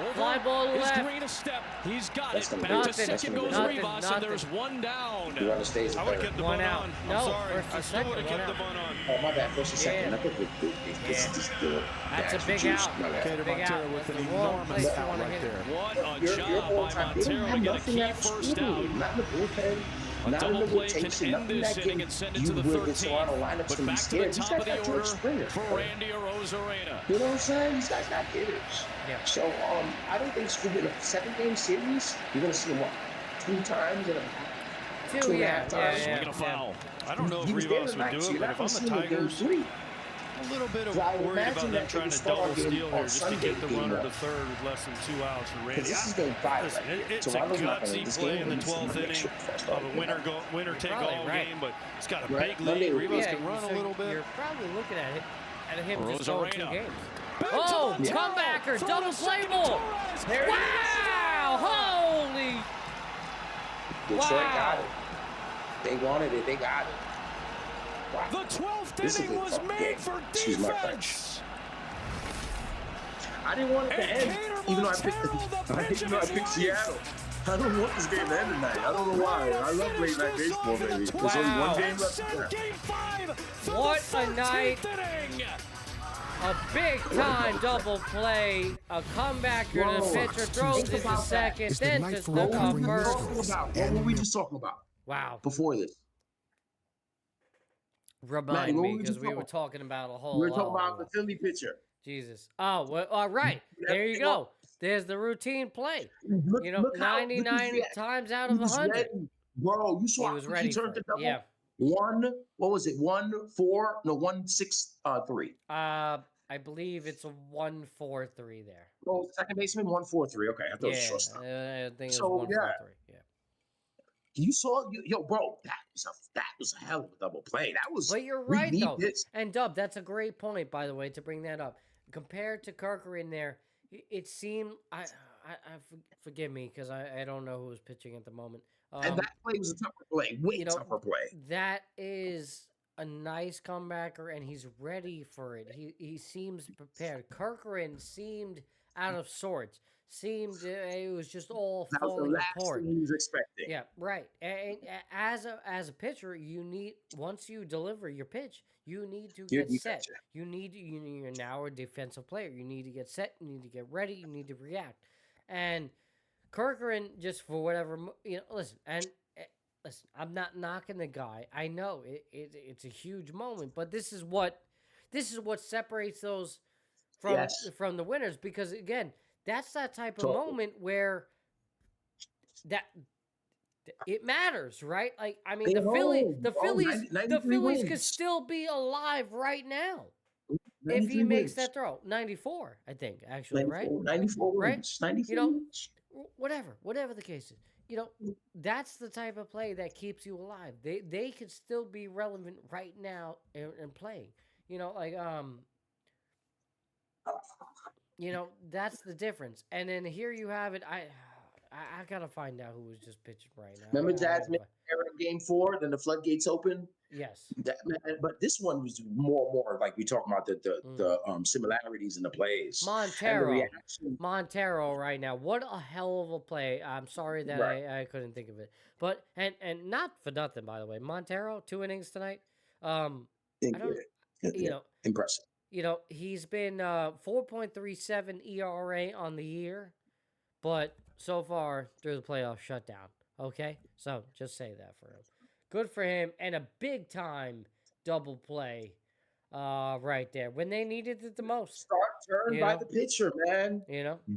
Over Fly ball to his left. greenest step. He's got That's it. gonna Back be- to Nothing. second goes Nothing. Rivas, Nothing. and there's one down. The runner stays I at would have third. kept the One bunt out. on. No, I'm sorry. first and I still second, would have one kept the out. bunt on. Oh, my bad. First and second. Yeah. I think this is just the That's a bad big juice. out. My bad. Cater Big Montero out. with That's an the wrong enormous place you out wanna right hit there. it. What a You're job by all-time. They don't Montero have to get a nothing key after first Scooble. down. Not in the bullpen. A Not in double the play can rotation. end Nothing this that inning can and send it you to the with this 13th. Toronto lineups But can be back to the scared. These top guys of got the George order Springer. for Randy Arozarena. You know what I'm saying? These guys got hitters. Yeah. So I don't think Scooby in a 7-game series, you're gonna see him what 2 times in a Two, 2.5 yeah, times. yeah, Swinging a foul. I don't know if He was there Rivas would tonight, do so it, you're but not if gonna I'm see the him in game Tigers, 3. a little bit of So I would worried imagine about them that trying they to start double on game steal on here just to Sunday, get the game runner one. to third with less than 2 outs for Randy. Because this is game 5. Listen, right? it's a Toronto's not gonna gutsy this play game in the is gonna 12th make inning sure first of off, a winner take Probably all right. game, but it's got a Right. big Monday lead. would be- Rivas Yeah, can run so a little bit. You're probably looking at him just going 2 Arozarena. games. Back to Oh, Montero. comebacker, Throw double to play second, ball. Torres. There it is. Wow! Holy! Detroit Wow. got it. They wanted it. They got it. Wow. The 12th This is inning a was tough made game. for Excuse my defense. I didn't want it to And end, Cater even though I picked, Montero, the pitch even though I of his picked life. Seattle. I don't want this game to end tonight. I don't know why. I love late night baseball, baby. There's only one game left. Send game 5 for What the a night. 13th inning. A big time double play, a comebacker to the pitcher, throws it to second, then just took off first. What were we just talking about Wow. before this? Remind Matty, what me, were we because just we were talking talking about a whole We were lot. talking about the Philly pitcher. Jesus. Oh, well, all right. There you go. There's the routine play. Look, You know, look how- look 99 his react- times out he of was 100. ready. Bro, you saw He was how ready he for turned the it. double. Yeah. 1-4, 1-6-3. I believe it's a 1-4-3 there. Oh, second baseman 1-4-3. Okay, I thought it was Yeah, shortstop. I think it So, was 1-4-3. yeah. Yeah. You saw, yo, bro, that was a hell of a double play. That was. But you're we right, need though. this. And Dub, that's a great point, by the way, to bring that up. Compared to Kerkering there, it seemed forgive me because I don't know who was pitching at the moment. And that play was a tougher play, way tougher play. That is a nice comebacker, and he's ready for it. He seems prepared. Kerkering seemed out of sorts. Seemed it was just all That was the falling last apart. thing he was expecting. Yeah, right. And as a pitcher, you need, once you deliver your pitch, you need to You're get set. defensive. You're now a defensive player. You need to get set. You need to get ready. You need to react. And Kerkering, just for whatever, listen. I'm not knocking the guy. I know it's a huge moment, but this is what separates those from the winners, because again, that's that type of moment where that it matters, right? Like, I mean, the Phillies wins. could still be alive right now if 93 he makes wins. that throw. 94, I think, actually, 94, right? 94 Right? wins. 94 You know, wins. whatever the case is, that's the type of play that keeps you alive. They could still be relevant right now and playing. That's the difference. And then here you have it. I gotta find out who was just pitching right now. Remember Jasmine in Game 4, then the floodgates open? Yes. But this one was more like we talking about the similarities in the plays. Montero right now. What a hell of a play. I'm sorry that I couldn't think of it. But and not for nothing, by the way. Montero, 2 innings tonight. Impressive. He's been 4.37 ERA on the year, but so far through the playoff shutdown. Okay? So just say that for him. Good for him, and a big time double play right there when they needed it the most. Turn by the pitcher, man.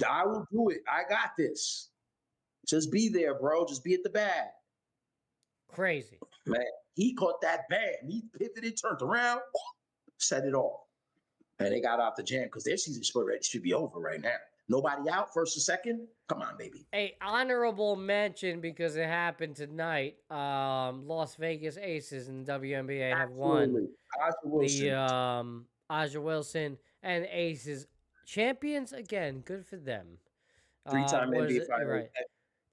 I will do it. I got this. Just be there, bro. Just be at the bat. Crazy. Man, he caught that bam. He pivoted, turned around, set it off. And they got out the jam because their season should be over right now. Nobody out, first or second? Come on, baby. A honorable mention because it happened tonight. Las Vegas Aces in the WNBA have won the Aja Wilson and Aces champions again. Good for them. Three-time NBA Finals. Right.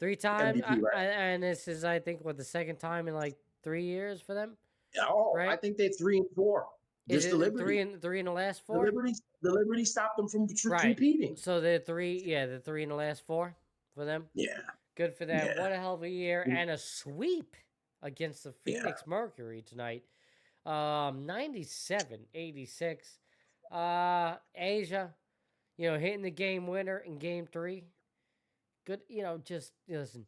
3-time. MVP, right? And this is, I think, the second time in like 3 years for them? Oh, right? I think they're 3 and 4. Is Just it the Liberty. three in the last 4? The Liberty stopped them from repeating. So they're 3, the 3 in the last 4 for them? Yeah. Good for them. Yeah. What a hell of a year. And a sweep against the Phoenix Mercury tonight. 97-86. Asia, hitting the game winner in game 3. Good, just listen.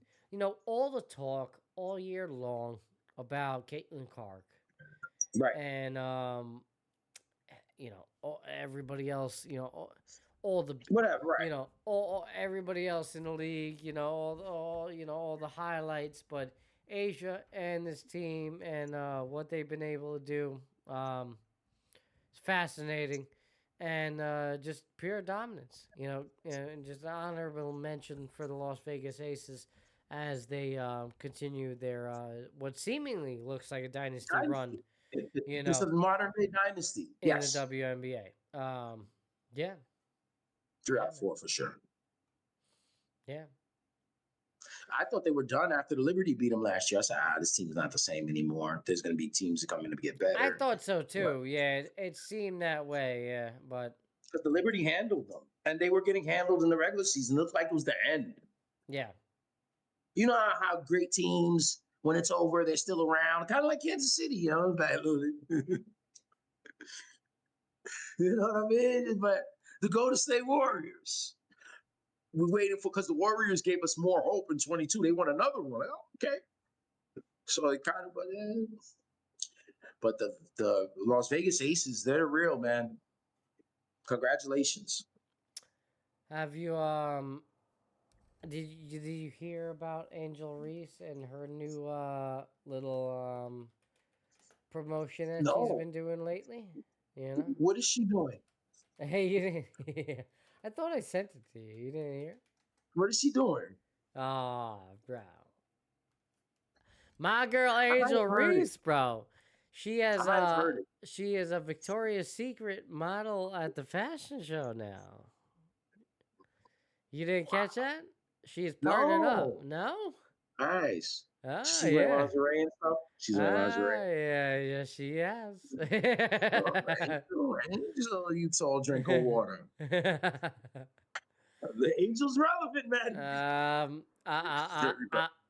All the talk all year long about Caitlin Clark. Right. And, everybody else, all the whatever, right? All everybody else in the league, all the highlights, but Asia and this team and what they've been able to do, it's fascinating, and just pure dominance, and just an honorable mention for the Las Vegas Aces as they continue their what seemingly looks like a dynasty run. It's a modern day dynasty. In Yes. the WNBA. Yeah. 3 out of 4 for sure. Yeah. I thought they were done after the Liberty beat them last year. I said, this team's not the same anymore. There's going to be teams that come in to get better. I thought so too. Yeah, it seemed that way. Yeah, but because the Liberty handled them, and they were getting handled in the regular season. It looked like it was the end. Yeah. You know how great teams, when it's over, they're still around, kind of like Kansas City. You know what I mean? But the Golden State Warriors, we waited because the Warriors gave us more hope in 22. They won another one. Okay. So it kind of, but the Las Vegas Aces, they're real, man. Congratulations. Have you did you hear about Angel Reese and her new little promotion that she's been doing lately? What is she doing? Hey, you didn't. I thought I sent it to you. You didn't hear? What is she doing? Bro. My girl Angel Reese, bro. She is a Victoria's Secret model at the fashion show now. You didn't catch that? She's partnered up. No? Nice. She's wearing lingerie and stuff? She's wearing lingerie. Yeah, she has. Angel, you tall, drink cold water. The Angel's relevant, man.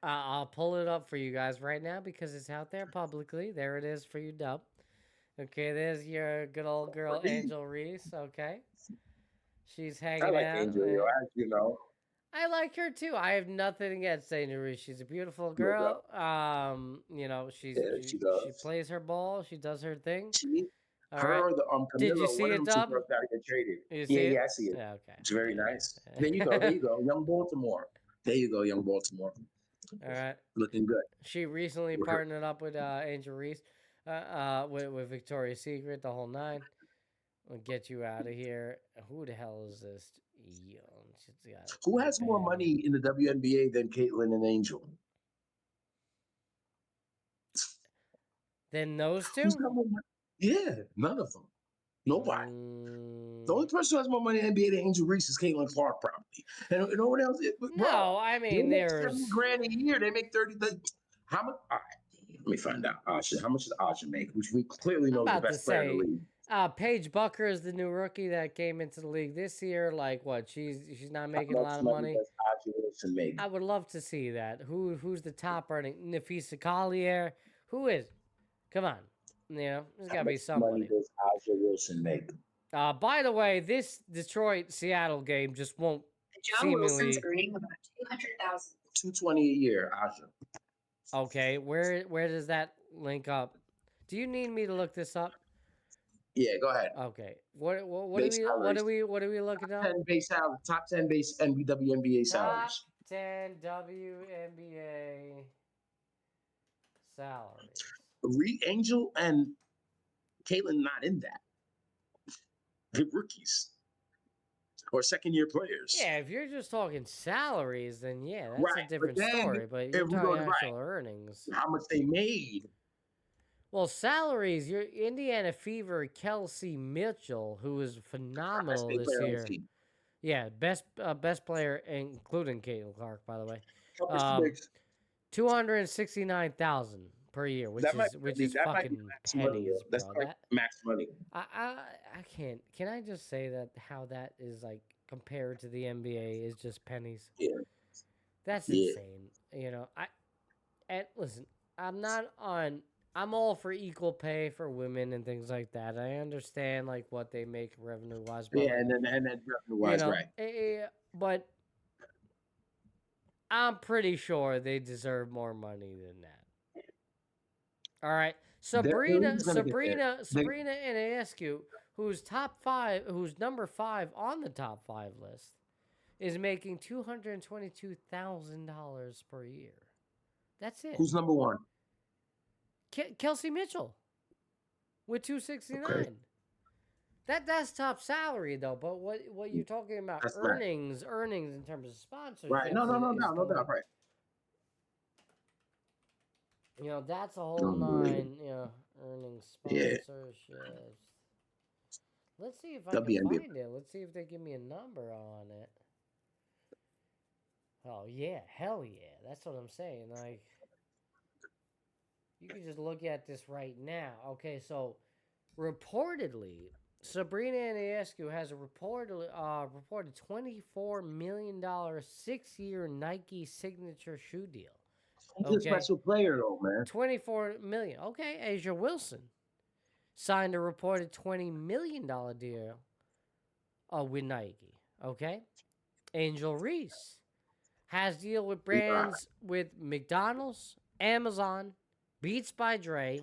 I'll pull it up for you guys right now because it's out there publicly. There it is for you, Dub. Okay, there's your good old girl, Angel Reese. Okay. She's hanging out. I like Angel, as you know. I like her too. I have nothing against Angel Reese. She's a beautiful girl. She plays her ball. She does her thing. Camilla, did you see it, Dub? I see it. Yeah, okay. It's very nice. There you go. Young Baltimore. There you go, young Baltimore. All right. Looking good. She recently partnered up with Angel Reese, with Victoria's Secret, the whole 9. We'll get you out of here. Who the hell is this? Who has more money in the WNBA than Caitlin and Angel? Than those two? Yeah, none of them. Nobody. The only person who has more money in the NBA than Angel Reese is Caitlin Clark, probably. And you know what else? I mean, there's $70,000 a year. They make 30. How much? All right, let me find out. Asha, how much does Asha make? Which we clearly know is the best player in the league. Paige Bucker is the new rookie that came into the league this year. Like what? She's not making a lot of money. I would love to see that. Who's the top earning? Nafisa Collier. Who is? Come on. There's got to be somebody. Money does Aja Wilson make? By the way, this Detroit-Seattle game just won't Wilson's earning about $200,000. $220 a year, Aja. Okay, where does that link up? Do you need me to look this up? Yeah, go ahead. Okay. What are we looking up? Top 10 base WNBA salaries. Top 10 WNBA salaries. Angel and Caitlin not in that. rookies or second-year players. Yeah, if you're just talking salaries, then yeah, that's Right, a different but then story. But if you're we talking go to actual earnings. how much they made. Well, salaries, your Indiana Fever Kelsey Mitchell, who was phenomenal Best this player on the year. team. Yeah, best player, including Caitlin Clark, by the way. How much she makes? $269,000 per year, which That might is that might be fucking max money, pennies, yo. That's bro. like max money. I can't. Can I just say that how that is like compared to the NBA is just pennies? Yeah. That's insane. You know, and listen, I'm all for equal pay for women and things like that. I understand like what they make revenue wise. Yeah, and then revenue wise, right? But I'm pretty sure they deserve more money than that. All right, Sabrina Ionescu, who's number 5 on the top 5 list, is making $222,000 per year. That's it. Who's number 1? Kelsey Mitchell with $269,000. Okay. That's top salary though. But what you're talking about earnings in terms of sponsorship. Right. No doubt. Right. You know, that's a whole nine. You know, earnings, sponsorships. Let's see if I can find it. Let's see if they give me a number on it. Oh yeah, hell yeah! That's what I'm saying. Like, you can just look at this right now. Okay, so reportedly, Sabrina Ionescu has reported $24 million 6-year Nike signature shoe deal. He's a special player, though, man. $24 million. Okay, Asia Wilson signed a reported $20 million deal with Nike. Okay, Angel Reese has deal with brands with McDonald's, Amazon, Beats by Dre,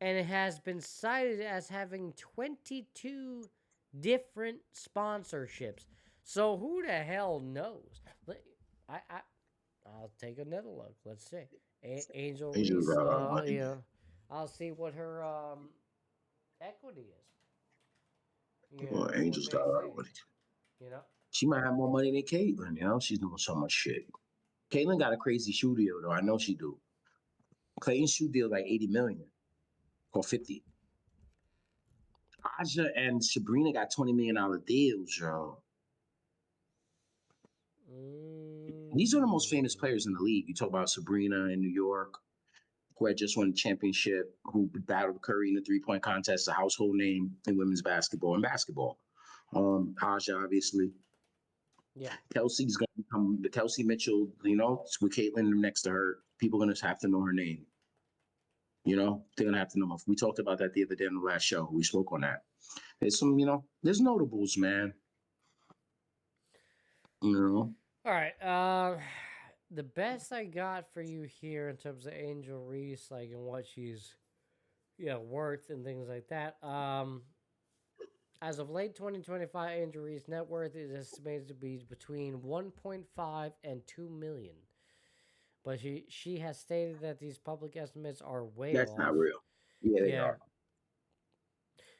and it has been cited as having 22 different sponsorships. So who the hell knows? I'll take another look. Let's see. Angel Reese. You know, I'll see what her equity is. You know, Angel's got equity. You know, she might have more money than Caitlin. You know, she's doing so much shit. Caitlin got a crazy shoe deal, though. I know she do. Clayton's shoe deal like $80 million or $50. Aja and Sabrina got $20 million deals, yo. These are the most famous players in the league. You talk about Sabrina in New York, who had just won the championship, who battled Curry in the three-point contest, a household name in women's basketball and basketball. Aja, obviously. Yeah. Kelsey's going to become the Kelsey Mitchell, you know, with Caitlin next to her. People are going to have to know her name. You know, they're going to have to know. We talked about that the other day on the last show. We spoke on that. There's some, you know, there's notables, man. You know? All right. The best I got for you here in terms of Angel Reese, like, and what she's, you know, worth and things like that. As of late 2025, Angel Reese's net worth is estimated to be between 1.5 and 2 million. But she has stated that these public estimates are way off. That's not real. Yeah, they are.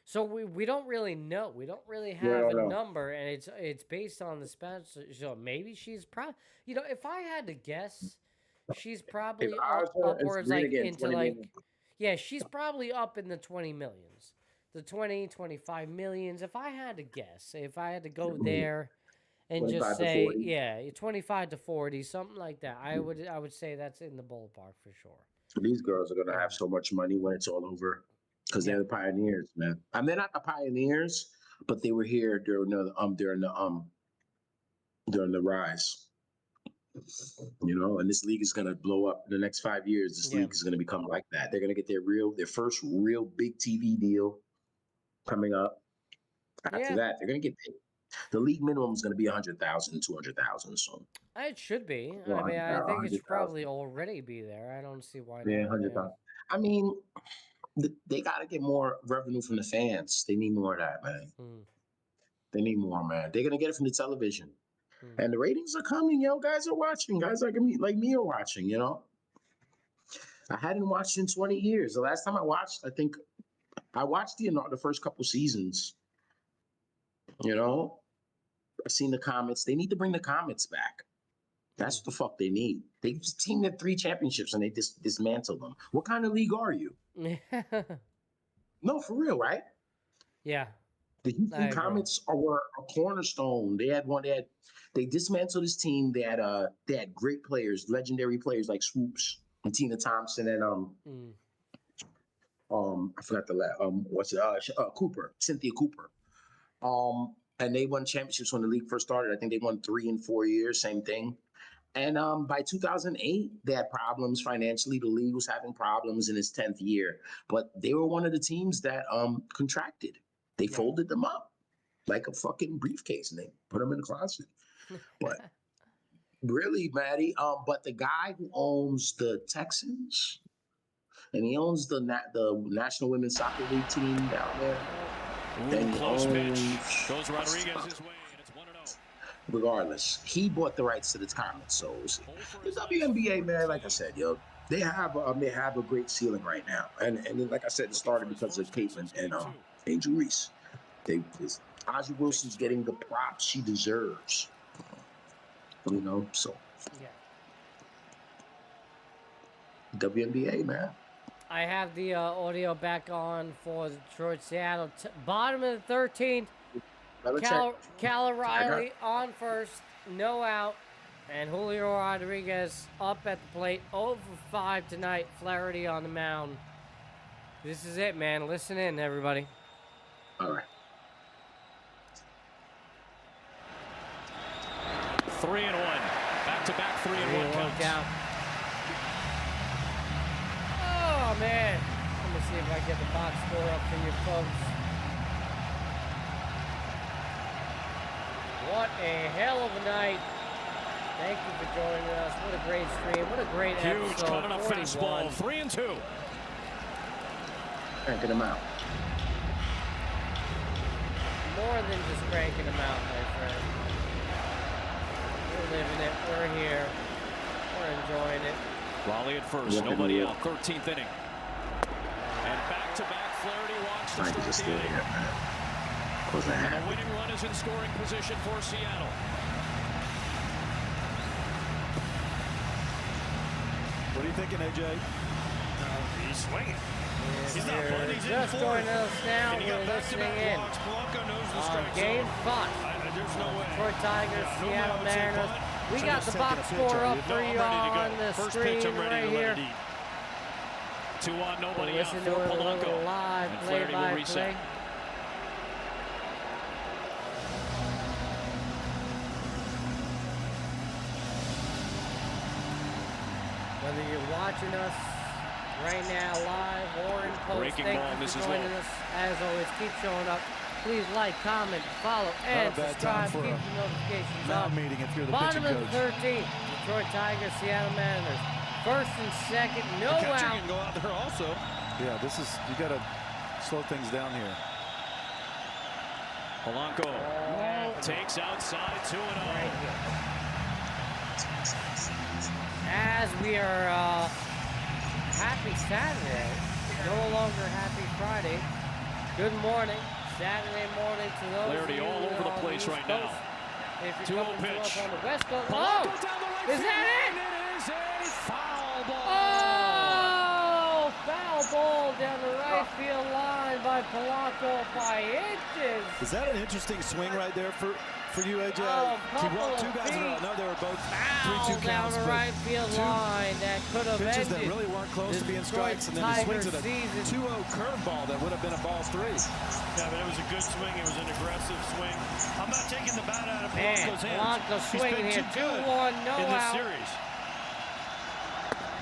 So we don't really know. We don't really have a number, and it's based on the sponsor. So maybe she's probably, you know, if I had to guess, she's probably upwards like into like, yeah, she's probably up in the 20 millions, the 20, 25 millions. If I had to guess, if I had to go there and just say, yeah, 25 to 40, something like that, I would say that's in the ballpark for sure. These girls are gonna have so much money when it's all over. Because they're the pioneers, man. I mean, they're not the pioneers, but they were here during the rise. You know, and this league is gonna blow up in the next 5 years. This league is gonna become like that. They're gonna get their first real big TV deal coming up. After that, they're gonna get paid. The league minimum is gonna be 100,000, 200,000. So it should be. I mean, I think it should probably already be there. I don't see why not. 100,000. I mean, they got to get more revenue from the fans. They need more of that, man. They need more, man. They're going to get it from the television. And the ratings are coming, yo. Guys are watching. Guys like me are watching, you know. I hadn't watched in 20 years. The last time I watched, I think I watched the first couple seasons You know, I've seen the Comets. They need to bring the Comets back. That's what the fuck they need. They just teamed at 3 championships and they just dismantled them. What kind of league are you? No, for real, right? Yeah. The Houston Comets were a cornerstone. They had one. They dismantled this team. They had great players, legendary players like Swoops and Tina Thompson and I forgot the last Cooper, Cynthia Cooper. And they won championships when the league first started. I think they won 3 in 4 years, same thing. And by 2008, they had problems financially. The league was having problems in its 10th year, but they were one of the teams that contracted. They folded them up like a fucking briefcase and they put them in the closet. But really, Matty, but the guy who owns the Texans and he owns the National Women's Soccer League team down there. And close pitch. Goes Rodriguez his way, and it's 1-0. Regardless, he bought the rights to the Comets. So the WNBA, man, like I said, they have a great ceiling right now. And then, like I said, it started because of Caitlin and Angel Reese. Aja Wilson's getting the props she deserves. You know, so WNBA, man. I have the audio back on for the Detroit Seattle. Bottom of the 13th. Cal O'Reilly on first, no out. And Julio Rodriguez up at the plate. 0 for 5 tonight. Flaherty on the mound. This is it, man. Listen in, everybody. All right. 3-1. Back-to-back 3-1 counts. Down. Oh, man. Let me see if I get the box score up for you folks. What a hell of a night. Thank you for joining us. What a great stream. What a great episode. Huge coming up fastball. 3-2. Cranking them out. More than just cranking them out, my friend. We're living it. We're here. We're enjoying it. Raleigh at first. Nobody out. 13th inning. And back-to-back Flaherty walks to start the inning. And the winning run is in scoring position for Seattle. What are you thinking, AJ? He's swinging. He's not playing. He's just joining us now. We're listening in. Game 5. There's no way. Detroit Tigers, Seattle Mariners. We got the box score up for you on the screen right here. 2-1, nobody out Listen for to it a Polanco. little live, And Flaherty will reset. play-by-play. Whether you're watching us right now live or in post, Breaking thank ball, you for Mrs. joining Lowe. us. As always, keep showing up. Please like, comment, follow, and Not a bad time subscribe. for Keep a the notifications mound on. meeting if you're the Bottom pitching of coach. the 13th, Detroit Tigers, Seattle Mariners. First and second, no The catcher out. can go out there also. Yeah, you got to slow things down here. Polanco takes outside 2-0. As we are happy Saturday, no longer happy Friday. Good morning, Saturday morning to those Flaherty of you all over the on place East right Coast. now. If you're 2-0 coming to us pitch. on the West Coast, Polanco down the right is field, that it? and it is a foul ball. Oh, foul ball down the right field line by Polanco by inches. Is that an interesting swing right there for you, AJ? Oh, He walked two couple guys of around. No, they were both Foul 3-2 down counts. the but right field two line that could have pitches ended that really weren't close the to being Detroit strikes, and then he swings at a Tigers season. 2-0 curveball that would have been a ball 3. Yeah, but it was a good swing. It was an aggressive swing. I'm not taking the bat out of Man, Polanco's hands. Polanco He's swinging been here, too good 2-1, no in this out. series.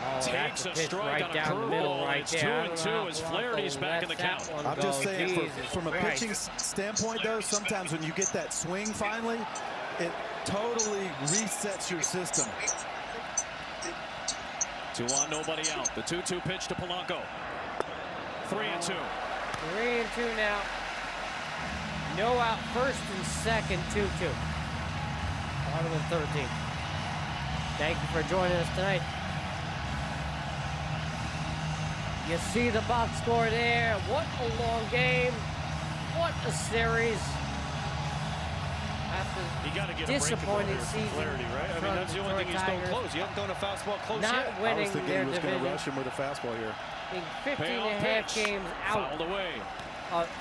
Oh, Takes that's a pitch strike right on a down the middle curveball. right It's there. I don't 2-2 know how as Polanco Flaherty's back in the lets that count. one I'm go. just saying, Jesus from a Christ. pitching standpoint, though, sometimes when you get that swing finally, it totally resets your system. 2-1, nobody out. The 2-2 pitch to Polanco. 3-2. 3-2 now. No out, first and second, 2-2. Bottom of the 13th. Thank you for joining us tonight. You see the box score there. What a long game. What a series. after You got to get disappointing a season. Flaherty, right? I mean, that's the only thing he's thrown close. He hasn't thrown a fastball close not yet. winning I was thinking their he was going to division. rush him with a fastball here. Being 15 and a half games out. Fouled away.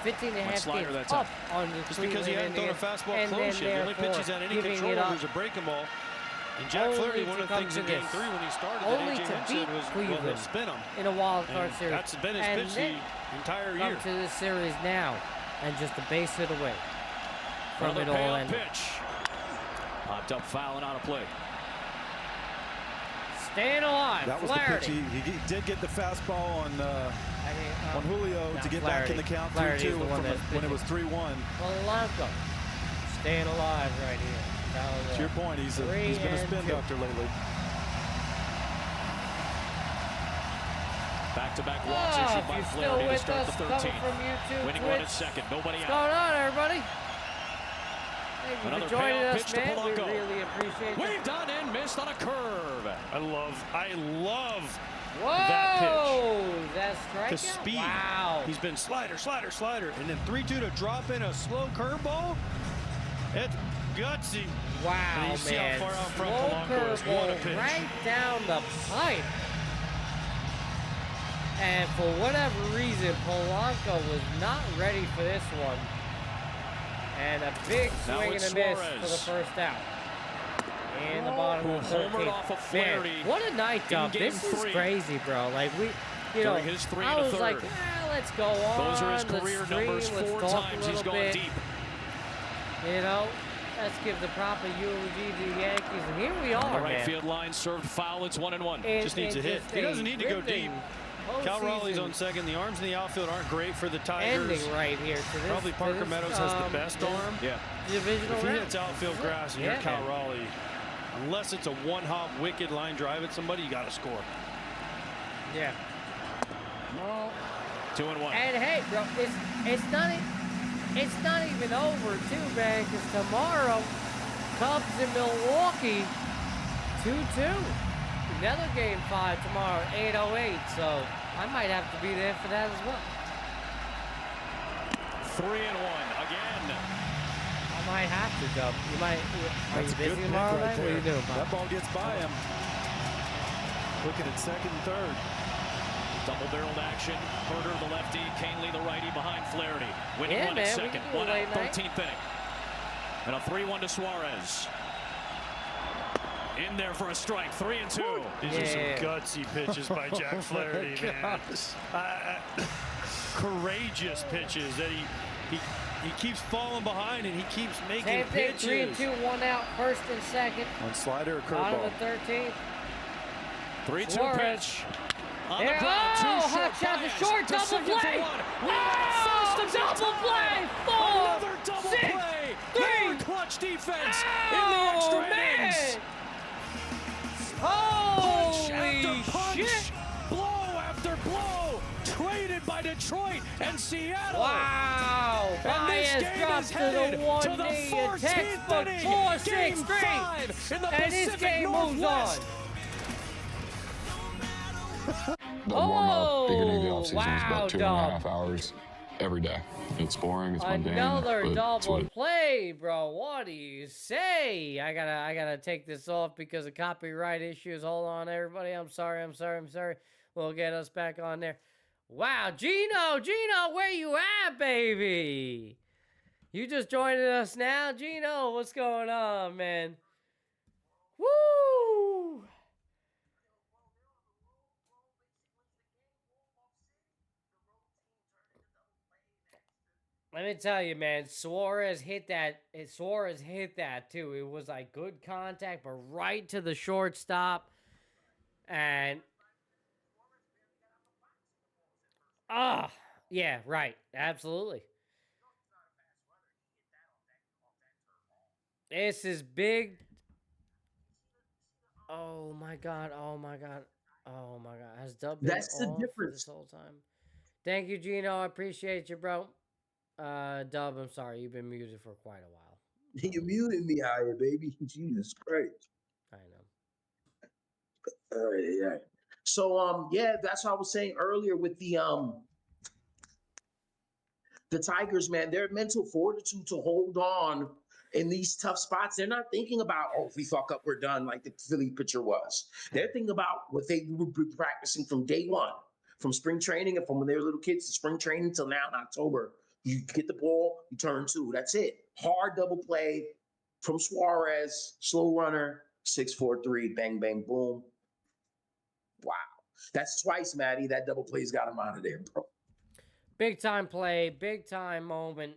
15 and a half games up on the Just because he hasn't thrown a fastball and close yet. The only pitch he's therefore had any control over is a breaking ball. And Jack Flaherty, one of the things in Game 3 when he started that only AJ to Hinch beat said was, well, Cleveland he'll spin him. in a wild card And series. that's been his pitch the entire year. Come to this series now and just a base hit away from Another it all payoff ending. pitch. Popped up, foul and out of play. Staying alive, That was Flaherty. the pitch. He did get the fastball on Julio to get back in the count 3-2 when it was 3-1. Polanco staying alive right here. To your point, he's been a spin doctor lately. Back-to-back walks issued by Flaherty to start the 13th. Winning one at second, nobody What's out. going on, everybody? Thank you Another for joining payoff us, pitch to man. We Polanco. really appreciate it. Waved on and missed on a curve. I love Whoa! that pitch. That's strikeout? To speed. Wow. He's been slider, and then 3-2 to drop in a slow curveball. It's gutsy. Wow, and you see man. how far out front Slow Polanco is. What a curveball pitch. right down the pipe. And for whatever reason, Polanco was not ready for this one. And a big Now swing and it's a miss Suarez. for the first out. In the bottom of the 13th. Homered off of Flaherty. Man, what a night, Dub. Game This is 3. crazy, bro. Like, you know, During his 3 I and a was like, third. let's go on. Those are his let's career stream, numbers. let's 4 talk times a he's little gone bit. deep. You know, let's give the proper eulogy to the Yankees. And here we On are, the right man. field line served foul. It's 1-1. Just needs a hit. He doesn't need to go deep. Cal Raleigh's on second. The arms in the outfield aren't great for the Tigers. Ending right here to this. Probably Parker Meadows has the best arm. Yeah. Divisional If he round. hits outfield grass and you're Cal Raleigh, unless it's a one-hop wicked line drive at somebody, you got to score. Yeah. No. 2-1. And hey, bro, it's not even over too, man. Because tomorrow, Cubs in Milwaukee, 2-2. Another game 5 tomorrow, 8:08. So I might have to be there for that as well. 3-1 again. I might have to, Dub. You might. Are That's you a good busy pick tomorrow right night? What are you there. doing, Bob? That ball gets by him. Looking at second and third. Double-barreled action. Herder, the lefty. Canely, the righty, behind Flaherty. Winning Yeah, one man, at we second. can do One a out, late night. 13th inning. And a 3-1 to Suarez. In there for a strike. 3-2. These are some gutsy pitches by Jack Flaherty, man. Courageous pitches that he keeps falling behind and he keeps making Same thing, pitches. 3-2, 1 out, first and second. On slider or Bottom curveball. of the 13th. 3-2 Suarez. pitch. On There, the ground, two hot short shot to bias. short, To double second play. for one. Oh, First and double play. 4, Another double 6, play. 3. More clutch defense Oh, in the extra man. innings. Holy Punch after punch. shit. Blow after blow. Traded by Detroit and Seattle. Wow. And this Baez game drops is to headed the 1 to the knee. A 14th textbook inning. 4-6 Game straight. 5 in the And this Pacific game moves Northwest. on. The warm-up, beginning of the offseason is wow, about 2.5 hours every day. It's boring, it's mundane, Another but it's double what play, bro. What do you say? I gotta take this off because of copyright issues. Hold on, everybody. I'm sorry. We'll get us back on there. Wow, Gino, where you at, baby? You just joining us now, Gino? What's going on, man? Woo! Let me tell you, man, Suarez hit that too. It was like good contact, but right to the shortstop. And yeah, right. Absolutely. This is big. Oh my god. Has Dub been That's the off difference. this whole time? Thank you, Gino. I appreciate you, bro. Dub, I'm sorry. You've been muted for quite a while. You muted me out here, baby. Jesus Christ. I know. Yeah. So yeah, that's what I was saying earlier with the Tigers, man. Their mental fortitude to hold on in these tough spots, they're not thinking about, oh, if we fuck up, we're done, like the Philly pitcher was. They're thinking about what they would be practicing from day one, from spring training and from when they were little kids to spring training till now in October. You get the ball, you turn 2. That's it. Hard double play from Suarez, slow runner, 6-4-3, bang, bang, boom. Wow. That's twice, Matty. That double play's got him out of there, bro. Big time play, big time moment.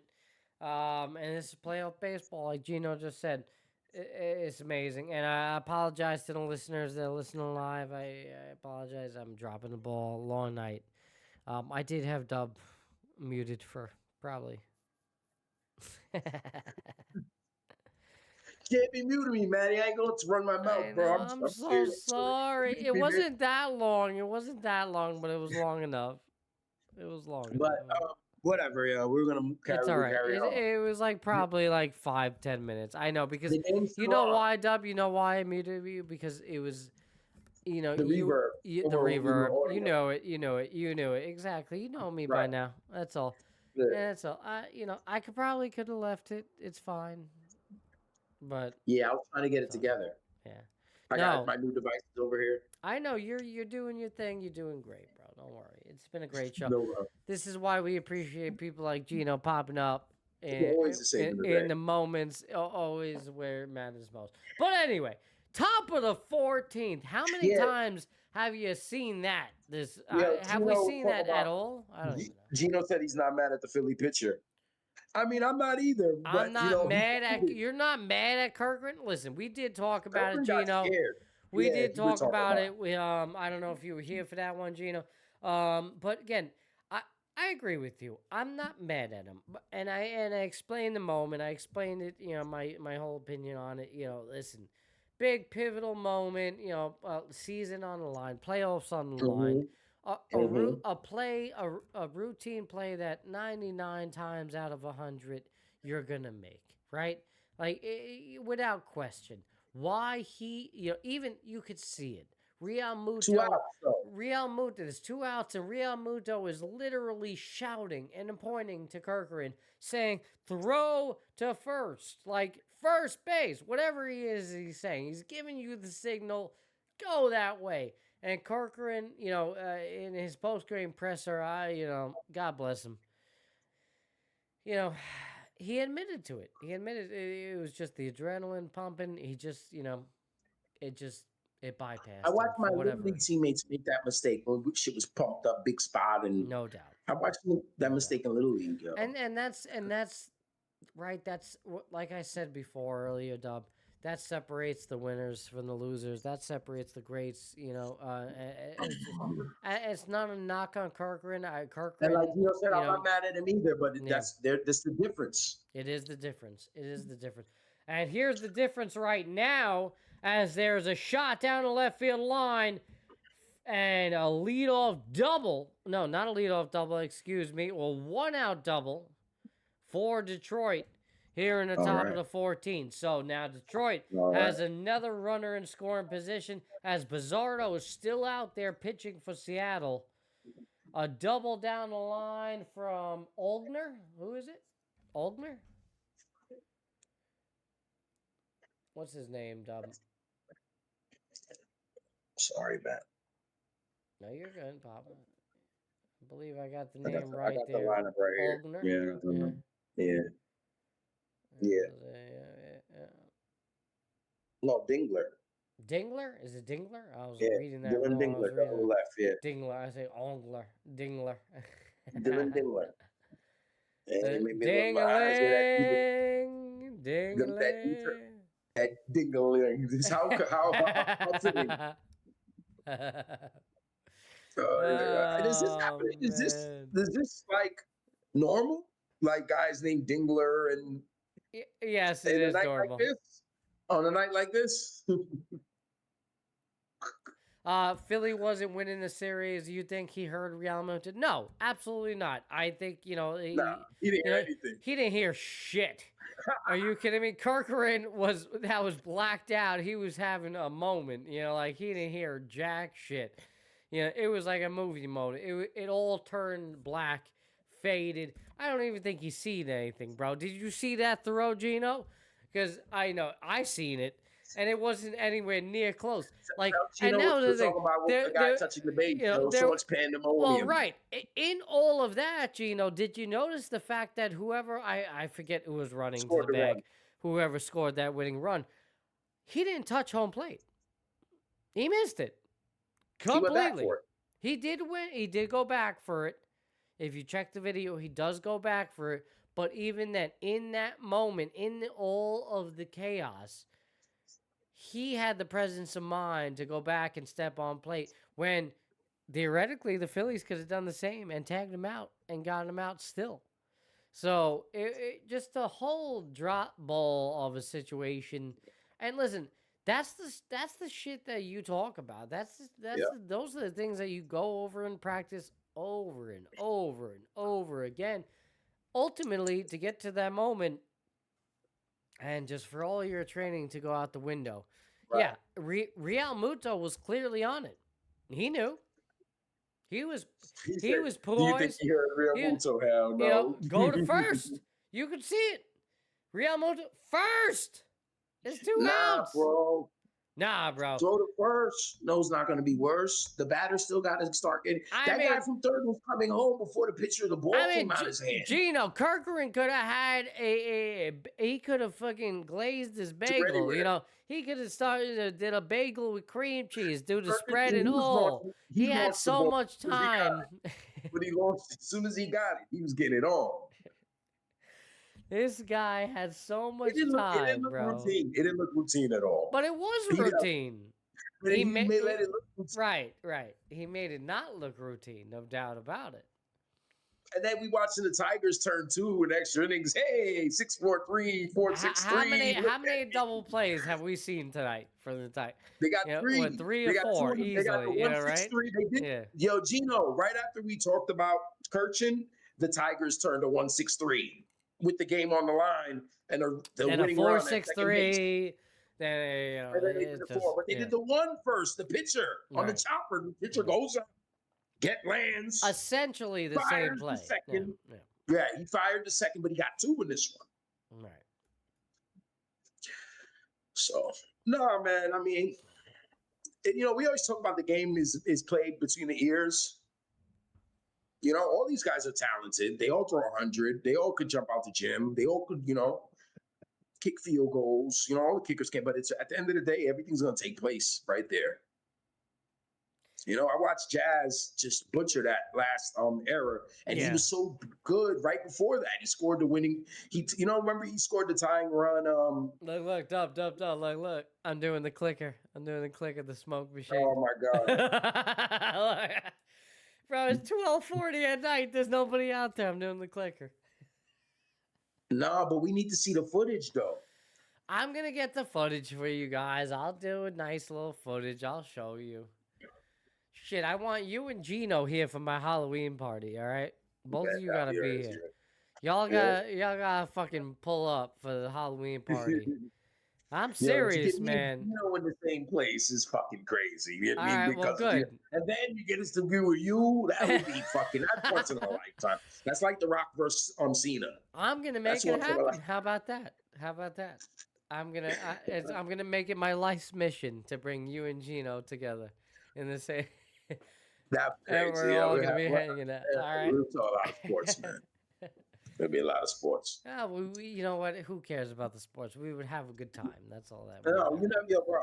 And this is playoff baseball, like Gino just said. It's amazing. And I apologize to the listeners that are listening live. I apologize. I'm dropping the ball. Long night. I did have Dub muted for probably. Can't be muted me, Matty. I ain't going to run my mouth, bro. I'm so sorry. It wasn't that long. It wasn't that long, but it was long enough. It was long enough. But whatever, yeah, we're gonna carry, it's all right. Carry on. It was like probably like 5-10 minutes. I know because you know why, Dub. You know why I muted you because it was, the reverb. The reverb. You know it. You knew it exactly. You know me by now. That's all. Yeah. That's all. I could have left it. It's fine. But yeah, I was trying to get it together. Yeah. I got my new devices over here. I know you're doing your thing. You're doing great, bro. Don't worry. It's been a great show. No, this is why we appreciate people like Gino popping up in the moments, always where it matters most. But anyway, top of the 14th. How many times have you seen that? Have we seen that at all? I don't even know. Gino said he's not mad at the Philly pitcher. I mean, I'm not either. But, I'm not mad at. You're not mad at Kerkering. Listen, we did talk about it, Gino. We did talk about it. I don't know if you were here for that one, Gino. But again, I agree with you. I'm not mad at him. And I explained the moment. I explained it. My whole opinion on it. Listen, big pivotal moment. Season on the line, playoffs on the line. A routine play that 99 times out of 100 you're gonna make, right? Like without question. Why even you could see it. Real Muto, there's 2 outs, and Real Muto is literally shouting and pointing to Kerkering, saying, "Throw to first," like first base, whatever he's saying. He's giving you the signal, go that way. And Kerkering, in his post-game presser, God bless him. He admitted to it. He admitted it was just the adrenaline pumping. He just, it bypassed. I watched my Little League teammates make that mistake when shit was pumped up, big spot, and no doubt. I watched that mistake in Little League. Yo. And that's right. That's like I said before earlier, Dub. That separates the winners from the losers. That separates the greats. It's not a knock on Kerkering. And like you said, I'm not mad at him either. But that's the difference. It is the difference. And here's the difference right now, as there's a shot down the left field line, and a leadoff double. No, not a leadoff double. Excuse me. Well, 1-out double for Detroit. Here in the top of the 14. So now Detroit has another runner in scoring position as Bizzardo is still out there pitching for Seattle. A double down the line from Oldner. Who is it? Oldner? What's his name, Dub? Sorry, Matt. No, you're good, Papa. I believe I got the name right I got there. the lineup right Oldner? here. Yeah. Yeah. No, Dingler. Dingler? Is it Dingler? I was reading that. Dylan Dingler, double left, yeah. Dingler. I say Ongler. Dingler. Dylan Dingler. Ding-a-ling. That ding-a-ling. How fitting. Is this like normal? Like guys named Dingler and yes, it is normal. On a night like this? Philly wasn't winning the series. You think he heard Real Madrid? No, absolutely not. I think, he didn't hear anything. He didn't hear shit. Are you kidding me? Kerkering was blacked out. He was having a moment, he didn't hear jack shit. It was like a movie mode. It all turned black, faded. I don't even think he seen anything, bro. Did you see that throw, Gino? because I know I seen it, and it wasn't anywhere near close. Like, You and know, now we're the thing, talking about the guy touching the baby. So much pandemonium. well, right. In all of that, Gino, did you notice the fact that whoever I forget who was running Scored to the the bag, run. whoever scored that winning run, he didn't touch home plate. He missed it completely. He went back for it. He did win. He did go back for it. If you check the video, he does go back for it. But even then, in that moment, in all of the chaos, he had the presence of mind to go back and step on plate when theoretically the Phillies could have done the same and tagged him out and got him out still. So it just a whole drop ball of a situation. And listen, that's the shit that you talk about. Those are the things that you go over and practice over and over and over again. Ultimately, to get to that moment, and just for all your training to go out the window. Right. Yeah, Real Muto was clearly on it. He knew. He was poised. Do you think he heard Real Muto? Hell no. You know, go to first. You could see it. Real Muto first. It's 2 outs. Bro. Nah, bro. Throw to first. No, it's not going to be worse. The batter still got to start getting. That guy from third was coming home before the pitcher of the ball came out of his hand. Gino, Kerkering could have had he could have fucking glazed his bagel. You know, he could have did a bagel with cream cheese, do the spread and all. He had so much time. But he lost as soon as he got it. He was getting it on. This guy had so much time, it didn't look bro. Routine. It didn't look routine at all. But it was routine. He made it look routine. Right. He made it not look routine, no doubt about it. And then we watching the Tigers turn 2 in extra innings. Hey, 6-4-3, 4-6-3. How many double plays have we seen tonight for the Tigers? They got 3. What, 3 or 4 easily. They got the 1-6-3. They did. Yo, Gino, right after we talked about Kirchin, the Tigers turned a 1-6-3 with the game on the line and the winning run. 4-6-3. Then they did the 1 first. The pitcher on the chopper. The pitcher goes up, lands. Essentially the same play. Yeah, he fired the second, but he got 2 in this one. Right. So no, man. I mean, we always talk about the game is played between the ears. You know, all these guys are talented. They all throw 100. They all could jump out the gym. They all could, kick field goals. All the kickers can. But it's at the end of the day, everything's going to take place right there. I watched Jazz just butcher that last error, and he was so good right before that. He scored the winning. Remember he scored the tying run. Look, Dub. Look, I'm doing the clicker. The smoke machine. Oh my God. Bro, it's 12:40 at night. There's nobody out there. I'm doing the clicker. No, but we need to see the footage, though. I'm going to get the footage for you guys. I'll do a nice little footage. I'll show you. Shit, I want you and Gino here for my Halloween party, all right? Both of you got to be here. Y'all got to fucking pull up for the Halloween party. I'm serious, man. In the same place is fucking crazy. All right, well, good. And then you get us to be with you. That would be fucking. That's once in a lifetime. That's like The Rock versus Cena. I'm gonna make it happen. How about that? I'm gonna make it my life's mission to bring you and Gino together in the same. That's crazy. And we're all gonna be hanging out. All right. We'll talk about sports, man. There'll be a lot of sports. Yeah, you know what? Who cares about the sports? We would have a good time. That's all that. No, bro.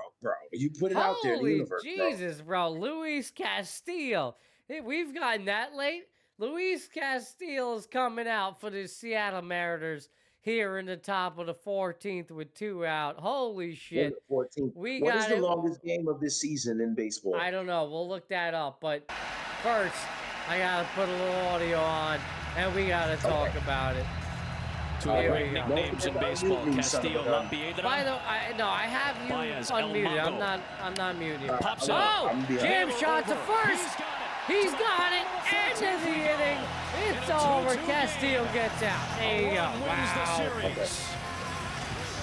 You put it out there in the universe, Jesus, bro. Luis Castillo. Hey, we've gotten that late. Luis Castillo is coming out for the Seattle Mariners here in the top of the 14th with 2 out. Holy shit. 14th. What is the longest game of this season in baseball? I don't know. We'll look that up. But first, I got to put a little audio on. And we got to talk about it. 2 great nicknames in baseball. Castillo, La Piedra. By the way, I have you unmuted. I'm not muted. Pops jam shot to first. He's got it. End of the inning. It's over. Castillo gets out. There you go.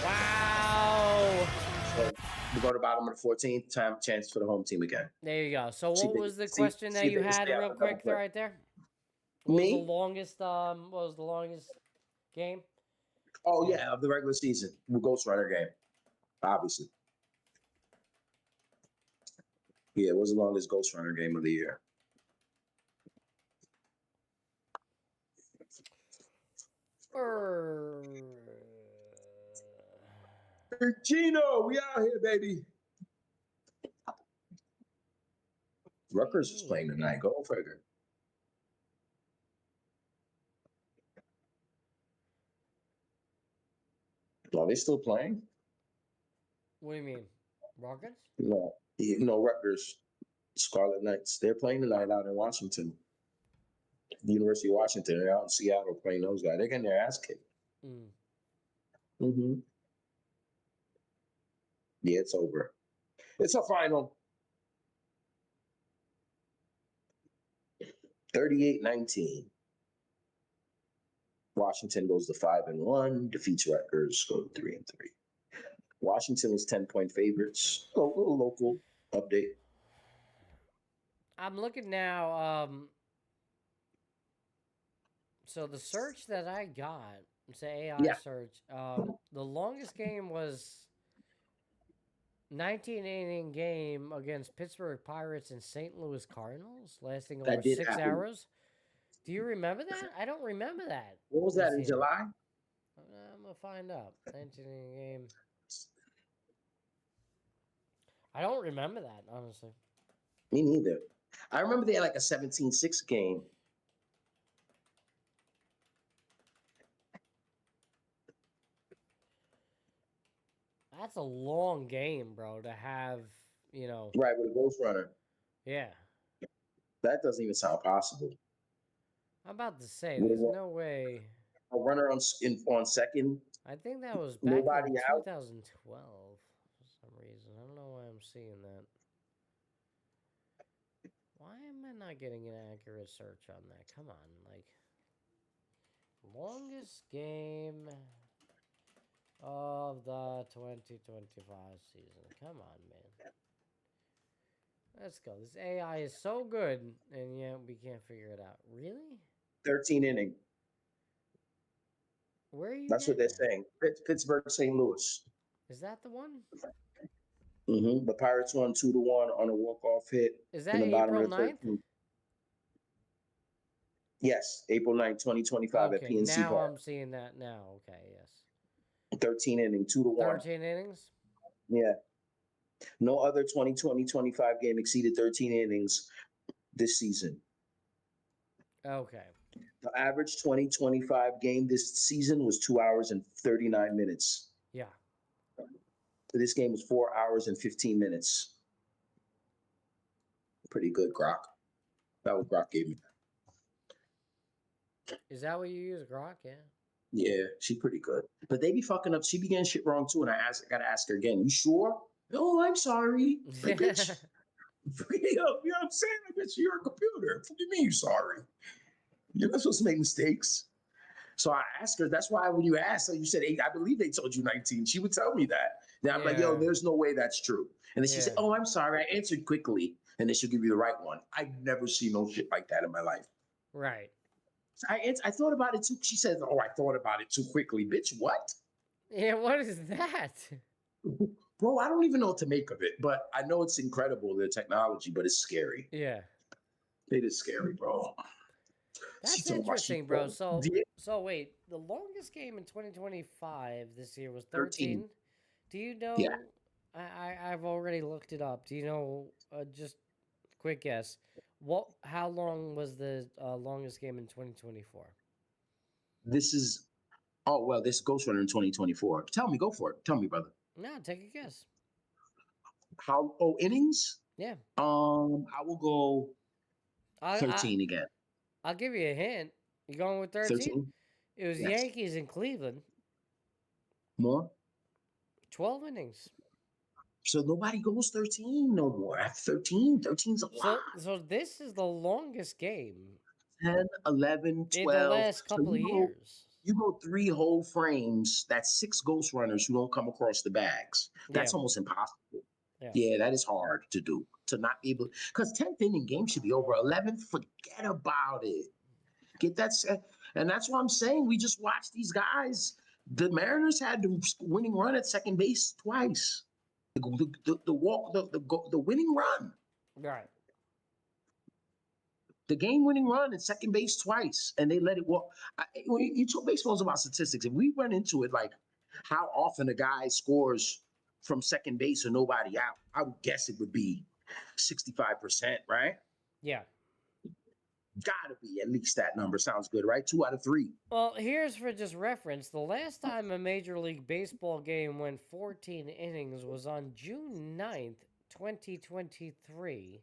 Wow. So we go to bottom of the 14th. Chance for the home team again. There you go. So what was the question that you had real quick right there? What was the longest game? Oh, yeah, of the regular season. The Ghost Runner game, obviously. Yeah, it was the longest Ghost Runner game of the year. Gino, we out here, baby. Rutgers is playing tonight. Go figure. Are they still playing? What do you mean? Rockets? No, Rutgers. Scarlet Knights. They're playing tonight out in Washington. The University of Washington. They're out in Seattle playing those guys. They're getting their ass kicked. Mm-hmm. Yeah, it's over. It's a final. 38-19. Washington goes to 5-1, defeats Rutgers, go to 3-3. Washington was 10-point favorites. A little local update. I'm looking now. So the search that I got, it's an AI search. The longest game was 19-inning game against Pittsburgh Pirates and St. Louis Cardinals, lasting over 6 hours. Do you remember that? I don't remember that. What was that, in July? I'm going to find out. 19-inning game. I don't remember that, honestly. Me neither. I remember they had like a 17-6 game. That's a long game, bro, to have, you know. Right, with a Ghost Runner. Yeah. That doesn't even sound possible. I'm about to say, there's no way. A runner on second. I think that was back in 2012 for some reason. I don't know why I'm seeing that. Why am I not getting an accurate search on that? Come on, like, longest game of the 2025 season. Come on, man. Let's go. This AI is so good, and yet we can't figure it out. Really? 13 inning. Where are you? That's what they're saying. Pittsburgh, St. Louis. Is that the one? Mm-hmm. The Pirates won 2-1 on a walk-off hit. Is that April 9th? Yes, April 9th, 2025 at PNC now Park. I'm seeing that now. Okay, yes. 13 inning, 2-1. 13 innings? Yeah. No other 2020-25 game exceeded 13 innings this season. Okay. The average 2025 game this season was 2 hours and 39 minutes. Yeah. This game was 4 hours and 15 minutes. Pretty good, Grok. That was Grok gave me. Is that what you use, Grok? Yeah. Yeah, she's pretty good. But they be fucking up. She be getting shit wrong too, and I gotta ask her again. You sure? Oh, I'm sorry. Like, bitch, you know what I'm saying? Like, bitch, you're a computer. What do you mean you're sorry? You're not supposed to make mistakes. So I asked her. That's why when you asked her, you said 8. I believe they told you 19. She would tell me that. Then I'm like, yo, there's no way that's true. And then she said, oh, I'm sorry. I answered quickly. And then she'll give you the right one. I've never seen no shit like that in my life. Right. I thought about it too. She says, oh, I thought about it too quickly. Bitch, what? Yeah, what is that? Bro, I don't even know what to make of it. But I know it's incredible, the technology, but it's scary. Yeah. It is scary, bro. That's interesting, bro. So wait, the longest game in 2025 this year was 13. Do you know? Yeah. I've already looked it up. Do you know? Just quick guess. How long was the longest game in 2024? This is. Oh well, this Ghost Runner in 2024. Tell me, go for it. Tell me, brother. No, take a guess. How? Oh, innings? Yeah. I will go 13 again. I'll give you a hint. You going with 13? It was Yankees in Cleveland. More? 12 innings. So nobody goes 13 no more. After 13, 13's a lot. So this is the longest game. 10, 11, 12. In the last couple of years. You go 3 whole frames. That's 6 Ghost Runners who don't come across the bags. That's almost impossible. Yeah, that is hard to do. To not be able, because 10th inning game should be over. 11th, forget about it. Get that, and that's what I'm saying. We just watch these guys The Mariners had the winning run at second base twice. The winning run. Right. The game-winning run at second base twice, and they let it walk. When you talk baseball's about statistics, if we run into it like how often a guy scores from second base or nobody out, I would guess it would be 65%, right? Yeah. Gotta be at least that number. Sounds good, right? 2 out of 3. Well, here's for just reference. The last time a Major League Baseball game went 14 innings was on June 9th, 2023,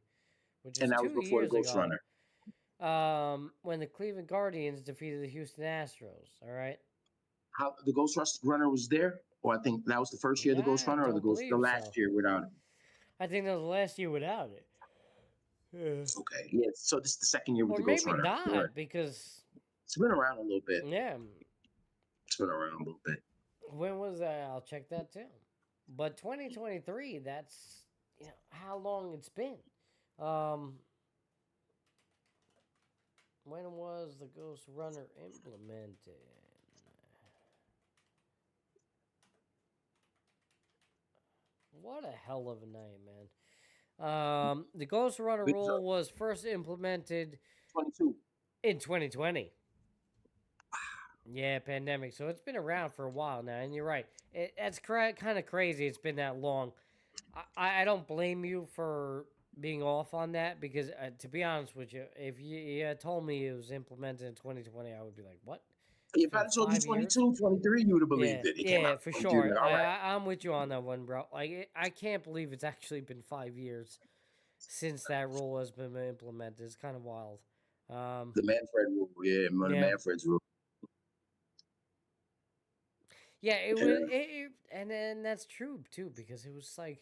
which is And that was 2 before the years Ghost ago. Runner. When the Cleveland Guardians defeated the Houston Astros. All right. How the Ghost Runner was there? Or I think that was the first year of the Ghost Runner, or the last year without it? I think that was the last year without it. Okay. Yeah. So this is the second year with Or the Ghost maybe Runner. not, because it's been around a little bit. Yeah. It's been around a little bit. When was that? I'll check that too. But 2023, that's how long it's been. When was the Ghost Runner implemented? What a hell of a name, man. The Ghost Runner rule was first implemented in 2020. Yeah, pandemic. So it's been around for a while now, and you're right. That's kind of crazy. It's been that long. I don't blame you for being off on that because, to be honest with you, if you told me it was implemented in 2020, I would be like, what? If I told you 22, 23, you would have believed it. Yeah, for sure. I'm with you on that one, bro. Like, I can't believe it's actually been 5 years since that rule has been implemented. It's kind of wild. The Manfred rule, the Manfred's rule. Yeah, it was, and then that's true too because it was like,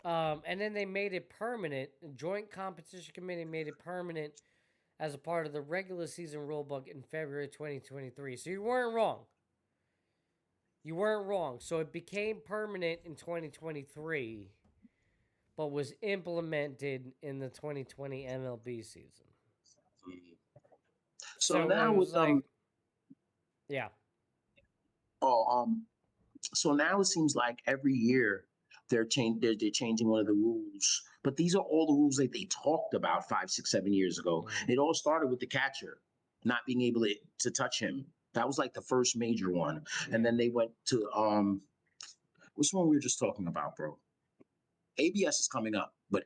and then they made it permanent. The Joint Competition Committee made it permanent as a part of the regular season rulebook in February 2023. So you weren't wrong. You weren't wrong. So it became permanent in 2023, but was implemented in the 2020 MLB season. So now with yeah. So now it seems like every year they're changing one of the rules. But these are all the rules that they talked about 5, 6, 7 years ago. It all started with the catcher not being able to touch him. That was like the first major one. And then they went to which one we were just talking about, bro? ABS is coming up, but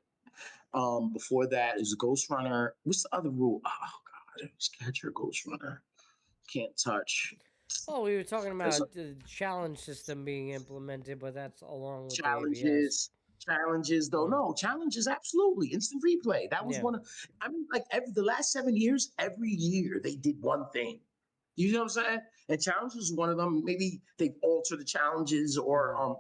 before that is a Ghost Runner. What's the other rule? Oh God, it's catcher, Ghost Runner, can't touch. Oh, we were talking about the challenge system being implemented, but that's along with challenges. Challenges, though. No, challenges, absolutely. Instant replay. That was one of, I mean, like the last 7 years, every year they did one thing. You know what I'm saying? And challenges is one of them. Maybe they've altered the challenges or,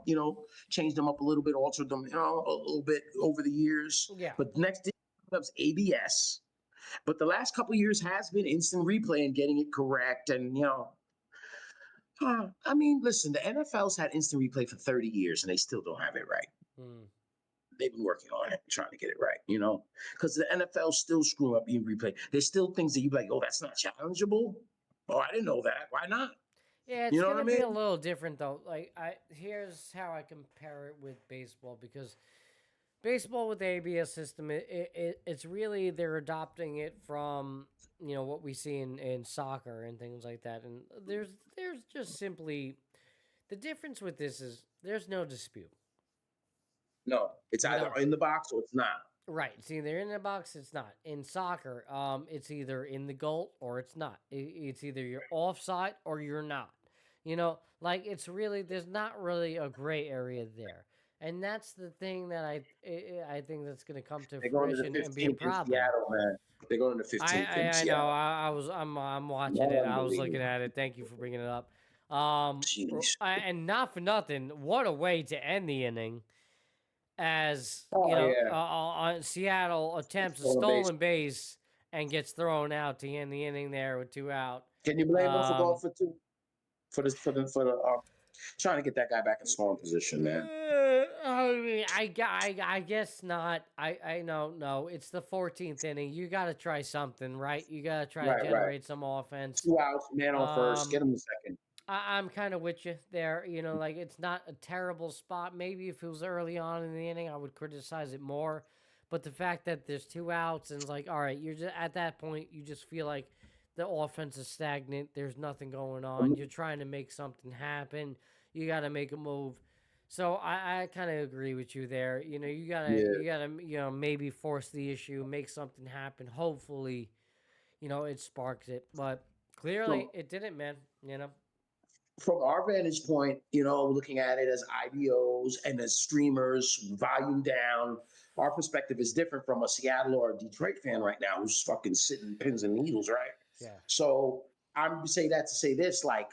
changed them up a little bit, altered them, a little bit over the years. Yeah. But next thing comes ABS. But the last couple of years has been instant replay and getting it correct. And, I mean, listen, the NFL's had instant replay for 30 years and they still don't have it right. They've been working on it, trying to get it right, because the NFL's still screwing up in replay. There's still things that you're like, oh, that's not challengeable. Oh, I didn't know that. Why not? Yeah, it's going to be a little different, though. Like, here's how I compare it with baseball, because baseball with the ABS system, it's really, they're adopting it from, what we see in soccer and things like that. And there's just simply, the difference with this is there's no dispute. No, it's either in the box or it's not. Right. It's either in the box, it's not. In soccer, it's either in the goal or it's not. It's either you're offside or you're not. It's really, there's not really a gray area there. And that's the thing that I think that's going to come to fruition and be a problem. Seattle, man. They're going to 15th. I know. I'm watching it. I was looking at it. Thank you for bringing it up. And not for nothing, what a way to end the inning. As Seattle attempts a stolen base and gets thrown out to end the inning there with 2 out. Can you blame them for going for 2? For the trying to get that guy back in scoring position, man. I guess not. I know. No, it's the 14th inning. You got to try something, right? You got to try to generate some offense. 2 outs, man on first. Get him a second. I'm kind of with you there. You know, like it's not a terrible spot. Maybe if it was early on in the inning, I would criticize it more. But the fact that there's 2 outs and it's like, all right, you're just at that point, you just feel like the offense is stagnant. There's nothing going on. You're trying to make something happen. You got to make a move. So I kind of agree with you there. You know, you gotta maybe force the issue, make something happen. Hopefully, you know, it sparks it. But clearly, it didn't, man. You know. From our vantage point, you know, looking at it as IDOs and as streamers, volume down, our perspective is different from a Seattle or a Detroit fan right now who's fucking sitting pins and needles, right? Yeah. So I'm saying that to say this, like,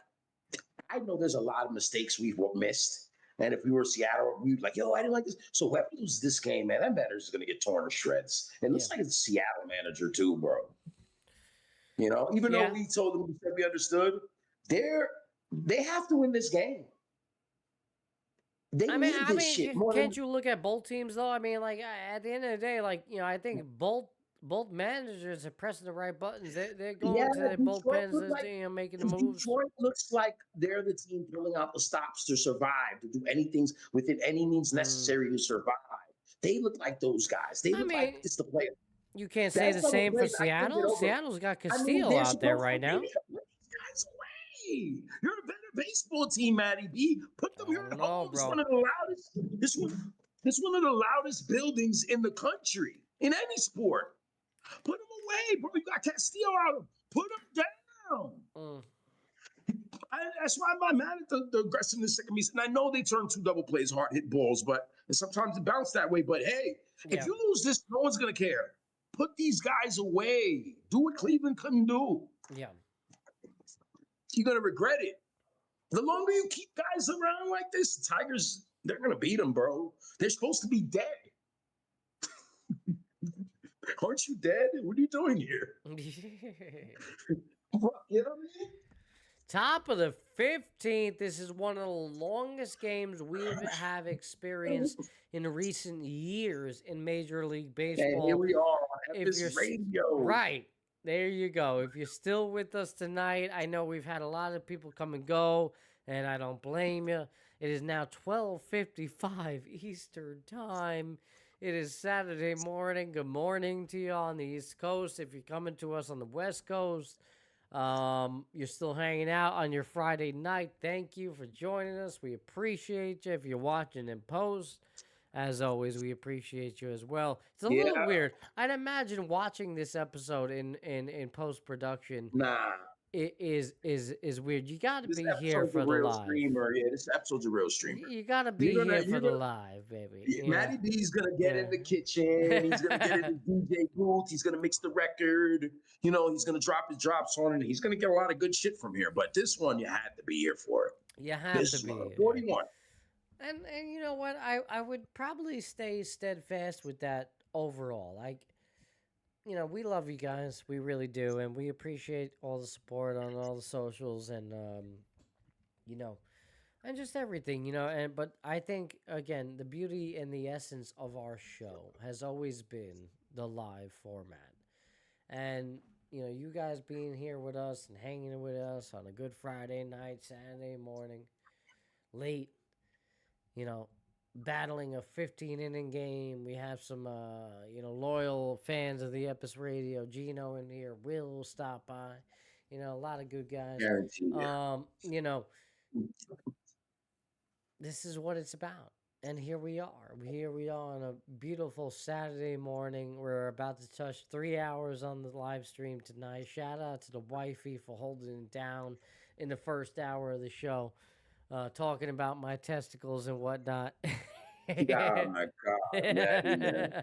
I know there's a lot of mistakes we've missed. And if we were Seattle, we'd be like, yo, I didn't like this. So whoever loses this game, man, that manager is going to get torn to shreds. It looks like it's a Seattle manager too, bro. You know, even though we told them, we said we understood, they have to win this game. They need this shit. Can't you look at both teams though? I mean, like at the end of the day, like, you know, I think both managers are pressing the right buttons. They're going to their bullpens, you know, making the moves. Detroit looks like they're the team pulling out the stops to survive, to do anything within any means necessary to survive. They look like those guys. They look like it's the player. You can't say the same for Seattle. Seattle's got Castillo out there right now. Put these guys away. You're a better baseball team, Matty B. Put them here at home. It's one of the loudest. This one of the loudest buildings in the country in any sport. Put them away, bro. You got Castillo out. Put them down. That's why I'm not mad at the aggressiveness of me. And I know they turn 2 double plays, hard hit balls, but sometimes it bounce that way. But hey, if you lose this, no one's gonna care. Put these guys away. Do what Cleveland couldn't do. Yeah. You're gonna regret it. The longer you keep guys around like this, the Tigers, they're gonna beat them, bro. They're supposed to be dead. Aren't you dead? What are you doing here? You know what I mean? Top of the 15th. This is one of the longest games we have experienced in recent years in Major League Baseball. And here we are on Epis Radio. Right. There you go. If you're still with us tonight, I know we've had a lot of people come and go, and I don't blame you. It is now 12:55 Eastern Time. It is Saturday morning. Good morning to you on the East Coast. If you're coming to us on the West Coast, you're still hanging out on your Friday night. Thank you for joining us. We appreciate you. If you're watching in post, as always, we appreciate you as well. It's a little weird. I'd imagine watching this episode in post production. Nah. It is weird. You got to be here for the live. Streamer. Yeah, this episode's a real streamer. You got to be here for the live, baby. Yeah, Matty B's gonna get in the kitchen. He's gonna get in the DJ booth. He's gonna mix the record. You know, he's gonna drop his drops on it. He's gonna get a lot of good shit from here. But this one, you had to be here for it. You have to be here. 41. And you know what? I would probably stay steadfast with that overall. Like, you know, we love you guys. We really do. And we appreciate all the support on all the socials and, you know, and just everything, you know. But I think, again, the beauty and the essence of our show has always been the live format. And, you know, you guys being here with us and hanging with us on a good Friday night, Saturday morning, late, you know, battling a 15-inning game. We have some, you know, loyal fans of the Epis Radio. Gino in here. Will stop by. You know, a lot of good guys. Guaranteed. You know, this is what it's about. And here we are. Here we are on a beautiful Saturday morning. We're about to touch 3 hours on the live stream tonight. Shout out to the wifey for holding it down in the first hour of the show. Talking about my testicles and whatnot. Oh my God, Matty,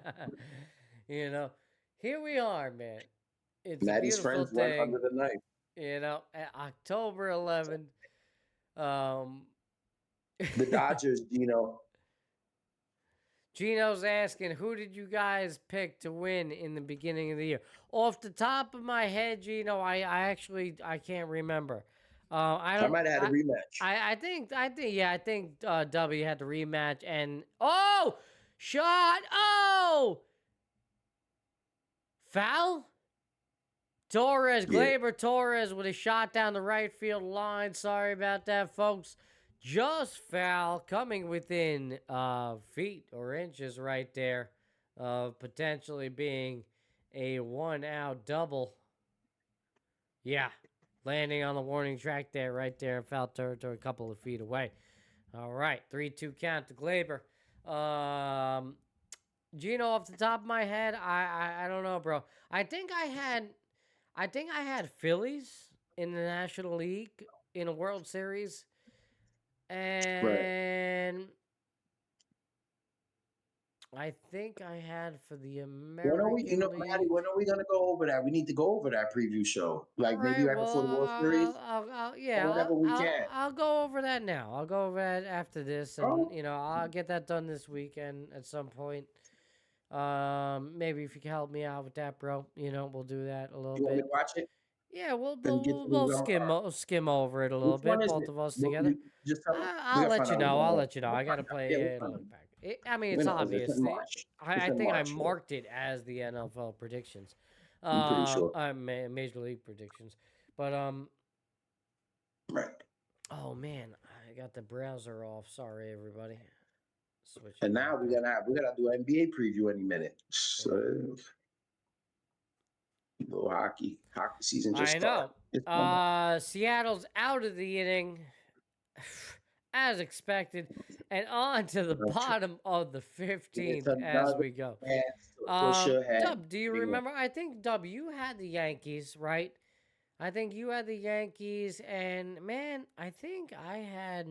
you know, here we are, man. It's Matty's a beautiful friends day. went under the knife. You know, October 11th. The Dodgers, Gino. Gino's asking, who did you guys pick to win in the beginning of the year? Off the top of my head, Gino, I can't remember. I might have had a rematch. I think Dubby had the rematch and shot. Foul? Gleyber Torres with a shot down the right field line. Sorry about that, folks. Just foul, coming within feet or inches right there of potentially being a 1-out double. Yeah, landing on the warning track there, right there in foul territory, a couple of feet away. All right, 3-2 count to Gleyber. Gino, off the top of my head, I don't know, bro. I think I had Phillies in the National League in a World Series. And I think I had for the American League. Matty, when are we going to go over that? We need to go over that preview show. Like maybe right before the World Series? I'll go over that now. I'll go over that after this. And, I'll get that done this weekend at some point. Maybe if you can help me out with that, bro. We'll do that a little bit. You want me to watch it? Yeah, we'll skim over it a little bit, both of us together. I'll let you know. I gotta play it and look back. It's obvious. I think I marked it as the NFL predictions. I'm pretty sure. Major League predictions, but Right. Oh man, I got the browser off. Sorry, everybody. And now we gotta do an NBA preview any minute. So. Little hockey season just started. I know. Seattle's out of the inning, as expected, and on to the bottom of the 15th as we go. Dub, do you remember? I think, Dub, you had the Yankees, right? I think you had the Yankees, and man, I think I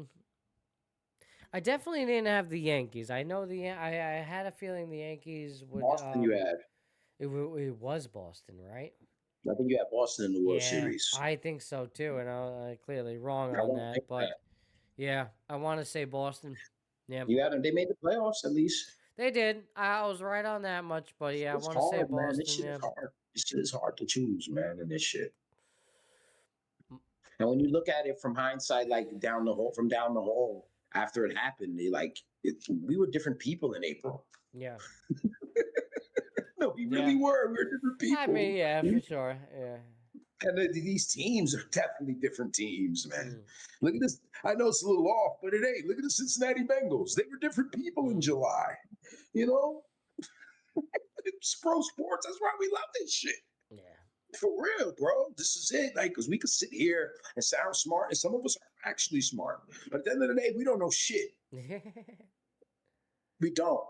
definitely didn't have the Yankees. I know I had a feeling the Yankees would. Boston, you had. It was Boston, right? I think you had Boston in the World Series. I think so too, and I'm clearly wrong on that. But yeah, I want to say Boston. Yeah, you had them. They made the playoffs at least. They did. I was right on that much, but yeah, I want to say Boston. Man. This shit is hard. This shit is hard to choose, man. In this shit. And when you look at it from hindsight, like down the hall, after it happened, we were different people in April. Yeah. No, we really were. We were different people. I mean, yeah, for sure. Yeah. And these teams are definitely different teams, man. Look at this. I know it's a little off, but it ain't. Look at the Cincinnati Bengals. They were different people in July. It's pro sports. That's why we love this shit. Yeah. For real, bro. This is it. Because we could sit here and sound smart, and some of us are actually smart. But at the end of the day, we don't know shit. We don't.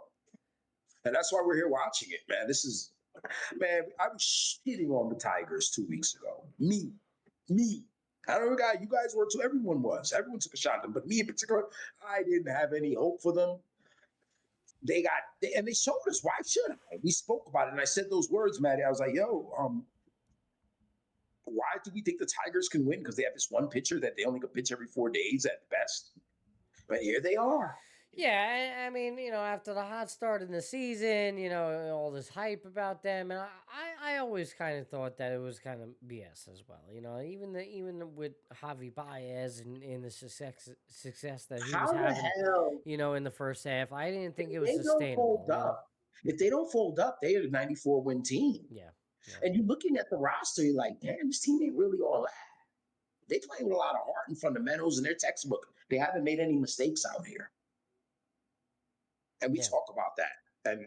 And that's why we're here watching it, man. I was shitting on the Tigers 2 weeks ago. Me. I don't know, you guys were too. Everyone was. Everyone took a shot at them. But me in particular, I didn't have any hope for them. They showed us. Why should I? We spoke about it, and I said those words, Matty. I was like, why do we think the Tigers can win? Because they have this one pitcher that they only can pitch every 4 days at best. But here they are. Yeah, I mean, after the hot start in the season, all this hype about them, and I always kind of thought that it was kind of BS as well. Even with Javi Baez and the success that he was having, in the first half, I didn't think it was sustainable. If they don't fold up, they are a 94-win team. Yeah. And you're looking at the roster, you're like, damn, this team ain't really all that. They play with a lot of heart and fundamentals in their textbook. They haven't made any mistakes out here. And we talk about that.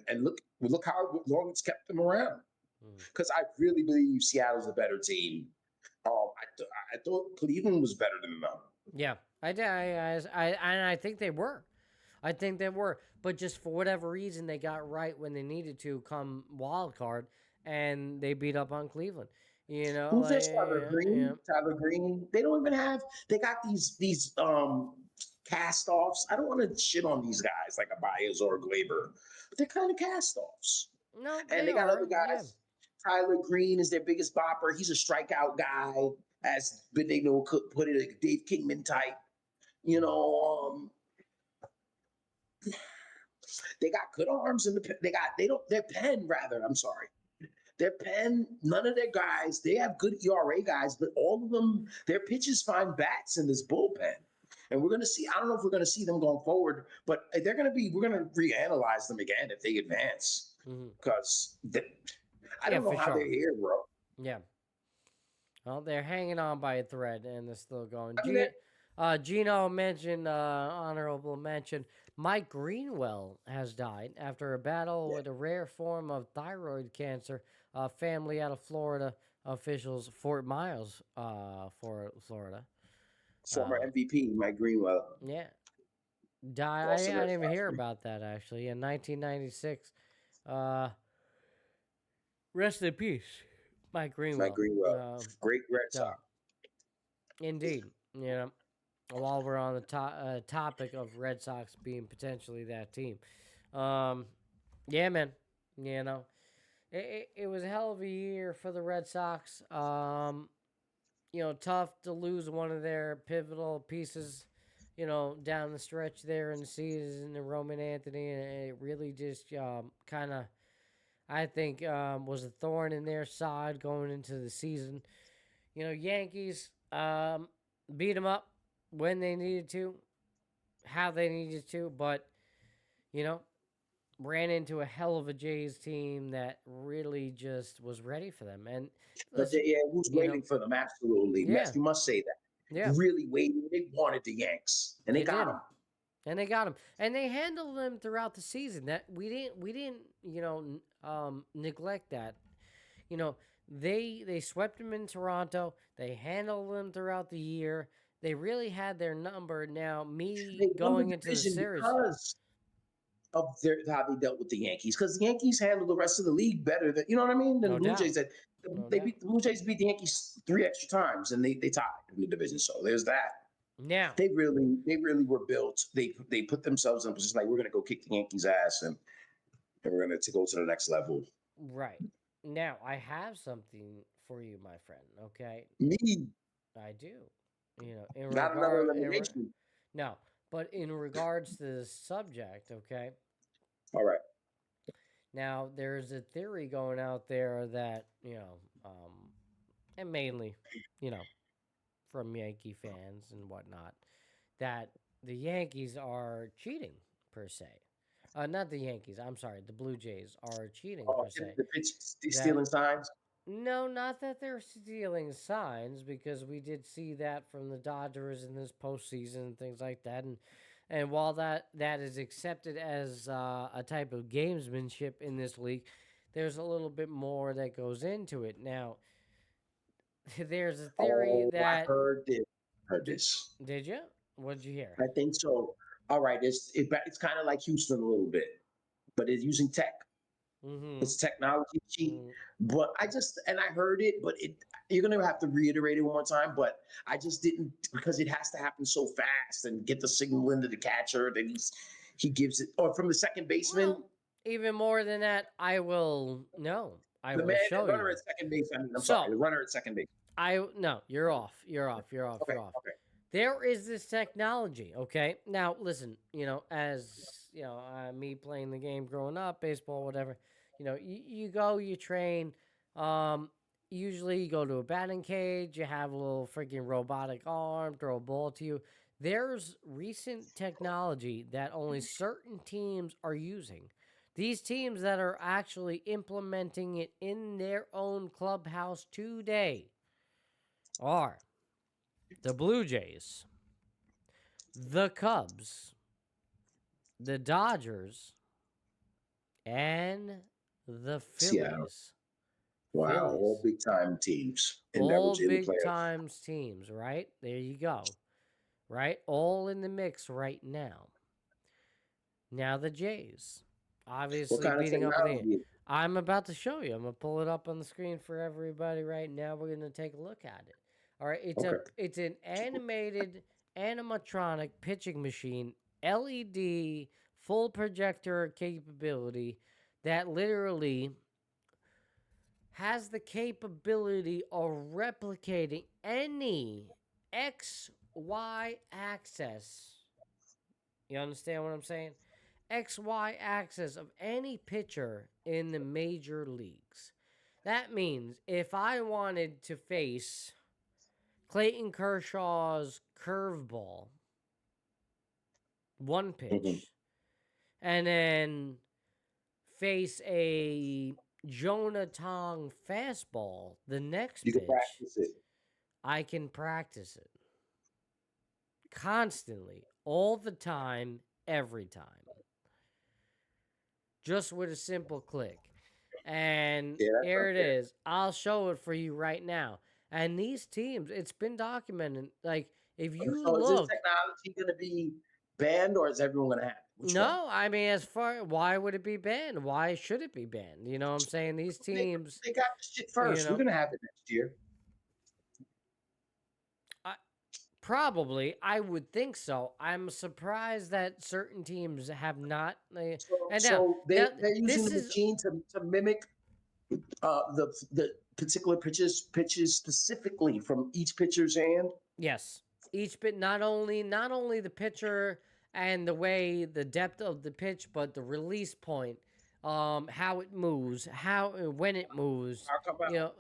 And look how long it's kept them around. Because I really believe Seattle's a better team. I thought Cleveland was better than them. Yeah, I think they were. But just for whatever reason, they got right when they needed to come wild card, and they beat up on Cleveland. Who's this Tyler Green? Tyler Green. They don't even have. They got these cast-offs. I don't want to shit on these guys like a Baez or a Gleyber, but they're kind of cast-offs. No, and they got other guys. Yeah. Tyler Green is their biggest bopper. He's a strikeout guy, as Benedetti could put it, a Dave Kingman type. They got good arms in their pen rather. I'm sorry. Their pen, none of their guys, they have good ERA guys, but all of them, their pitchers find bats in this bullpen. And we're going to see, I don't know if we're going to see them going forward, but we're going to reanalyze them again if they advance. Because I don't know how they're here, bro. Yeah. Well, they're hanging on by a thread, and they're still going. Gino mentioned, honorable mention, Mike Greenwell has died after a battle with a rare form of thyroid cancer. Family out of Florida, officials, Fort Myers, Florida. Former MVP, Mike Greenwell. Yeah. Died. I didn't even hear about that, actually, in 1996. Rest in peace, Mike Greenwell. Mike Greenwell. Great Red Sox. Indeed. You know, while we're on the topic of Red Sox being potentially that team. Yeah, man. You know, it was a hell of a year for the Red Sox. You know, tough to lose one of their pivotal pieces, you know, down the stretch there in the season, the Roman Anthony, and it really just kind of, I think, was a thorn in their side going into the season. You know, Yankees beat them up when they needed to, how they needed to, but, you know, ran into a hell of a Jays team that really just was ready for them. And listen, who's waiting for them? Absolutely. Yeah. Yes, you must say that. Yeah. Really waiting. They wanted the Yanks, and they got them. And they got them, and they handled them throughout the season. That we didn't, you know, neglect that. You know, they swept them in Toronto. They handled them throughout the year. They really had their number. Now, going into the series because of how they dealt with the Yankees, because the Yankees handled the rest of the league better than, you know what I mean, than the Blue Jays. The Blue Jays beat the Yankees 3 extra times, and they tied in the division. So there's that. Now they really were built. They put themselves in a position like, we're gonna go kick the Yankees' ass, and we're gonna go to the next level. Right. Now I have something for you, my friend. Okay. Me. I do. You know, not another elimination. No, but in regards to the subject, okay. All right. Now there's a theory going out there that, you know, and mainly, you know, from Yankee fans and whatnot, that the Yankees are cheating per se. Not the Yankees. I'm sorry. The Blue Jays are cheating per se. They're stealing signs? No, not that they're stealing signs, because we did see that from the Dodgers in this postseason and things like that. And while that is accepted as a type of gamesmanship in this league, there's a little bit more that goes into it. Now, there's a theory that I heard this. Did you? What did you hear? I think so. All right, it's kind of like Houston a little bit, but it's using tech. Mm-hmm. It's technology cheat. But I heard it, but you're gonna have to reiterate it one more time. But I just didn't, because it has to happen so fast and get the signal into the catcher. Then he gives it, or from the second baseman. Well, even more than that, I will show you. The runner at second base. The runner at second base. No, you're off. Okay. There is this technology, okay? Now, listen, you know, as, you know, me playing the game growing up, baseball, whatever, you know, you go, you train. Usually you go to a batting cage, you have a little freaking robotic arm, throw a ball to you. There's recent technology that only certain teams are using. These teams that are actually implementing it in their own clubhouse today are the Blue Jays, the Cubs, the Dodgers, and the Phillies. Seattle. Wow, all big time teams. All big time teams, right? There you go. Right? All in the mix right now. Now the Jays. Obviously beating up the... I'm about to show you. I'm going to pull it up on the screen for everybody right now. We're going to take a look at it. All right, it's an animated animatronic pitching machine, LED, full projector capability that literally has the capability of replicating any XY axis. You understand what I'm saying? XY axis of any pitcher in the major leagues. That means if I wanted to face Clayton Kershaw's curveball, one pitch, and then face a Jonah Tong fastball, the next pitch. You can practice it. I can practice it constantly, all the time, every time. Just with a simple click. And here it is. I'll show it for you right now. And these teams, it's been documented. Like, if you so look. Is this technology going to be banned, or is everyone going to have it? No, I mean, why would it be banned? Why should it be banned? You know what I'm saying? These teams. They got the shit first. We're going to have it next year. Probably, I would think so. I'm surprised that certain teams have not. They're using the machine to mimic the particular pitches specifically from each pitcher's hand. Yes, each bit, not only the pitcher and the way the depth of the pitch, but the release point, how it moves, when it moves. You know.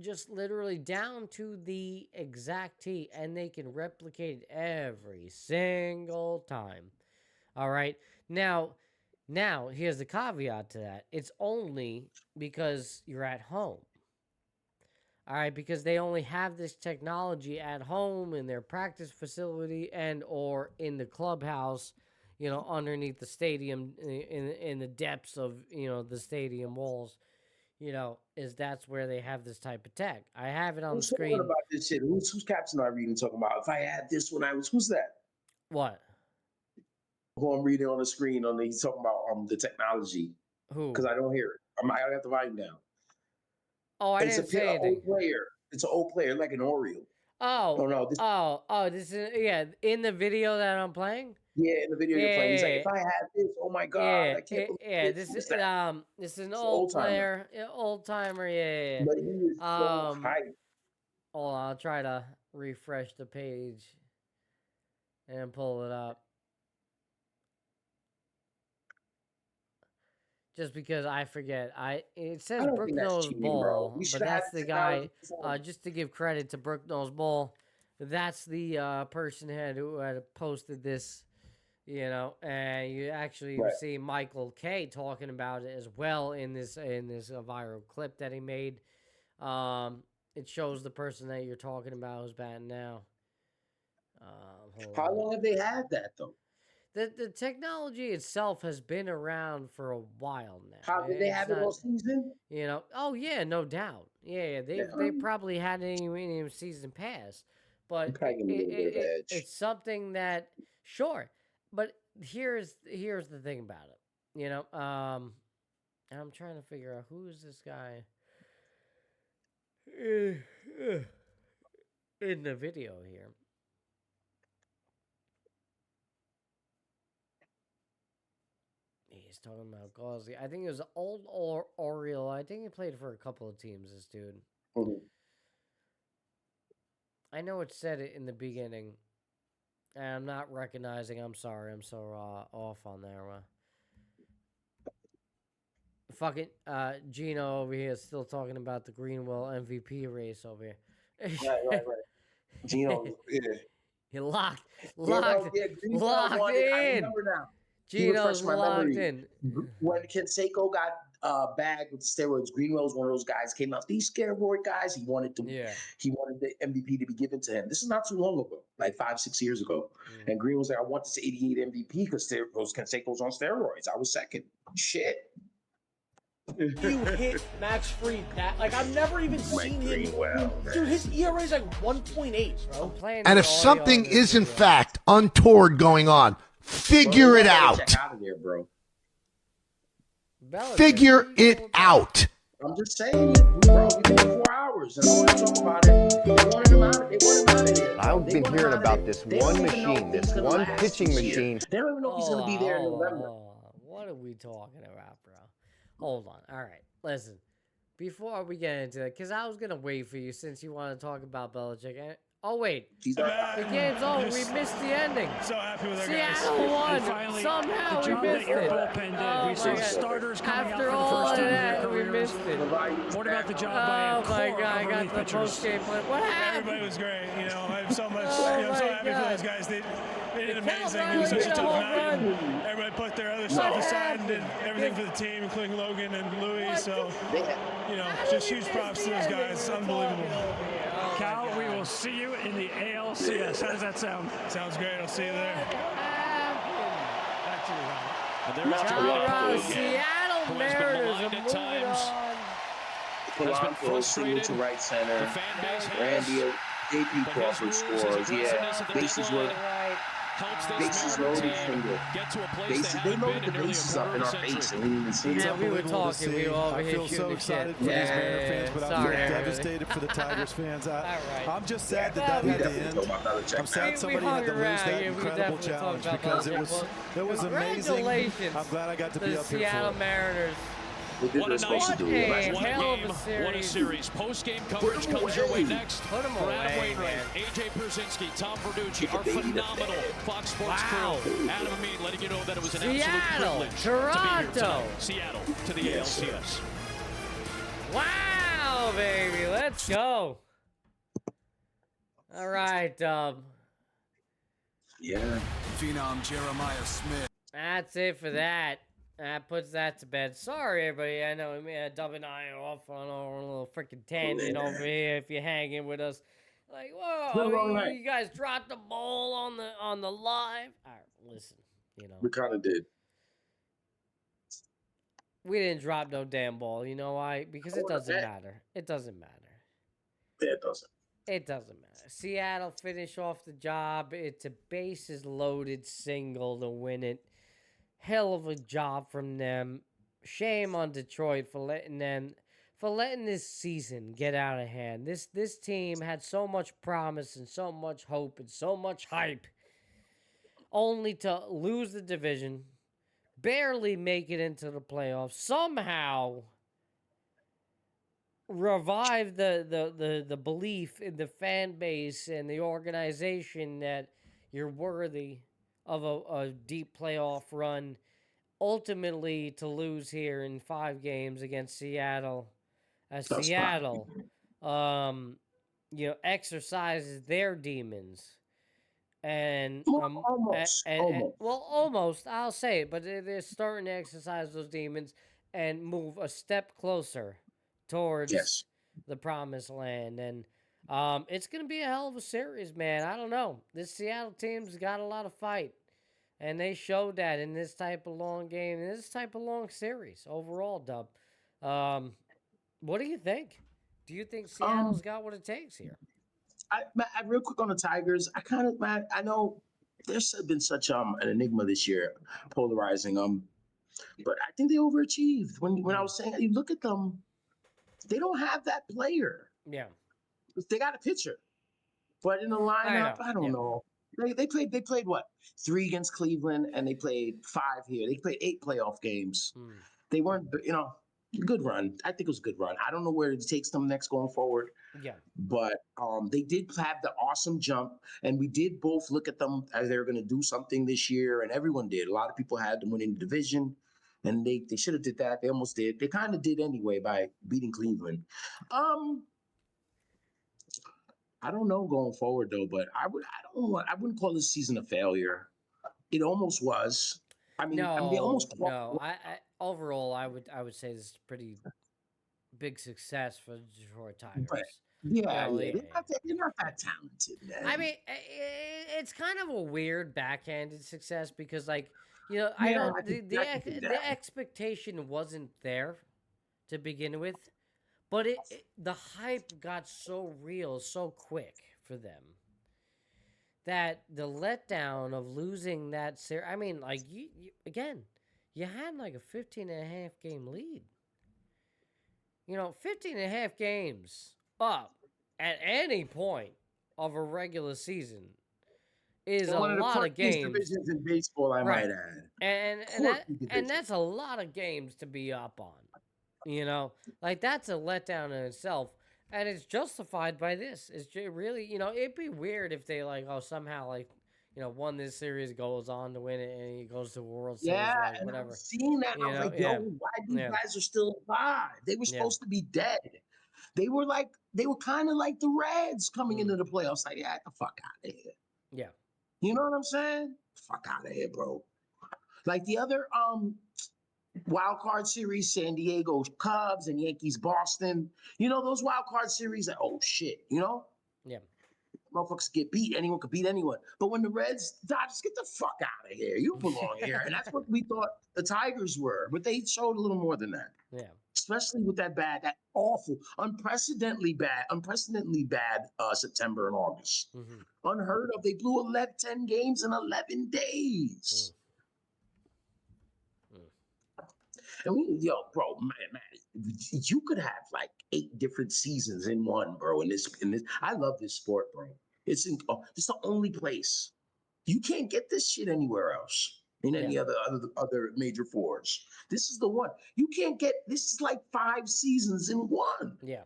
Just literally down to the exact T, and they can replicate it every single time. All right. Now, here's the caveat to that. It's only because you're at home. All right, because they only have this technology at home in their practice facility and or in the clubhouse, you know, underneath the stadium in the depths of, you know, the stadium walls. You know, that's where they have this type of tech. I have it on the screen. What about this shit? Who's caption I reading talking about? If I had this when I was, who's that? What? Who I'm reading on the screen he's talking about the technology. Who? Because I don't hear it. I have the volume down. Oh, I didn't say anything. Old player. It's an old player, like an Oriole. Oh. No. This is in the video that I'm playing. Yeah, in the video you're playing. He's like, if I had this, oh my god, I can't believe this is an old player, old timer. Yeah. But he is so hype. Hold on, I'll try to refresh the page and pull it up. Just because I forget, it says Brooknose Ball, but that's the guy. Just to give credit to Brooknose Ball, that's the person who had posted this. You know, and you actually see Michael K talking about it as well in this viral clip that he made. It shows the person that you're talking about who's batting now. How long have they had that though? The technology itself has been around for a while now. How did they have it all season? You know, oh yeah, no doubt. Yeah, they probably had it in season pass, but it's something that But here's the thing about it, you know. And I'm trying to figure out who is this guy in the video here. He's talking about Gauzy. I think it was old Oriole. I think he played for a couple of teams. This dude. Mm-hmm. I know it said it in the beginning. And I'm not recognizing. I'm sorry. I'm so off on there. Fucking Gino over here is still talking about the Greenwell MVP race over here. Right. Gino, yeah. He locked in. I remember now. Gino's locked in. When Canseco got bagged with steroids, Greenwell was one of those guys came out. These steroid guys, he wanted the MVP to be given to him. This is not too long ago, like 5-6 years ago. And Greenwell was like, I want this 88 MVP because Canseco's on steroids. I was second. Shit. You hit Max Fried that like I've never even seen him. Dude, his ERA is like 1.8, bro. And if something is in fact untoward going on, figure it out. Check out of there, bro. Figure it out. I'm just saying, bro. We did 4 hours and all that talk about it. They wanted him out of there. I've been hearing about this one machine, this one pitching machine. They don't even know if he's going to be there in November. What are we talking about, bro? Hold on. All right. Listen. Before we get into it, because I was going to wait for you since you want to talk about Belichick. Oh, wait. The game's over. We missed the ending. So happy with our Seattle won. Somehow we missed it. We saw starters coming After out all for the first of time in that, their we careers. missed it. What about the job by my God, I got the post-game play. What happened? Everybody was great. You know, I'm so much. I'm so happy for those guys. They did amazing. It was such a tough night. Everybody put their other stuff aside and did everything for the team, including Logan and Louis. So, you know, just huge props to those guys. Unbelievable. Cal, we will see you in the ALCS. How does that sound? Sounds great. I'll see you there. Back to you, Ron. And there's Colorado, Toronto, Seattle Mariners are moving on. Polanco single to right center. Randy, JP Crawford scores. Yeah, bases loaded. Bases loaded single. They loaded the bases up in our face, and we didn't even see Yeah, it. we were talking. We were over I here feel so shooting excited shit. for these Mariner fans, but sorry, I'm devastated for the Tigers fans. I'm just sad that that We had to definitely end. talk about Belichick. I'm sad somebody had to lose that incredible challenge because it was amazing. Congratulations. I'm glad I got to be up here Seattle for it. Mariners. What a night. What What a hell of game. a series. What a series. Post-game coverage comes your way next. Put 'em For Adam away, Wainwright, man. AJ Brzezinski, Tom Verducci, our phenomenal Fox Sports Wow. crew. Adam Amin letting you know that it was an Seattle, absolute privilege Toronto. to be here tonight. Seattle to the ALCS. Wow, baby. Let's go. All right, Yeah. Phenom Jeremiah Smith. That's it for that. That puts that to bed. Sorry, everybody. I know Dub and I are off on our little freaking tangent over here. If you're hanging with us, like, whoa, you guys dropped the ball on the live. All right, listen, We kind of did. we didn't drop no damn ball. You know why? Because it doesn't matter. It doesn't matter. Yeah, it doesn't. It doesn't matter. Seattle finish off the job. It's a bases loaded single to win it. Hell of a job from them. Shame on Detroit for letting this season get out of hand. This team had so much promise and so much hope and so much hype, only to lose the division, barely make it into the playoffs, somehow revive the belief in the fan base and the organization that you're worthy of a deep playoff run, ultimately to lose here in 5 games against Seattle, as Seattle, exercises their demons, and almost, I'll say it, but they're starting to exercise those demons and move a step closer towards the promised land, and it's going to be a hell of a series, man. I don't know. This Seattle team's got a lot of fight, and they showed that in this type of long game, in this type of long series overall, Dub. What do you think? Do you think Seattle's got what it takes here? Matt, real quick on the Tigers, I know there's been such an enigma this year, polarizing but I think they overachieved. When I was saying, you look at them, they don't have that player. Yeah. They got a pitcher, but in the lineup, I don't know. They played what? 3 against Cleveland, and they played 5 here. They played 8 playoff games. They weren't, good run. I think it was a good run. I don't know where it takes them next going forward. Yeah. But they did have the awesome jump, and we did both look at them as they were going to do something this year, and everyone did. A lot of people had them winning the division, and they should have did that. They almost did. They kind of did anyway by beating Cleveland. I don't know going forward though, but I wouldn't call this season a failure. It almost was. They almost overall, I would say this is a pretty big success for the Detroit Tigers. But, they're not that talented, man. I mean, it's kind of a weird backhanded success because, the expectation wasn't there to begin with, but the hype got so real so quick for them that the letdown of losing that series. I mean, you had like a 15.5 game lead. 15.5 games up at any point of a regular season is a lot of games. Divisions in baseball, I might add. And that's a lot of games to be up on. That's a letdown in itself, and it's justified by this. It's really, it'd be weird if they somehow won this series, goes on to win it, and he goes to the World Series, whatever. I've seen that. I was like, why these guys are still alive? They were supposed to be dead. They were kind of like the Reds coming into the playoffs. Like, get the fuck out of here. Yeah. You know what I'm saying? Fuck out of here, bro. Like the other wild card series, San Diego Cubs and Yankees Boston. Those wild card series, oh shit, Yeah. Motherfuckers get beat. Anyone could beat anyone. But when the Reds, Dodgers, get the fuck out of here. You don't belong here. And that's what we thought the Tigers were. But they showed a little more than that. Yeah. Especially with that awful, unprecedentedly bad September and August. Unheard of. They blew 10 games in 11 days. And bro, man, you could have like 8 different seasons in one, bro. In this, I love this sport, bro. It's the only place you can't get this shit anywhere else in any other major fours. This is the one you can't get. This is like 5 seasons in one. Yeah,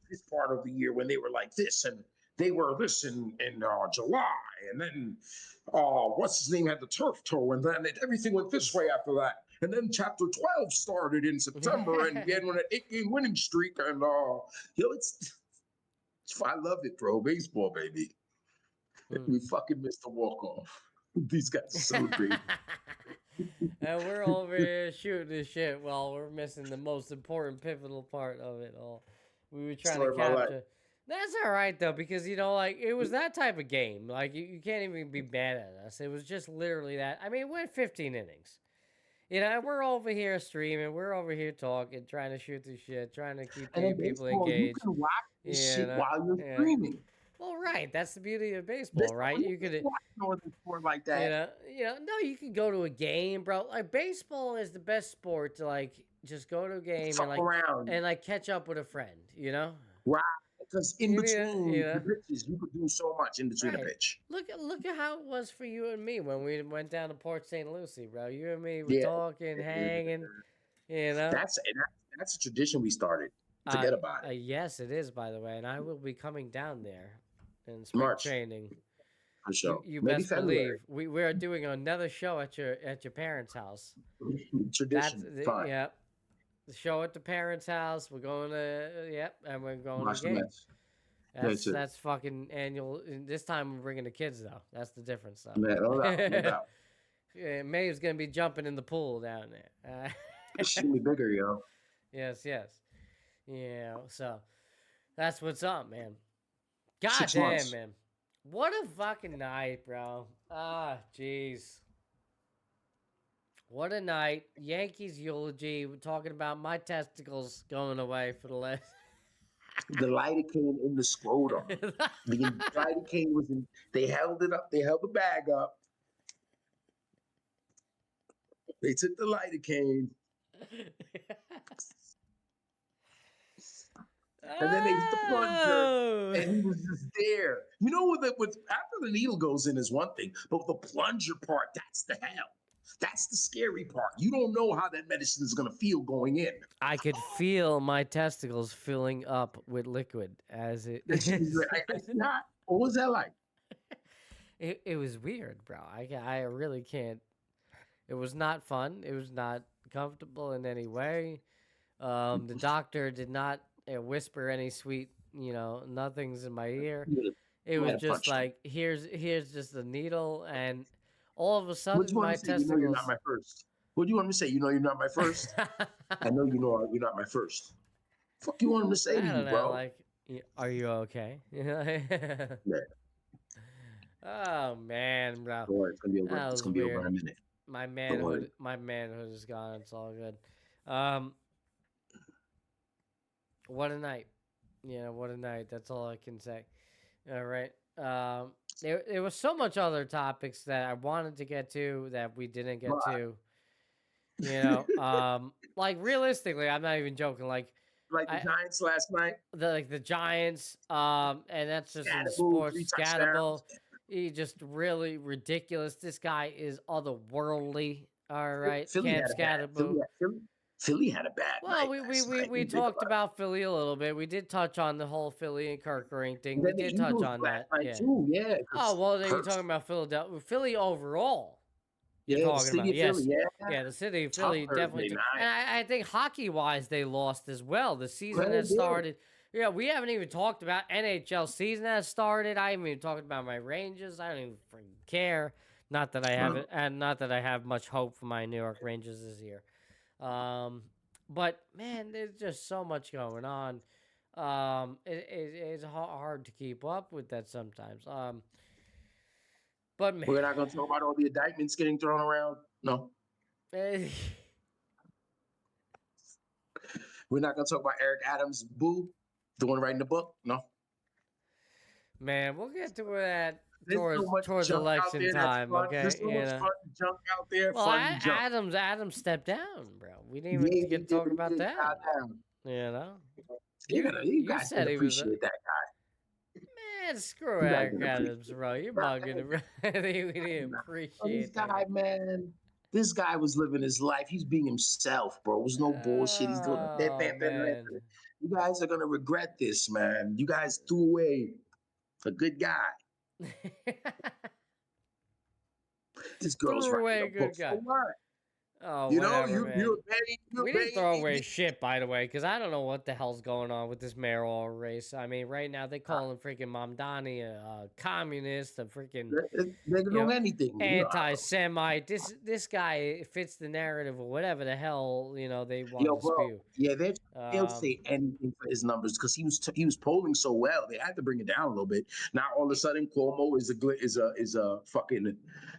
this part of the year when they were like this and they were this in July, and then what's his name had the turf toe, and then everything went this way after that. And then chapter 12 started in September and we had an 8-game winning streak. And, I love it, bro. Baseball, baby. We fucking missed the walk-off. These guys are so great. And we're over here shooting this shit while we're missing the most important, pivotal part of it all. We were trying to capture. That's all right, though, because, it was that type of game. Like, you can't even be mad at us. It was just literally that. I mean, it went 15 innings. We're over here streaming. We're over here talking, trying to shoot the shit, trying to keep people engaged. You can watch this shit while you're streaming. Well, right. That's the beauty of baseball, right? You could watch sport like that. No, you can go to a game, bro. Like baseball is the best sport to just go to a game and catch up with a friend. Right. Because in between the pitches, you could do so much in between the pitch. Look at how it was for you and me when we went down to Port St. Lucie, bro. You and me were talking, hanging, That's a tradition we started. Forget about it. Yes, it is, by the way. And I will be coming down there in spring training. For sure. You best believe. We are doing another show at your parents' house. Tradition. Fine. Yeah. The show at the parents' house. We're going to and we're going to games. That's fucking annual. This time we're bringing the kids though. That's the difference though. No doubt. Yeah, Maeve's gonna be jumping in the pool down there. It's gonna be bigger, yo. Yes. Yeah. So that's what's up, man. God 6 damn, months. man. What a fucking night, bro. Jeez. What a night. Yankees eulogy. We're talking about my testicles going away for the last. The lidocaine in the scrotum. The lidocaine was in. They held it up. They held the bag up. They took the lidocaine. And then they put the plunger, and he was just there. After the needle goes in is one thing, but the plunger part, that's the hell. That's the scary part. You don't know how that medicine is going to feel going in. I could feel my testicles filling up with liquid as it. What was that like? It was weird, bro. I really can't. It was not fun. It was not comfortable in any way. The doctor did not whisper any sweet, nothings in my ear. It was just like, here's just a needle, and all of a sudden my testicles. You're not my first. What do you want me to say? You're not my first. I know you're not my first. Fuck you want him to say to you, bro? Like, are you okay? Yeah. Oh man, bro. Boy, it's gonna be over. It's gonna be over in a minute. My manhood is gone. It's all good. What a night. What a night. That's all I can say. All right. There was so much other topics that I wanted to get to that we didn't get to. Like realistically, I'm not even joking. Like the Giants last night. The Giants. And that's just in sports. Scatterable. He just really ridiculous. This guy is otherworldly. All right. Philly had a bad night. We talked about Philly a little bit. We did touch on the whole Philly and Kerkering thing. We did touch on that. Yeah. Oh, well, then you're talking about Philadelphia. Philly overall. Yeah, the city of Philly, yeah, the city of Philly definitely. And I think hockey-wise, they lost as well. The season has started. Yeah, we haven't even talked about NHL season has started. I haven't even talked about my Rangers. I don't even freaking care. Not that I haven't, and not that I have much hope for my New York Rangers this year. But man, there's just so much going on. It's hard to keep up with that sometimes. But man, we're not going to talk about all the indictments getting thrown around. No. We're not going to talk about Eric Adams' boo, the one writing the book. No. Man, we'll get to that towards election time. Okay, there's so much fun junk out there. Well, Adams stepped down, bro. We didn't even get to talk about that. You know, you guys said he appreciate that guy. Man, screw Eric Adams, bro. You're bugging him. We didn't appreciate that. Man. This guy was living his life. He's being himself, bro. It was no bullshit. He's doing that. You guys are gonna regret this, man. You guys threw away a good guy. This girl's away a good guy. Oh, we didn't throw away shit, by the way, because I don't know what the hell's going on with this mayoral race. I mean, right now they call him freaking Mamdani a communist, a freaking they don't know anything, anti-Semite. This guy fits the narrative or whatever the hell they want to spew. Yeah, they'll say anything for his numbers because he was polling so well. They had to bring it down a little bit. Now all of a sudden Cuomo is a fucking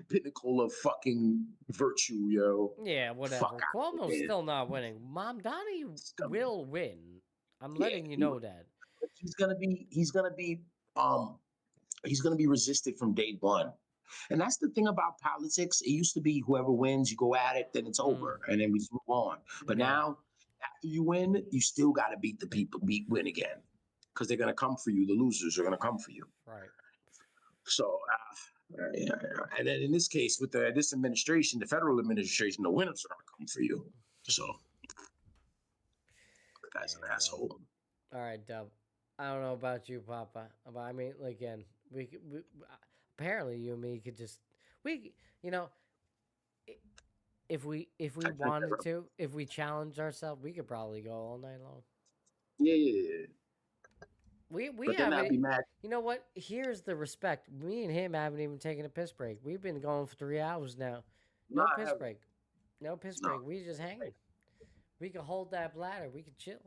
pinnacle of fucking virtue, yo. Yeah, whatever. Cuomo's still not winning. Mamdani will win. I'm letting you know that. He's gonna be resisted from day one. And that's the thing about politics. It used to be whoever wins, you go at it, then it's over, and then we just move on. But now, after you win, you still got to beat the people, win again, because they're gonna come for you. The losers are gonna come for you. Right. So. Yeah. And then in this case, with this administration, the federal administration, the winners are going to come for you. So, the guy's an asshole. All right, Dub. I don't know about you, Papa, but I mean, again, we apparently you and me could just if we wanted to, if we challenged ourselves, we could probably go all night long. Yeah. We haven't. Be mad. You know what? Here's the respect. Me and him haven't even taken a piss break. We've been going for 3 hours now. No piss break. No piss break. We just hanging. We can hold that bladder. We can chill.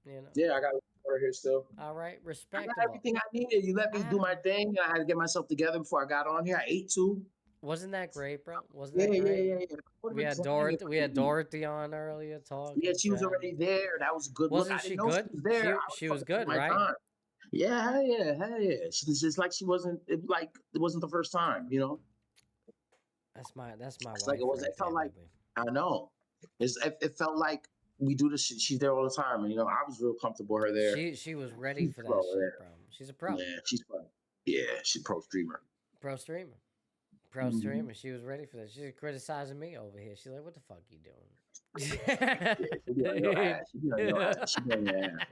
Yeah, I got water here still. All right, respect. I got everything I needed. You let me do my thing. I had to get myself together before I got on here. I ate too. Wasn't that great, bro? Wasn't that great? Yeah. We had Dorothy on earlier talking. Yeah, she was already there. That was a good. Wasn't she good? She was good, right? Yeah, hell yeah. She's just like she wasn't. It wasn't the first time, That's my wife. Like it felt like I know. It felt like we do this shit. She's there all the time, and I was real comfortable her there. She was ready for that shit, bro. She's a pro. Yeah, she's fun. Yeah, she's a pro streamer. Pro streamer. She was ready for that. She's criticizing me over here. She's like, "What the fuck you doing?"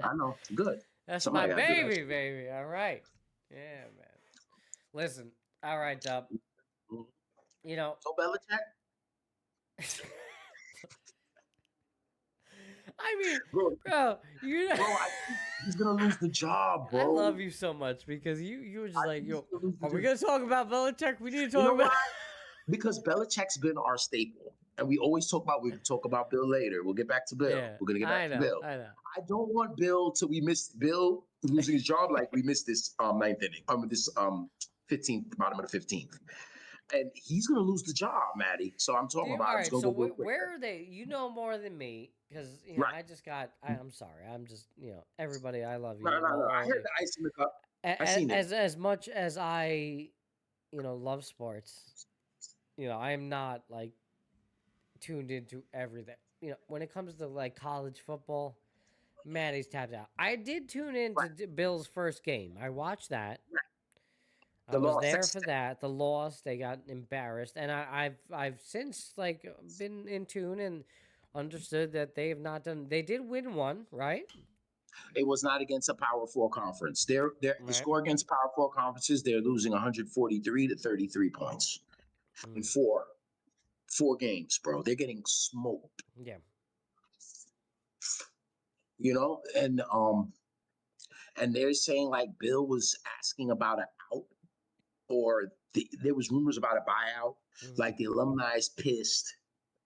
I know. Good. That's my baby. All right. Yeah, man. Listen. All right, Dub. So Belichick. I mean, bro, he's gonna lose the job, bro. I love you so much because you were just like, yo, are we gonna talk about Belichick? We need to talk about because Belichick's been our staple. And we always talk about Bill later. We'll get back to Bill. Yeah, we're gonna get back to Bill. I know. I don't want Bill we missed Bill losing his job like we missed this ninth inning. This 15th, bottom of the 15th. And he's gonna lose the job, Matty. So I'm talking about. All right, so where are they? You know more than me because right. I just got. I'm sorry. I'm just everybody. I love you. No. I heard the ice in the cup. As much as I, love sports, I am not like tuned into everything. When it comes to like college football, Matty's tapped out. I did tune into Bill's first game. I watched that. I was there for that. The loss, they got embarrassed, and I've since been in tune and understood that they have not done. They did win one, right? It was not against a Power 4 conference. The score against Power 4 conferences, they're losing 143 to 33 points in four games, bro. They're getting smoked. Yeah. And they're saying Bill was asking about an out, or there was rumors about a buyout. The alumni is pissed.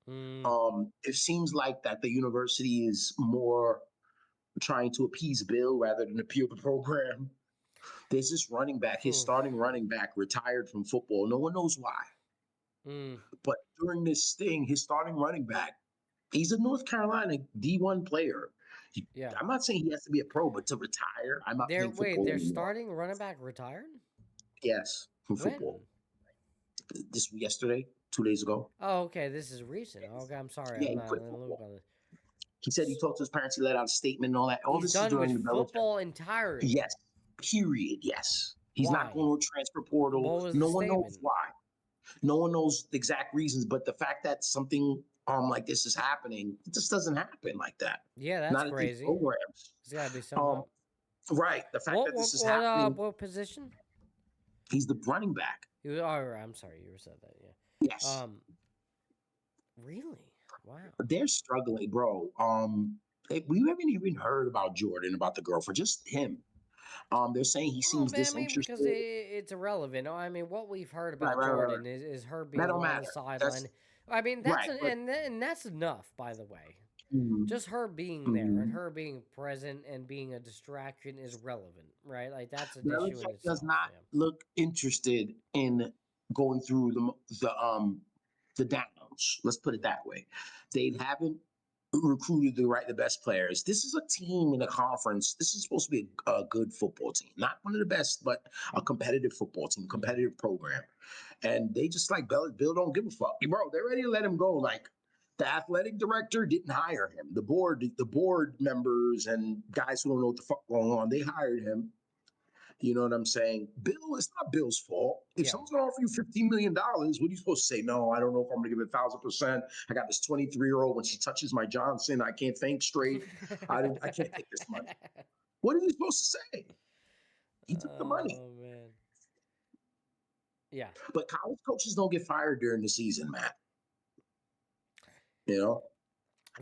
It seems like that the university is more trying to appease Bill rather than appeal the program. There's this running back, his starting running back retired from football. No one knows why. But during this thing, his starting running back, he's a North Carolina D1 player. I'm not saying he has to be a pro, but to retire, I'm not playing football their anymore. starting running back retired? Yes, from football. This yesterday, 2 days ago. Oh, okay. This is recent. Okay, I'm sorry. Yeah, I'm he not quit in the loop on this. He said he talked to his parents. He let out a statement and all that. All He's this is done during with the Belichick. football entirely. Yes. Period. Yes. He's not going to a transfer portal. What was No the one knows statement? why. No one knows the exact reasons, but the fact that something like this is happening, it just doesn't happen like that. Yeah, that's not crazy. At these programs. There's got to be something. Right. The fact that this is happening. What position? He's the running back. I'm sorry, you said that. Yeah. Yes. Really? Wow. They're struggling, bro. We haven't even heard about Jordan, about the girl, for just him. They're saying he seems disinterested. Because it's irrelevant. I mean, what we've heard about Jordan is her being on the sideline. I mean, that's and that's enough, by the way. Just her being there and her being present and being a distraction is relevant, right? Like that's an issue in itself. Does not look interested in going through the downs. Let's put it that way. They haven't recruited the best players. This is a team in a conference. This is supposed to be a good football team, not one of the best, but a competitive football team, competitive program. And they just like Bill don't give a fuck, bro. They're ready to let him go. Like the athletic director didn't hire him. The board members and guys who don't know what the fuck going on, they hired him. You know what I'm saying? Bill, it's not Bill's fault. If someone's going to offer you $15 million, what are you supposed to say? No, I don't know if I'm going to give it 1,000%. I got this 23-year-old. When she touches my Johnson, I can't think straight. I can't take this money. What are you supposed to say? He took the money. Oh, man. Yeah. But college coaches don't get fired during the season, Matt. You know?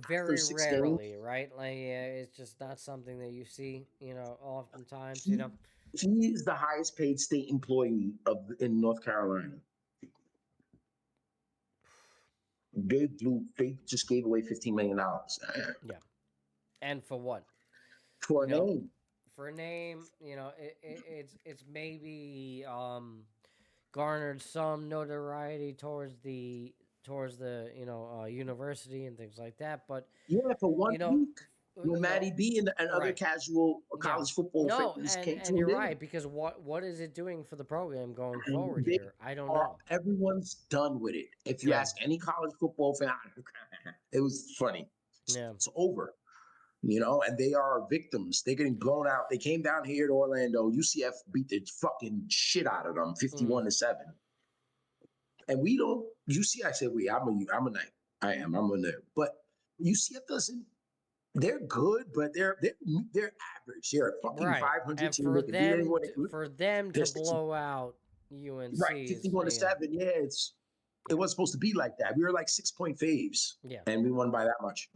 Very rarely, right? Like, it's just not something that you see, oftentimes, He is the highest paid state employee in North Carolina. They just gave away $15 million. Yeah. And for what? For a name. For a name, it's maybe garnered some notoriety towards the university and things like that. But for 1 week. Matty B and other casual college football fans came to you're right, because what is it doing for the program going forward here? I don't know. Everyone's done with it. If you ask any college football fan, it was funny. Yeah. It's over. And they are victims. They're getting blown out. They came down here to Orlando. UCF beat the fucking shit out of them, 51-7. And we don't. UCF, I said we. I'm a knight. I am. I'm a nerd. But UCF doesn't. They're good, but they're average. They're a fucking 500 and team. For them to blow out UNC, right? 51-7. Yeah, it wasn't supposed to be like that. We were like 6-point faves, and we won by that much.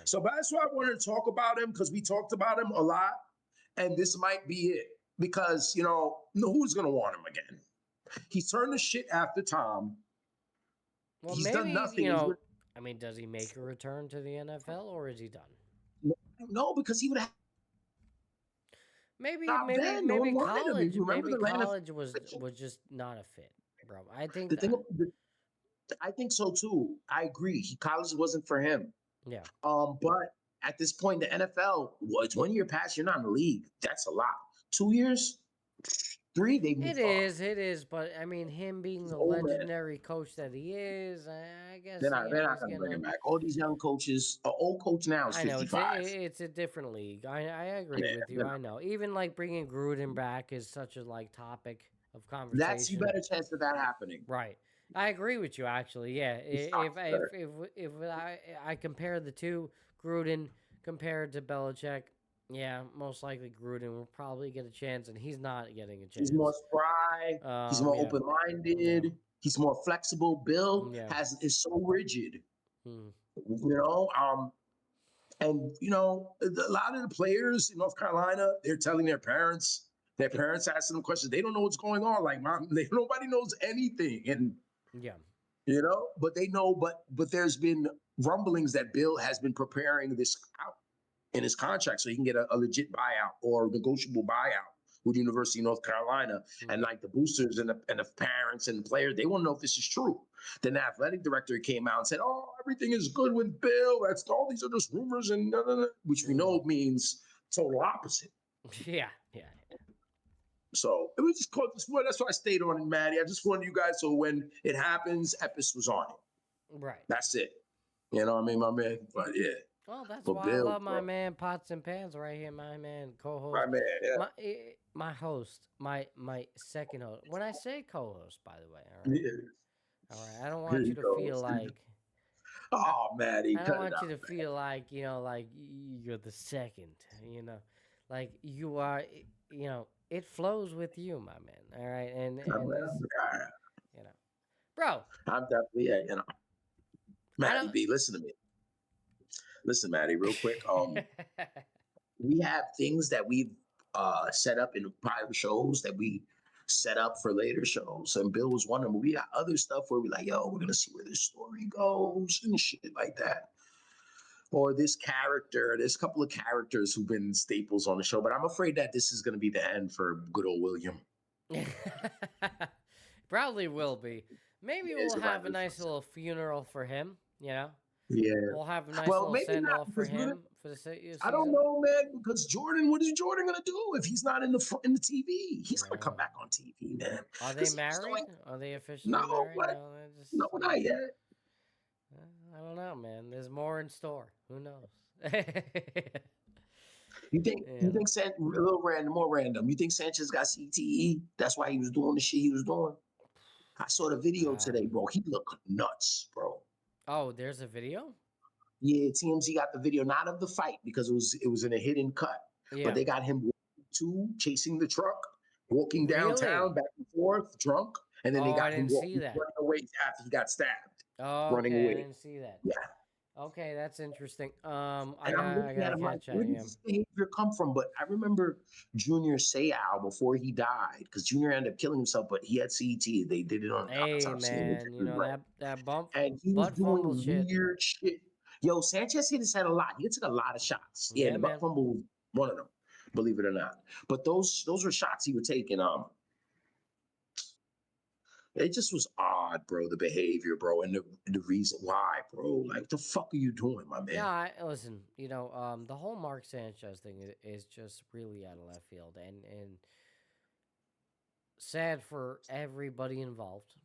So that's why I wanted to talk about him, because we talked about him a lot, and this might be it. Because who's gonna want him again? He's turned the shit after Tom. Well, he's maybe, done nothing. I mean, does he make a return to the NFL, or is he done? No, because he would have. Maybe college. Maybe college was just not a fit, bro. I think I think so too. I agree. College wasn't for him. Yeah. But at this point, the NFL, it's 1 year past, you're not in the league. That's a lot. 2 years, 3, they moved on. It is. But I mean, him being the legendary coach that he is, I guess they're not going to bring him back. All these young coaches, an old coach now is 55. I know it's a different league. I agree with you. I know. Even like bringing Gruden back is such a topic of conversation. That's a better chance of that happening. Right. I agree with you, actually. Yeah. If I compare the two, Gruden compared to Belichick, yeah, most likely Gruden will probably get a chance, and he's not getting a chance. He's more spry. He's more open-minded. Yeah. He's more flexible. Bill is so rigid. And a lot of the players in North Carolina, they're telling their parents asking them questions. They don't know what's going on. Like, mom, nobody knows anything. And but they know. But there's been rumblings that Bill has been preparing this out. in his contract so he can get a legit buyout or negotiable buyout with the University of North Carolina. And like the boosters and the parents and the players, they want to know if this is true. Then the athletic director came out and said, "Oh, everything is good with Bill. That's all these are just rumors," and which we know means total opposite. Yeah. So it was just called this one. That's why I stayed on it, Matty. I just wanted you guys so when it happens, Epis was on it. Right. That's it. You know what I mean, my man? But yeah. Well, that's why Bill, I love my man Pots and Pans right here, my man, co-host. My man, yeah. My host, my second host. When I say co-host, by the way, all right? Yeah. All right, I don't want you to feel like... Oh, Matty, I don't want you to feel like, like you're the second, Like you are, it flows with you, my man, all right? And bro. I'm definitely, Matty B, listen to me. Listen, Matty, real quick. We have things that we've set up in prior shows that we set up for later shows. And Bill was one of them. We got other stuff where we're like, yo, we're going to see where this story goes and shit like that. Or this character, there's a couple of characters who've been staples on the show, but I'm afraid that this is going to be the end for good old William. Probably will be. Maybe we'll have a nice little funeral for him, Yeah. We'll have a nice little send-off for him for the season. I don't know, man, because Jordan, what is Jordan going to do if he's not in the TV? He's going to come back on TV, man. Are they married? Are they officially married? No, not yet. I don't know, man. There's more in store. Who knows? You think a little random, more random. You think Sanchez got CTE? That's why he was doing the shit he was doing. I saw the video today, bro. He looked nuts, bro. Oh, there's a video? Yeah, TMZ got the video, not of the fight because it was in a hidden cut. Yeah. But they got him chasing the truck, walking downtown, back and forth, drunk, and then they got him running away after he got stabbed. Oh, running away. I didn't see that. Yeah. Okay, that's interesting. I gotta catch up. Where did this behavior come from? But I remember Junior Seau before he died, because Junior ended up killing himself, but he had CET. They did it on. Hey man, that bump and he was doing weird shit. Yo, Sanchez hit his head a lot. He took a lot of shots. Yeah, the butt fumble was one of them, believe it or not. But those were shots he was taking. It just was odd, bro, the behavior, bro, and the reason why, bro. Like, what the fuck are you doing, my man? Yeah, listen, the whole Mark Sanchez thing is just really out of left field and sad for everybody involved,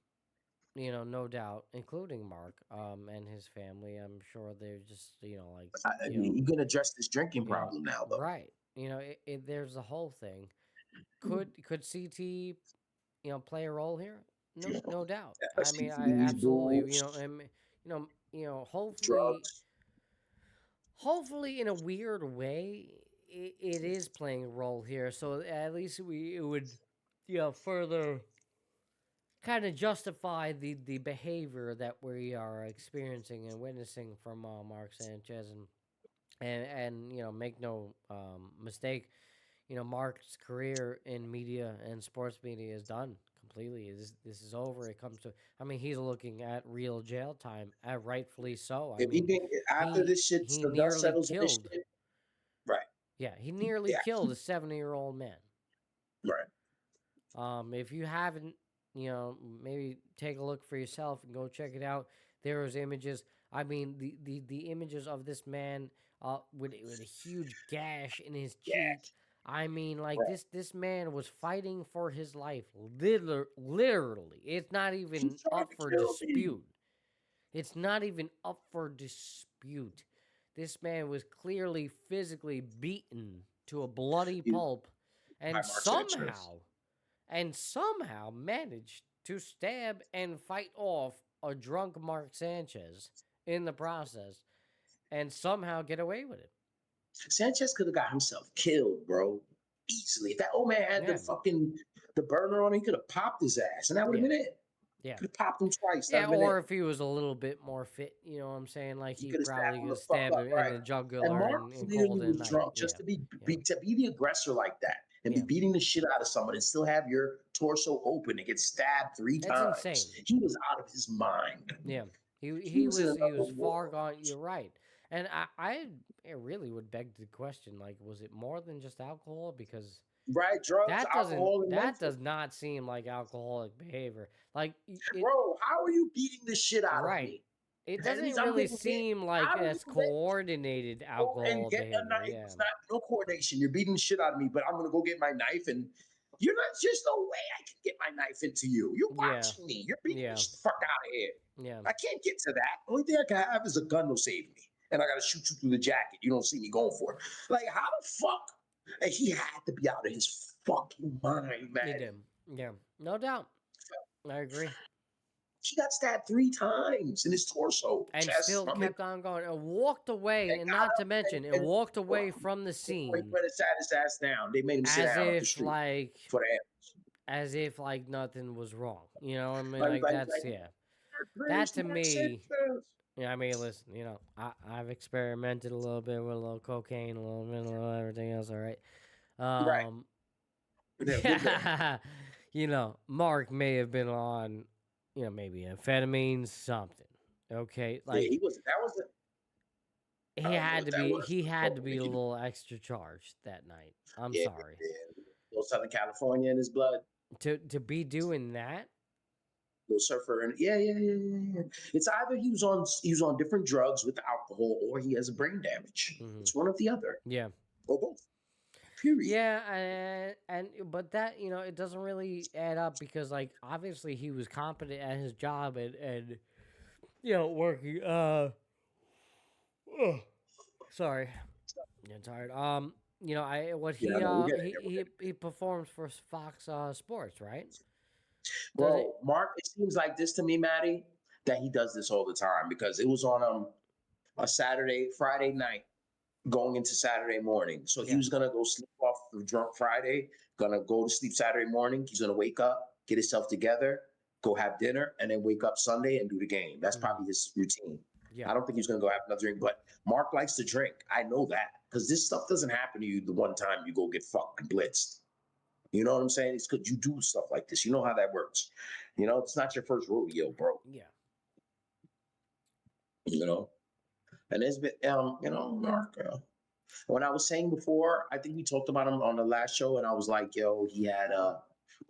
no doubt, including Mark and his family. I'm sure they're just, you can address this drinking problem now, though. Right. There's the whole thing. Could CT, play a role here? No doubt. I mean, I absolutely. Hopefully, in a weird way, it is playing a role here. So at least it would, further kind of justify the behavior that we are experiencing and witnessing from Mark Sanchez, and make no mistake, Mark's career in media and sports media is done. Completely. This is over. It comes to. I mean, he's looking at real jail time, rightfully so. After this shit, the dust settles in this shit. Right. Yeah, he nearly killed a 70-year-old man. Right. If you haven't, maybe take a look for yourself and go check it out. There was images. I mean, the images of this man with a huge gash in his cheek. I mean, like, this man was fighting for his life, literally. It's not even up for dispute. It's not even up for dispute. This man was clearly physically beaten to a bloody pulp, and somehow managed to stab and fight off a drunk Mark Sanchez in the process, and somehow get away with it. Sanchez could have got himself killed, bro, easily. If that old man had the burner on him, he could have popped his ass, and that would have been it. Yeah, could have popped him twice. Yeah, or if he was a little bit more fit, you know what I'm saying? Like he probably could have stabbed him in the jugular and called it a night. Drunk just to be the aggressor like that and be beating the shit out of someone and still have your torso open and get stabbed 3 times. Insane. He was out of his mind. Yeah, he was far gone. You're right. And I really would beg the question, like, was it more than just alcohol? Because drugs, alcohol, and that does not seem like alcoholic behavior. Like, bro, how are you beating the shit out of me? It That doesn't means I'm really getting hit. seem like How do it's you coordinated alcohol behavior. It was not no coordination. You're beating the shit out of me, but I'm gonna go get my knife, and you're not. There's no way I can get my knife into you. You're watching me. You're beating the fuck out of here. Yeah. I can't get to that. Only thing I can have is a gun to save me, and I gotta shoot you through the jacket. You don't see me going for it. Like, how the fuck? And he had to be out of his fucking mind, man. He did. Yeah, no doubt. I agree. He got stabbed 3 times in his torso. And still kept on going and walked away, and not to mention, and walked away from the scene. They sat his ass down. They made him sit down on the street for the ambulance. As if like nothing was wrong. You know what I mean? Like that's that to me. Yeah, I mean, listen, you know, I've experimented a little bit with a little cocaine, a little bit of everything else, all right? Yeah, you know, Mark may have been on, you know, maybe amphetamines, something. Okay, like yeah, he was. That was it. He had to be a little extra charged that night. I'm sorry. Yeah. Little Southern California in his blood. To be doing that. Little surfer, and yeah. It's either he was on different drugs with alcohol, or he has brain damage. It's one or the other. Yeah. Or both. Period. Yeah, but that, you know, it doesn't really add up because, like, obviously he was competent at his job and you know, working. Sorry, I'm tired. You know, he performs for Fox Sports, right? Bro, Mark, it seems like this to me, Matty, that he does this all the time because it was on a Friday night, going into Saturday morning. So he was gonna go sleep off the drunk Friday, gonna go to sleep Saturday morning. He's gonna wake up, get himself together, go have dinner, and then wake up Sunday and do the game. That's probably his routine. Yeah. I don't think he's gonna go have another drink, but Mark likes to drink. I know that because this stuff doesn't happen to you the one time you go get fucking blitzed. You know what I'm saying? It's because you do stuff like this. You know how that works. You know, it's not your first rodeo, bro. Yeah. You know, and there's been, you know, Mark. When I was saying before, I think we talked about him on the last show, and I was like, yo, he had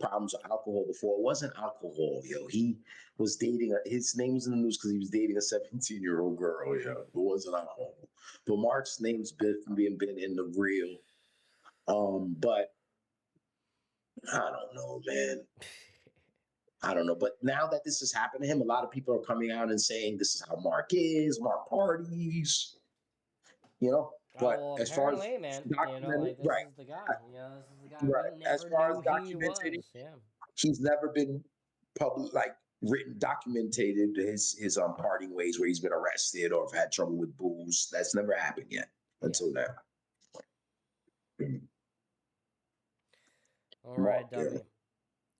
problems with alcohol before. It wasn't alcohol, yo. He was dating. His name was in the news because he was dating a 17-year-old girl. Yo, it wasn't alcohol. But Mark's name's been in the reel. But I don't know, man. I don't know. But now that this has happened to him, a lot of people are coming out and saying this is how Mark is. Mark parties. You know. But as far as man, you know, like, this is the guy. You know, this is the guy. Right. As far as documented, he's never been documented his partying ways where he's been arrested or had trouble with booze. That's never happened yet until now. All right, Dubby.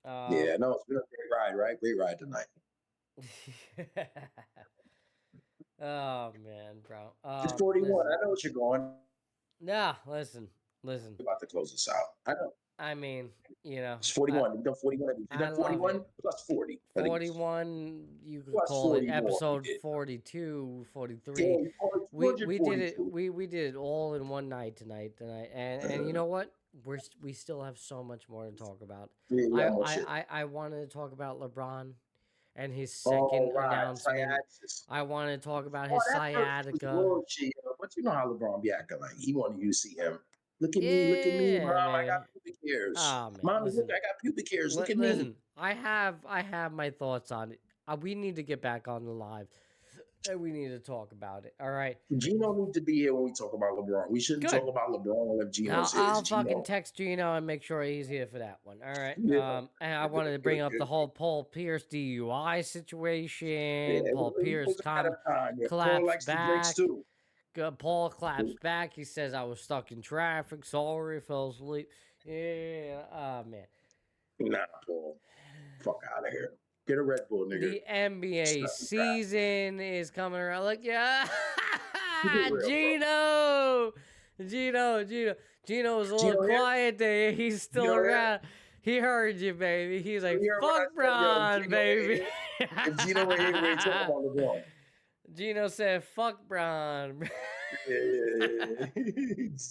Yeah, no, it's been a great ride, right? Great ride tonight. Oh man, bro. It's 41. Listen. I know what you're going. Nah, listen. We're about to close this out. I know. I mean, you know. It's 41. You've done 41. You've done 41 plus 40. 41, you could call it episode 42, 43. Yeah, we did it. We did it all in one night tonight. And you know what? We still have so much more to talk about. I wanted to talk about LeBron and his second announcement. I wanted to talk about his sciatica. But you know how LeBron be acting like. He wanted you to see him. Look at me, Mom. I got pubic hairs. Mommy, look, I got pubic hairs. Look at me. I have my thoughts on it. We need to get back on the live. And we need to talk about it. All right. Gino needs to be here when we talk about LeBron. We shouldn't talk about LeBron if Gino's here. I'll fucking text Gino and make sure he's here for that one. All right. Yeah. And I wanted to bring up the whole Paul Pierce DUI situation. Yeah, Paul Pierce collapsed back. Paul claps back. He says, I was stuck in traffic. Sorry, fell asleep. Yeah. Oh, man. Nah, Paul. Fuck out of here. Get a Red Bull, nigga. The NBA season is coming around. Look, yeah. Gino was a little quiet there. He's still around. He heard you, baby. He's like, fuck Bron, baby. Gino ain't talking about LeBron. Gino said, fuck Bron.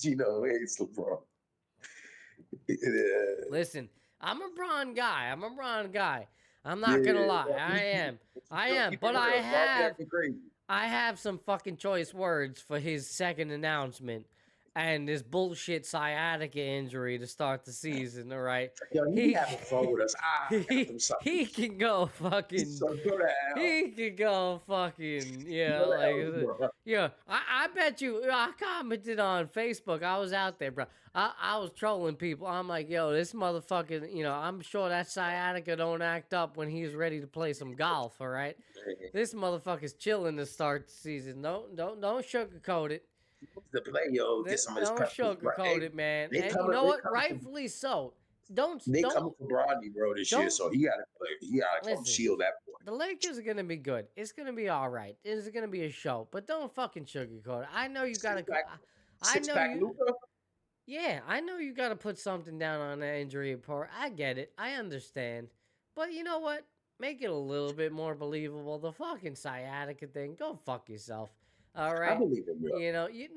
Gino hates LeBron. Listen, I'm a Bron guy. I'm not gonna lie. I am. But I have some fucking choice words for his second announcement and this bullshit sciatica injury to start the season, all right? Yo, he having fun with us. He can go fucking. He can go fucking. Yeah, I bet you. I commented on Facebook. I was out there, bro. I was trolling people. I'm like, yo, this motherfucker. I'm sure that sciatica don't act up when he's ready to play some golf. All right, this motherfucker's chilling to start the season. Don't sugarcoat it. The play, yo, get some of his Don't sugarcoat it, man. And you know what? Rightfully so. They coming for Bronny, bro, this year, so he gotta play. He gotta come shield that boy. The Lakers are gonna be good. It's gonna be all right. It's gonna be a show, but don't fucking sugarcoat it. I know you gotta. Yeah, I know you gotta put something down on that injury report. I get it. I understand, but you know what? Make it a little bit more believable. The fucking sciatica thing. Go fuck yourself. All right. I believe him, bro. You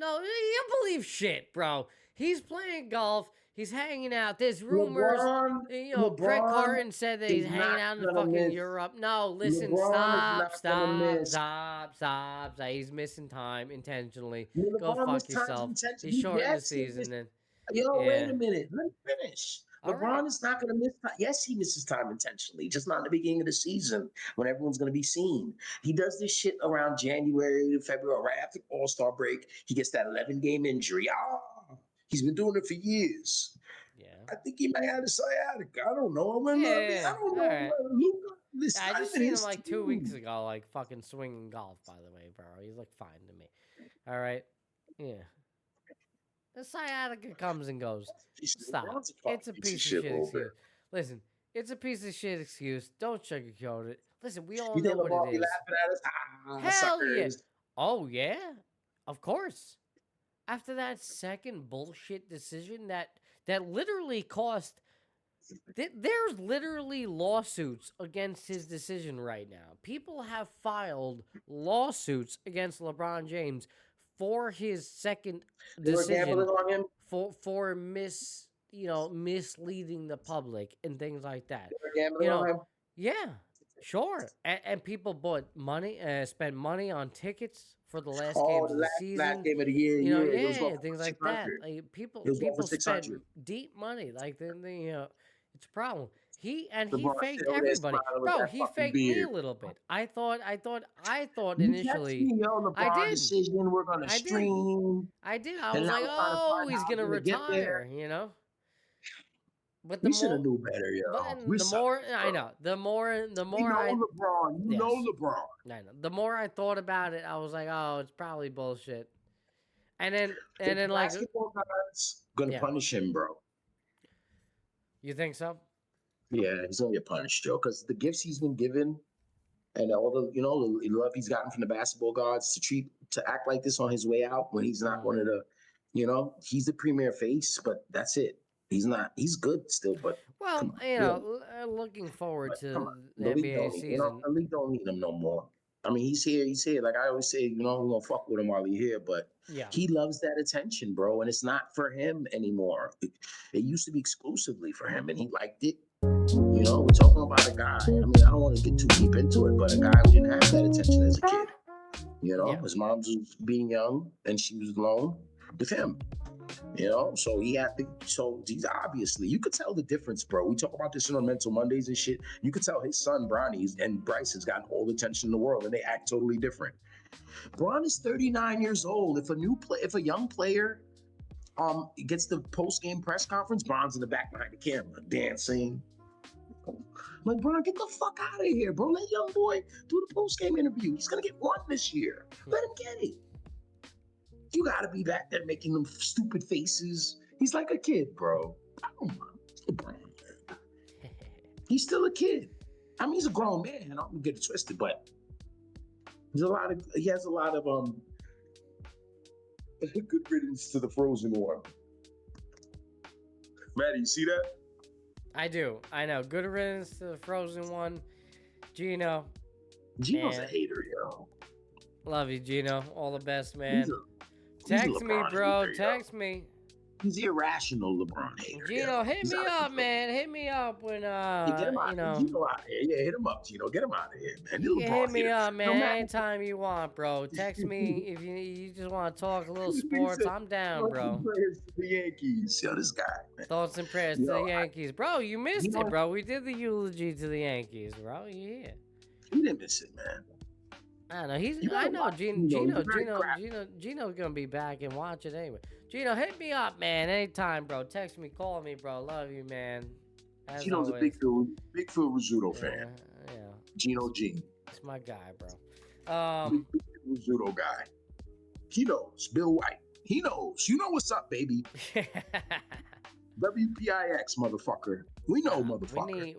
believe shit, bro. He's playing golf. He's hanging out. There's rumors. Craig Carton said that he's hanging out in fucking Europe. No, listen, stop. He's missing time intentionally. Go fuck yourself. He's shorting the season then. Wait a minute. Let me finish. LeBron is not going to miss time. Yes, he misses time intentionally, just not in the beginning of the season when everyone's going to be seen. He does this shit around January to February, right after All-Star break. He gets that 11-game injury. He's been doing it for years. Yeah. I think he may have a sciatica. I don't know. I don't know. Right. Listen, I just seen him like 2 weeks ago, like fucking swinging golf, by the way, bro. He looked fine to me. All right? Yeah. The sciatica comes and goes. Stop. It's a piece of shit excuse. Listen, it's a piece of shit excuse. Don't sugarcoat it. Listen, we all know what it is. Hell yeah. Oh, yeah? Of course. After that second bullshit decision that literally cost... There's literally lawsuits against his decision right now. People have filed lawsuits against LeBron James for his second decision for misleading the public and things like that. Yeah, sure. And people bought money, spent money on tickets for the last game of the season. Last game of the year, things like that. Like, people spent deep money. Like it's a problem. He faked everybody. Bro, he faked me a little bit. I thought initially. I did. Decision, we're gonna stream. I did. I was like, oh, he's gonna retire, But the should have knew better, yo. I know. The more LeBron. You know LeBron. I know. The more I thought about it, I was like, oh, it's probably bullshit. And then like basketball guys gonna punish him, bro. You think so? Yeah, he's gonna get punished, Joe, because the gifts he's been given and all the the love he's gotten from the basketball gods to act like this on his way out when he's not one of the, he's the premier face, but that's it. He's good still, but looking forward to the NBA season. The league don't need him no more. I mean, he's here. Like I always say, we're gonna fuck with him while he's here, but he loves that attention, bro, and it's not for him anymore. It used to be exclusively for him, and he liked it. We're talking about a guy. I mean, I don't want to get too deep into it, but a guy who didn't have that attention as a kid. His mom was being young, and she was alone with him. So he had to. So he's obviously, you could tell the difference, bro. We talk about this on Mental Mondays and shit. You could tell his son Bronny and Bryce has gotten all the attention in the world, and they act totally different. Bron is 39 years old. If a young player gets the post-game press conference, Bron's in the back behind the camera dancing. Like, Bron, get the fuck out of here, bro. Let young boy do the post-game interview. He's gonna get one this year. Let him get it. You gotta be back there making them stupid faces. He's like a kid, bro. I don't mind. He's still a kid. I mean, he's a grown man. I don't get it twisted, but he has a lot of good riddance to the frozen one. Matty, you see that? I do. I know. Good riddance to the frozen one. Gino's a hater, yo. Love you, Gino. All the best, man. Text me, bro. Text me. He's irrational, LeBron hater. Gino, hit me up, man. Hit me up when Get him out, Gino out here. Yeah, hit him up, Gino. Get him out of here, man. Hit me up, man. Anytime you want, bro. Text me if you just want to talk a little sports. I'm down, bro. Prayers to the Yankees. Yo, this guy, man. Thoughts and prayers to the Yankees, bro. You missed it, bro. We did the eulogy to the Yankees, bro. Yeah. You didn't miss it, man. I know I know Gino's gonna be back and watch it anyway. Gino, hit me up, man. Anytime, bro. Text me, call me, bro. Love you, man. As Gino's always. a big Phil Rizzuto fan. Yeah. Gino G. It's my guy, bro. Big Rizzuto guy. He knows. Bill White. He knows. You know what's up, baby. WPIX, motherfucker. We know, motherfucker.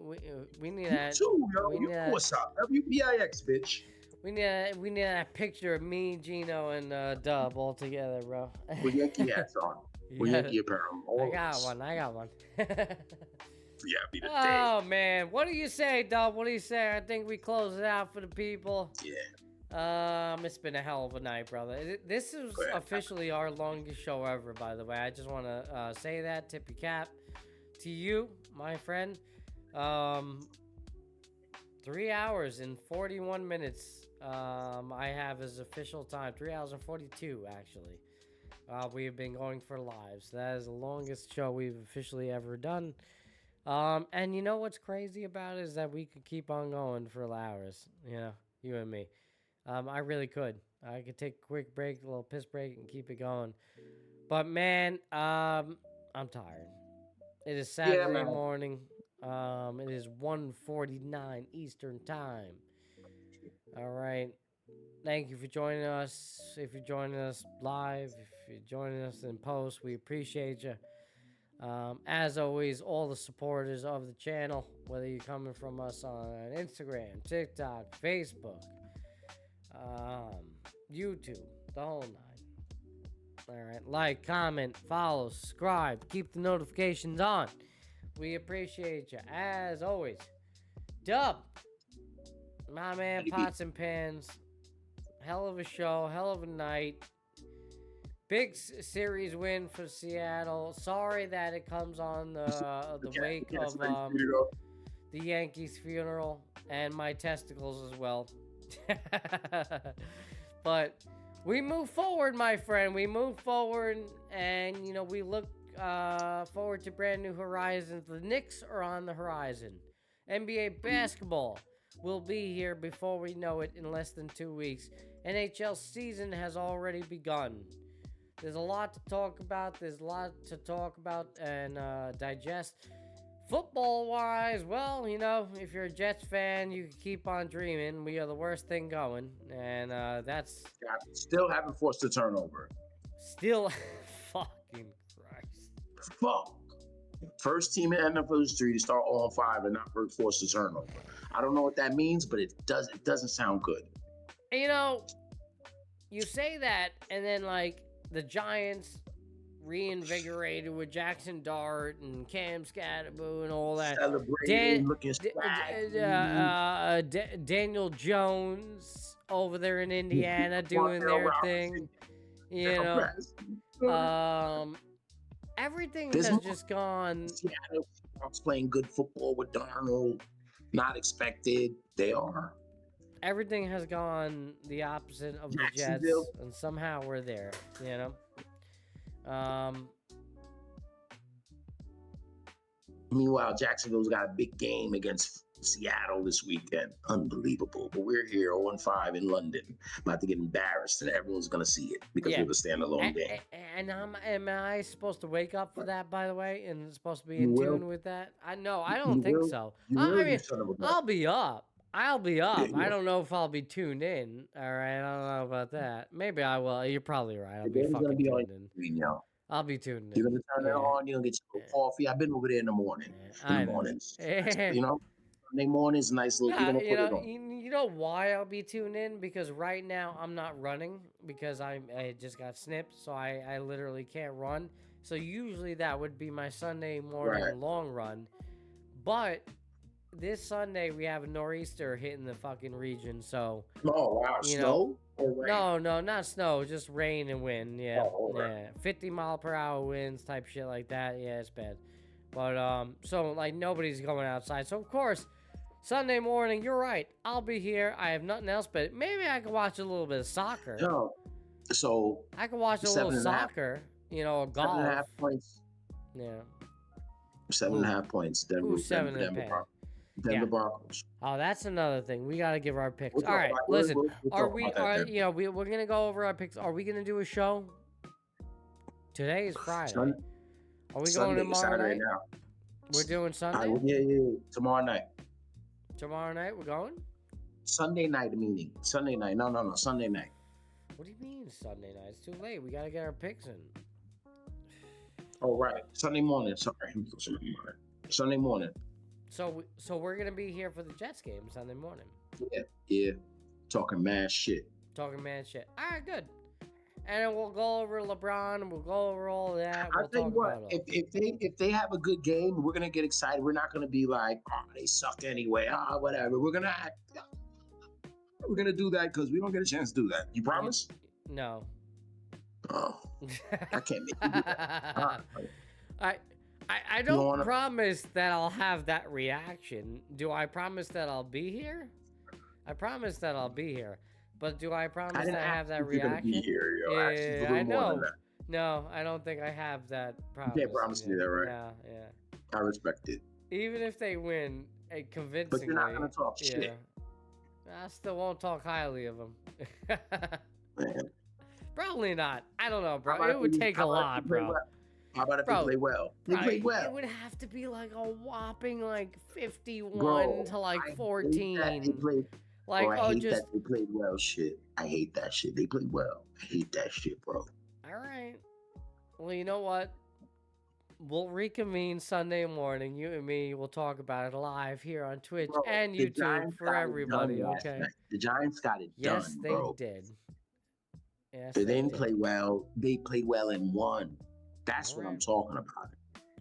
We need that. You too, yo. You know what's up. WPIX, bitch. We need that picture of me, Gino, and Dub all together, bro. With Yankee hats on. With Yankee apparel. I got one. Yeah, be the day. Oh, man. What do you say, Dub? What do you say? I think we close it out for the people. Yeah. It's been a hell of a night, brother. This is officially our longest show ever, by the way. I just want to say that. Tip your cap to you, my friend. 3 hours and 41 minutes. I have as official time. 3 hours and 42, actually. We have been going for lives. That is the longest show we've officially ever done. And you know what's crazy about it is that we could keep on going for hours. You know, you and me. I really could. I could take a quick break, a little piss break, and keep it going. But man, I'm tired. It is Saturday morning. It is 1:49 Eastern time. All right. Thank you for joining us. If you're joining us live, if you're joining us in post, we appreciate you. As always, all the supporters of the channel, whether you're coming from us on Instagram, TikTok, Facebook, YouTube, the whole nine. All right. Like, comment, follow, subscribe, keep the notifications on. We appreciate you, as always. Dub, my man, Pots and Pans. Hell of a show, hell of a night. Big series win for Seattle. Sorry that it comes on the wake of the Yankees funeral and my testicles as well. But we move forward, my friend. We move forward, and you know we look forward to brand new horizons. The Knicks are on the horizon. NBA basketball will be here before we know it in less than 2 weeks. NHL season has already begun. There's a lot to talk about. There's a lot to talk about and digest. Football-wise, well, you know, if you're a Jets fan, you can keep on dreaming. We are the worst thing going, and that's... Still haven't forced a turnover. Still... Fucking Christ. Fuck. First team in NFL history to start 0-5 and not force a turnover. I don't know what that means, but it doesn't sound good. You know, you say that, and then, like, the Giants reinvigorated with Jackson Dart and Cam Scatterboo and all that. Daniel Jones over there in Indiana doing their thing. You know, everything has just gone. Seattle playing good football with Darnold. Not expected. They are. Everything has gone the opposite of the Jets, and somehow we're there, you know? Meanwhile, Jacksonville's got a big game against Seattle this weekend. Unbelievable. But we're here 0-5 in London, about to get embarrassed, and everyone's going to see it because we're the standalone game. And am I supposed to wake up for that, by the way, and supposed to be in tune with that? I don't think so. I'll be up. I'll be up. I don't know if I'll be tuned in. All right, I don't know about that. Maybe I will. You're probably right. I'll be fucking tuned in. I'll be tuned in. You're gonna turn it on. You're gonna get your coffee. I've been over there in the morning. In the mornings, you know. Sunday mornings, nice little. You're gonna put it on. You know why I'll be tuned in? Because right now I'm not running because I just got snipped, so I literally can't run. So usually that would be my Sunday morning long run, but this Sunday we have a nor'easter hitting the fucking region, so snow. No, not snow, just rain and wind. Yeah, right. 50-mile-per-hour winds type shit like that. Yeah, it's bad. But so like nobody's going outside. So of course, Sunday morning, you're right. I'll be here. I have nothing else, but maybe I can watch a little bit of soccer. No, so I can watch a little soccer. You know, golf. 7.5 points. Yeah. 7.5 points. Denver, Who's 7.5? Denver Broncos. Oh, that's another thing. We got to give our picks. We'll all right, listen. we'll We're gonna go over our picks. Are we gonna do a show? Today is Friday. Are we going tomorrow Saturday night? Now. We're doing Sunday. Yeah. Tomorrow night. Tomorrow night we're going. Sunday night meeting. Sunday night. No. Sunday night. What do you mean Sunday night? It's too late. We gotta get our picks in. Oh right, Sunday morning. Sorry, Sunday morning. So we're gonna be here for the Jets game Sunday morning. Yeah. Talking mad shit. All right, good. And then we'll go over LeBron. We'll go over all of that. I'll tell you what. If they have a good game, we're gonna get excited. We're not gonna be like, oh, they suck anyway. Whatever. We're gonna act. We're gonna do that because we don't get a chance to do that. You promise? No. Oh, I can't make you do that. I don't promise that I'll have that reaction. Do I promise that I'll be here? I promise that I'll be here. But do I promise that I have that reaction? Be here, yeah, I know. No, I don't think I have that promise. You can't promise me that, right? Yeah. I respect it. Even if they win convincingly. But you're not going to talk shit. I still won't talk highly of them. Man. Probably not. I don't know, bro. It would take a lot, bro. How about if they play well? They play well. It would have to be like a whopping 51 to 14. I hate that they played well. Shit, I hate that shit. They played well. I hate that shit, bro. All right. Well, you know what? We'll reconvene Sunday morning. You and me will talk about it live here on Twitch and YouTube for everybody. Okay. The Giants got it done. Yes, they did. Yes, they didn't play well. They played well and won. That's what I'm talking about.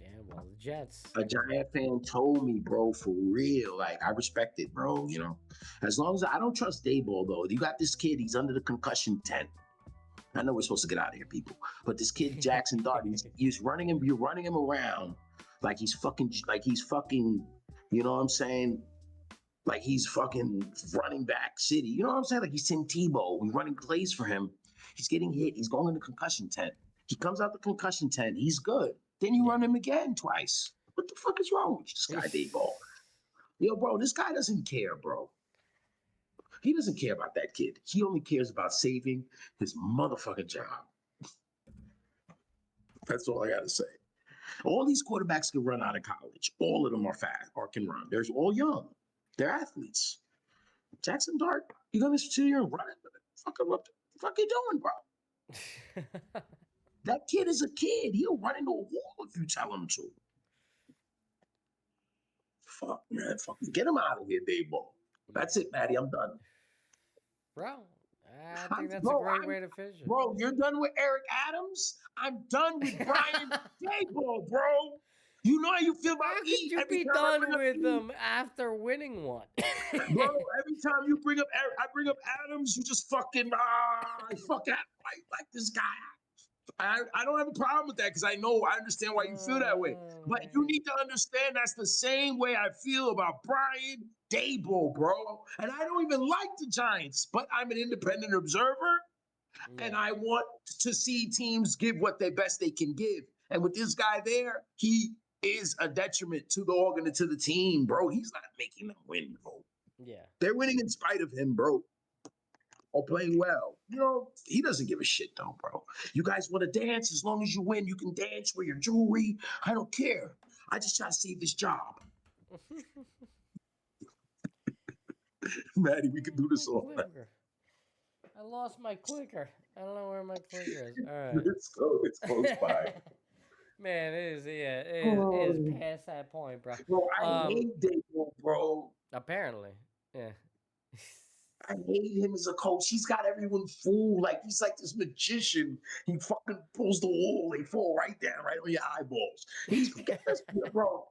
Yeah, well, the Jets. A Giant fan told me, bro, for real. Like, I respect it, bro. You know, as long as I don't trust Dayball, though. You got this kid. He's under the concussion tent. I know we're supposed to get out of here, people. But this kid, Jackson Dart, he's running him. You're running him around like he's fucking, you know what I'm saying? Like he's fucking running back city. You know what I'm saying? Like he's Tim Tebow. We're running plays for him. He's getting hit. He's going in the concussion tent. He comes out the concussion tent. He's good. Then you run him again twice. What the fuck is wrong with this guy, Dayball? Yo, bro, this guy doesn't care, bro. He doesn't care about that kid. He only cares about saving his motherfucking job. That's all I got to say. All these quarterbacks can run out of college. All of them are fast or can run. They're all young. They're athletes. Jackson Dart, you're going to sit here and run it. What the fuck you doing, bro? That kid is a kid. He'll run into a wall if you tell him to. Fuck, man. Fucking get him out of here, Dayball. That's it, Matty. I'm done. Bro, I think that's a great way to finish it. Bro, you're done with Eric Adams? I'm done with Brian Dayball, bro. You know how you feel about E. How could you be done with them after winning one? Bro, every time you bring up I bring up Adams, you just fucking, I like this guy. I don't have a problem with that because I understand why you feel that way. But you need to understand that's the same way I feel about Brian Dayball, bro. And I don't even like the Giants, but I'm an independent observer, and I want to see teams give what they best they can give. And with this guy there, he is a detriment to the organ and to the team, bro. He's not making them win, bro. Yeah. They're winning in spite of him, bro. Or playing well. You know, he doesn't give a shit though, bro. You guys want to dance? As long as you win, you can dance, wear your jewelry. I don't care. I just try to save this job. Matty, we can do this all night. I lost my clicker. I don't know where my clicker is. All right. It's close by. Man, it is past that point, bro. Bro, I hate Dayball, bro. Apparently, yeah. I hate him as a coach. He's got everyone fooled. Like he's like this magician. He fucking pulls the wool. They fall right down, right on your eyeballs. Bro.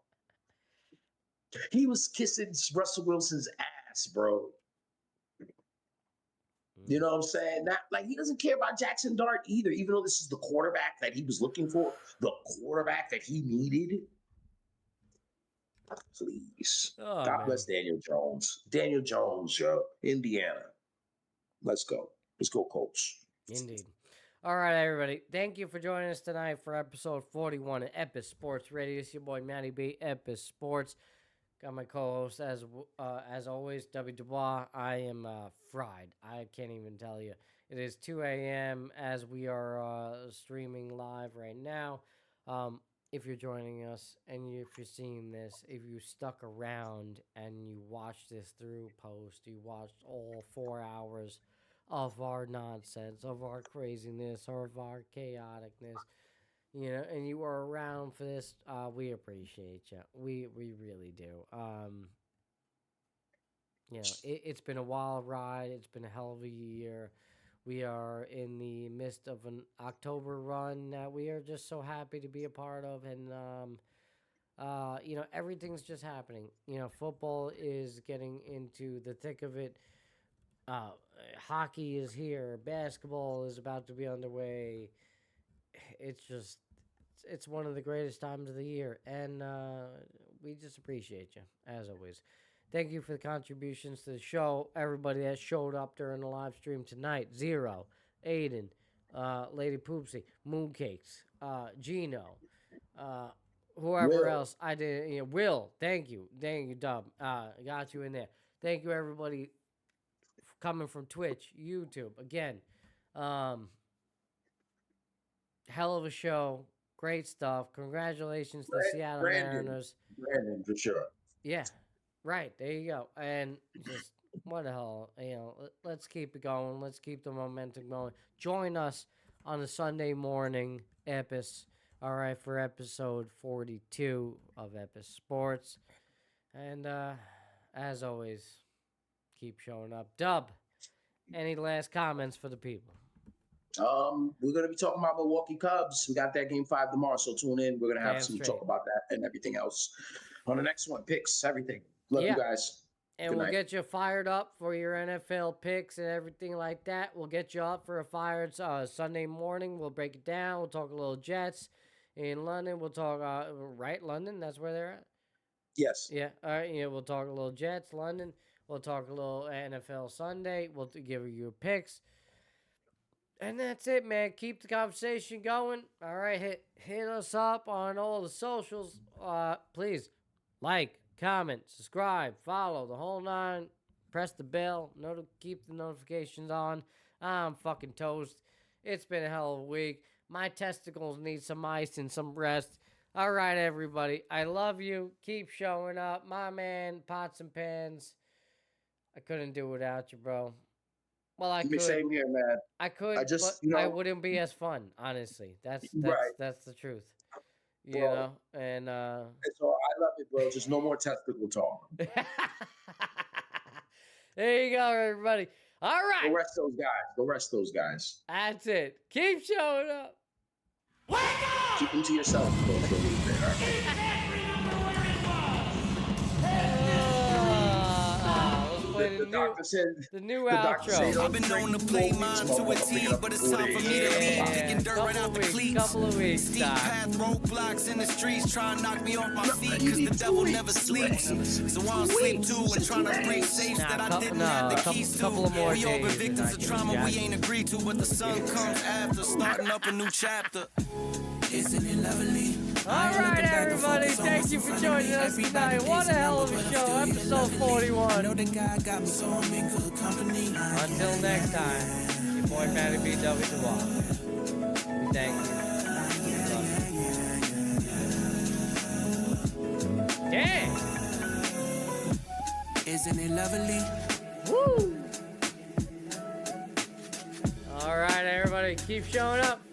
He was kissing Russell Wilson's ass, bro. You know what I'm saying? Not like he doesn't care about Jackson Dart either, even though this is the quarterback that he was looking for, the quarterback that he needed. Please. God bless Daniel Jones. Daniel Jones, yo. Indiana. Let's go. Let's go, Coach. Indeed. All right, everybody. Thank you for joining us tonight for episode 41 of Epis Sports Radio. It's your boy, Matty B, Epis Sports. Got my co-host, as always, W. Dubois. I am fried. I can't even tell you. It is 2 a.m. as we are streaming live right now. If you're joining us and if you're seeing this, if you stuck around and you watched this through post, you watched all 4 hours of our nonsense, of our craziness, or of our chaoticness, you know, and you were around for this, we appreciate you. We really do. You know, it's been a wild ride. It's been a hell of a year. We are in the midst of an October run that we are just so happy to be a part of. And, you know, everything's just happening. You know, football is getting into the thick of it. Hockey is here. Basketball is about to be underway. It's one of the greatest times of the year. And we just appreciate you, as always. Thank you for the contributions to the show. Everybody that showed up during the live stream tonight. Zero, Aiden, Lady Poopsie, Mooncakes, Gino, whoever else I did. You know, Will, thank you, Dub. Got you in there. Thank you, everybody coming from Twitch, YouTube. Again, hell of a show. Great stuff. Congratulations to the Seattle Mariners. Brandon, for sure. Yeah. Right, there you go. And just, what the hell, you know, let's keep it going. Let's keep the momentum going. Join us on a Sunday morning, Epis, all right, for episode 42 of Epis Sports. And as always, keep showing up. Dub, any last comments for the people? We're going to be talking about Milwaukee Cubs. We got that game 5 tomorrow, so tune in. We're going to have some talk about that and everything else on the next one. Picks, everything. Love you guys. And we'll get you fired up for your NFL picks and everything like that. We'll get you up for a fired Sunday morning. We'll break it down. We'll talk a little Jets in London. We'll talk, right, London? That's where they're at? Yes. Yeah. All right. Yeah, we'll talk a little Jets, London. We'll talk a little NFL Sunday. We'll give you picks. And that's it, man. Keep the conversation going. All right. Hit us up on all the socials. Please like, comment, subscribe, follow the whole 9. Press the bell. Keep the notifications on. I'm fucking toast. It's been a hell of a week. My testicles need some ice and some rest. All right, everybody. I love you. Keep showing up. My man, Pots and Pans. I couldn't do without you, bro. Well, I could. Same here, man. I could, but I wouldn't be as fun, honestly. That's the truth. You know, and it's all, I love it, bro. Just no more testicle talk. There you go, everybody. All right. Go rest those guys. That's it. Keep showing up. Wake up! Keep them to yourself, bro, for a little bit. All right? The new outro. I've been known to play mine to a T, but it's time for me to leave. Kicking dirt right out the cleats. Couple of weeks. Steep path, roadblocks in the streets, trying to knock me off my feet, cause the devil never sleeps. So I don't sleep too, and trying to break safes that I didn't have the keys to. We all been victims of trauma we ain't agreed to, but the sun comes after, starting up a new chapter. Isn't it lovely? All right, everybody. Thank you for joining us tonight. What a hell of a show. Episode 41. Until next time, your boy Matty B. W. Dubois. Thank you. Dang. Isn't it lovely? Woo. All right, everybody. Keep showing up.